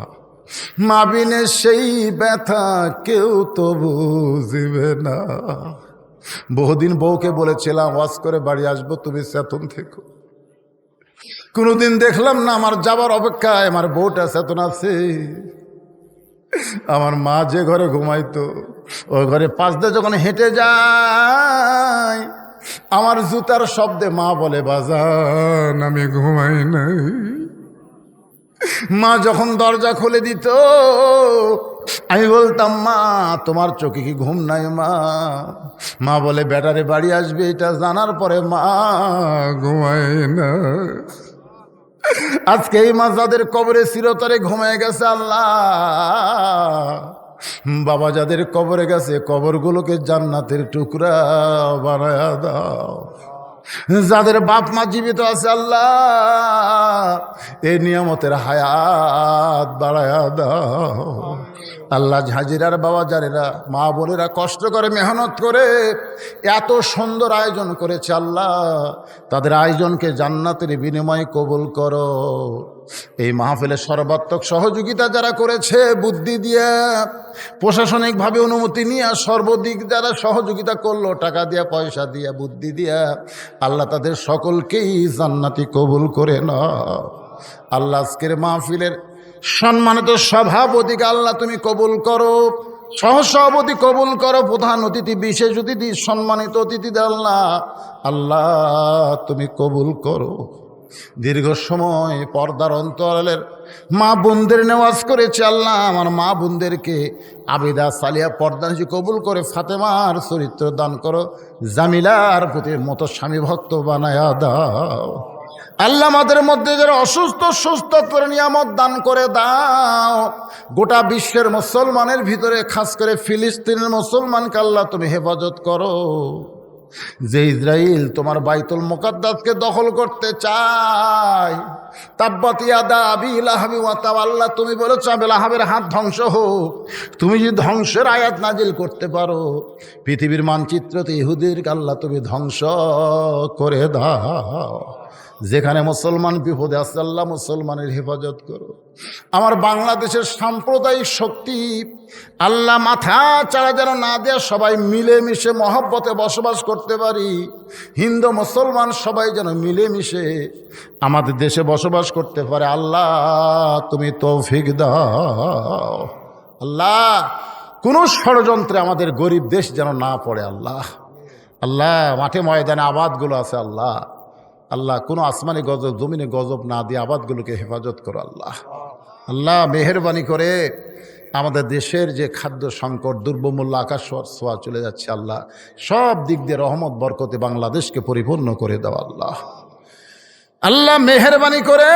মা বিনে সেই ব্যথা কেউ তো বুঝবে না। বহুদিন বউকে বলেছিলাম ওয়াজ করে বাড়ি আসবো, তুমি চেতন থেকো। কোনোদিন দেখলাম না আমার যাবার অপেক্ষায় আমার বউটা চেতন আছে। আমার মা যে ঘরে ঘুমাইতো ওই ঘরে পাশ দিয়ে যখন হেঁটে যায় আমার জুতার শব্দে মা বলে বাজান আমি ঘুমাই নাই। মা যখন দরজা খুলে দিত আমি বলতাম মা তোমার চোখে কি ঘুম নাই মা? মা বলে বেটারে বাড়ি আসবে এটা জানার পরে মা ঘুমায় না। আজকে এই মা যাদের কবরে চিরতরে ঘুমায় গেছে আল্লাহ, বাবা যাদের কবরে গেছে কবরগুলোকে জান্নাতের টুকরা বানায়া দাও। যাদের বাপ মা জীবিত আছে আল্লাহ এই নিয়ামতের হায়াত বাড়ায়া দাও। আল্লাহ হাজিরার বাবা যারেরা মা বোনেরা কষ্ট করে মেহনত করে এত সুন্দর আয়োজন করেছে আল্লাহ তাদের আয়োজনকে জান্নাতের বিনিময়ে কবুল করো। এই মাহফিলে সর্বাত্মক সহযোগিতা যারা করেছে বুদ্ধি দিয়ে, প্রশাসনিকভাবে অনুমতি নিয়ে সর্বদিক যারা সহযোগিতা করলো, টাকা দিয়া, পয়সা দিয়া, বুদ্ধি দিয়া, আল্লাহ তাদের সকলকেই জান্নাতি কবুল করে না। আল্লাহ আজকের মাহফিলের সম্মানিত সভাপতিকে আল্লাহ তুমি কবুল করো। সহসভাপতি কবুল করো, প্রধান অতিথি, বিশেষ অতিথি, সম্মানিত অতিথি আল্লাহ, আল্লাহ তুমি কবুল করো। দীর্ঘ সময় পর্দার অন্তরালের মা বোনদের নেওয়াজ করেছে আল্লাহ, আমার মা বোনদেরকে আবিদা সালিয়া পর্দা নিশি কবুল করে ফাতেমার চরিত্র দান করো, জামিলার প্রতি মতো স্বামী ভক্ত বানায়া দাও আল্লাহ। আমাদের মধ্যে যারা অসুস্থ সুস্থতার নিয়ামত দান করে দাও। গোটা বিশ্বের মুসলমানের ভিতরে খাস করে ফিলিস্তিনের মুসলমানকে আল্লাহ তুমি হেফাজত করো। যে ইসরাইল তোমার বাইতুল মুকাদ্দাসকে দখল করতে চায়, তাব্বাত ইয়াদা আবি লাহাবি ওয়া তাওয়াল্লা, তুমি বলেছো আবু লাহাবের হাত ধ্বংস হোক। তুমি যদি ধ্বংসের আয়াত নাজিল করতে পারো, পৃথিবীর মানচিত্রতে ইহুদির আল্লাহ তুমি ধ্বংস করে দাও। যেখানে মুসলমান বিপদে আছে আল্লাহ মুসলমানের হেফাজত করো। আমার বাংলাদেশের সাম্প্রদায়িক শক্তি আল্লাহ মাথা চাড়া যেন না দেয়া, সবাই মিলেমিশে মহব্বতে বসবাস করতে পারি। হিন্দু মুসলমান সবাই যেন মিলেমিশে আমাদের দেশে বসবাস করতে পারে। আল্লাহ তুমি তৌফিক দাও। আল্লাহ কোনো ষড়যন্ত্রে আমাদের গরিব দেশ যেন না পড়ে। আল্লাহ আল্লাহ মাঠে ময়দানে আবাদগুলো আছে আল্লাহ, আল্লাহ কোনো আসমানি গজব জমিনে গজব না দিয়ে আবাদগুলোকে হেফাজত করো আল্লাহ। আল্লাহ মেহেরবানি করে আমাদের দেশের যে খাদ্য সংকট, দ্রব্যমূল্য আকাশ ছোঁয়া চলে যাচ্ছে আল্লাহ, সব দিক দিয়ে রহমত বরকতে বাংলাদেশকে পরিপূর্ণ করে দাও আল্লাহ। আল্লাহ মেহেরবানি করে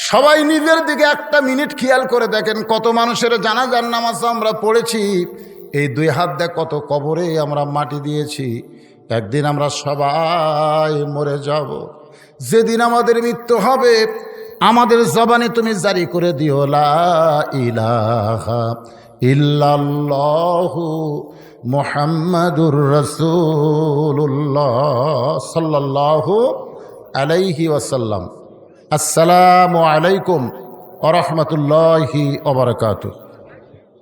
সবাই নিজের দিকে একটা মিনিট খেয়াল করে দেখেন, কত মানুষের জানাজার নামাজ আমরা পড়েছি, এই দুই হাত দিয়ে কত কবরে আমরা মাটি দিয়েছি। একদিন আমরা সবাই মরে যাব। যেদিন আমাদের মৃত্যু হবে, আমাদের জবানে তুমি জারি করে দিও লা ইলাহা ইল্লাল্লাহু মুহাম্মাদুর রাসূলুল্লাহ সাল্লাল্লাহু আলাইহি ওয়াসাল্লাম। আসসালামু আলাইকুম ওয়া রাহমাতুল্লাহি ওয়া বারাকাতুহু।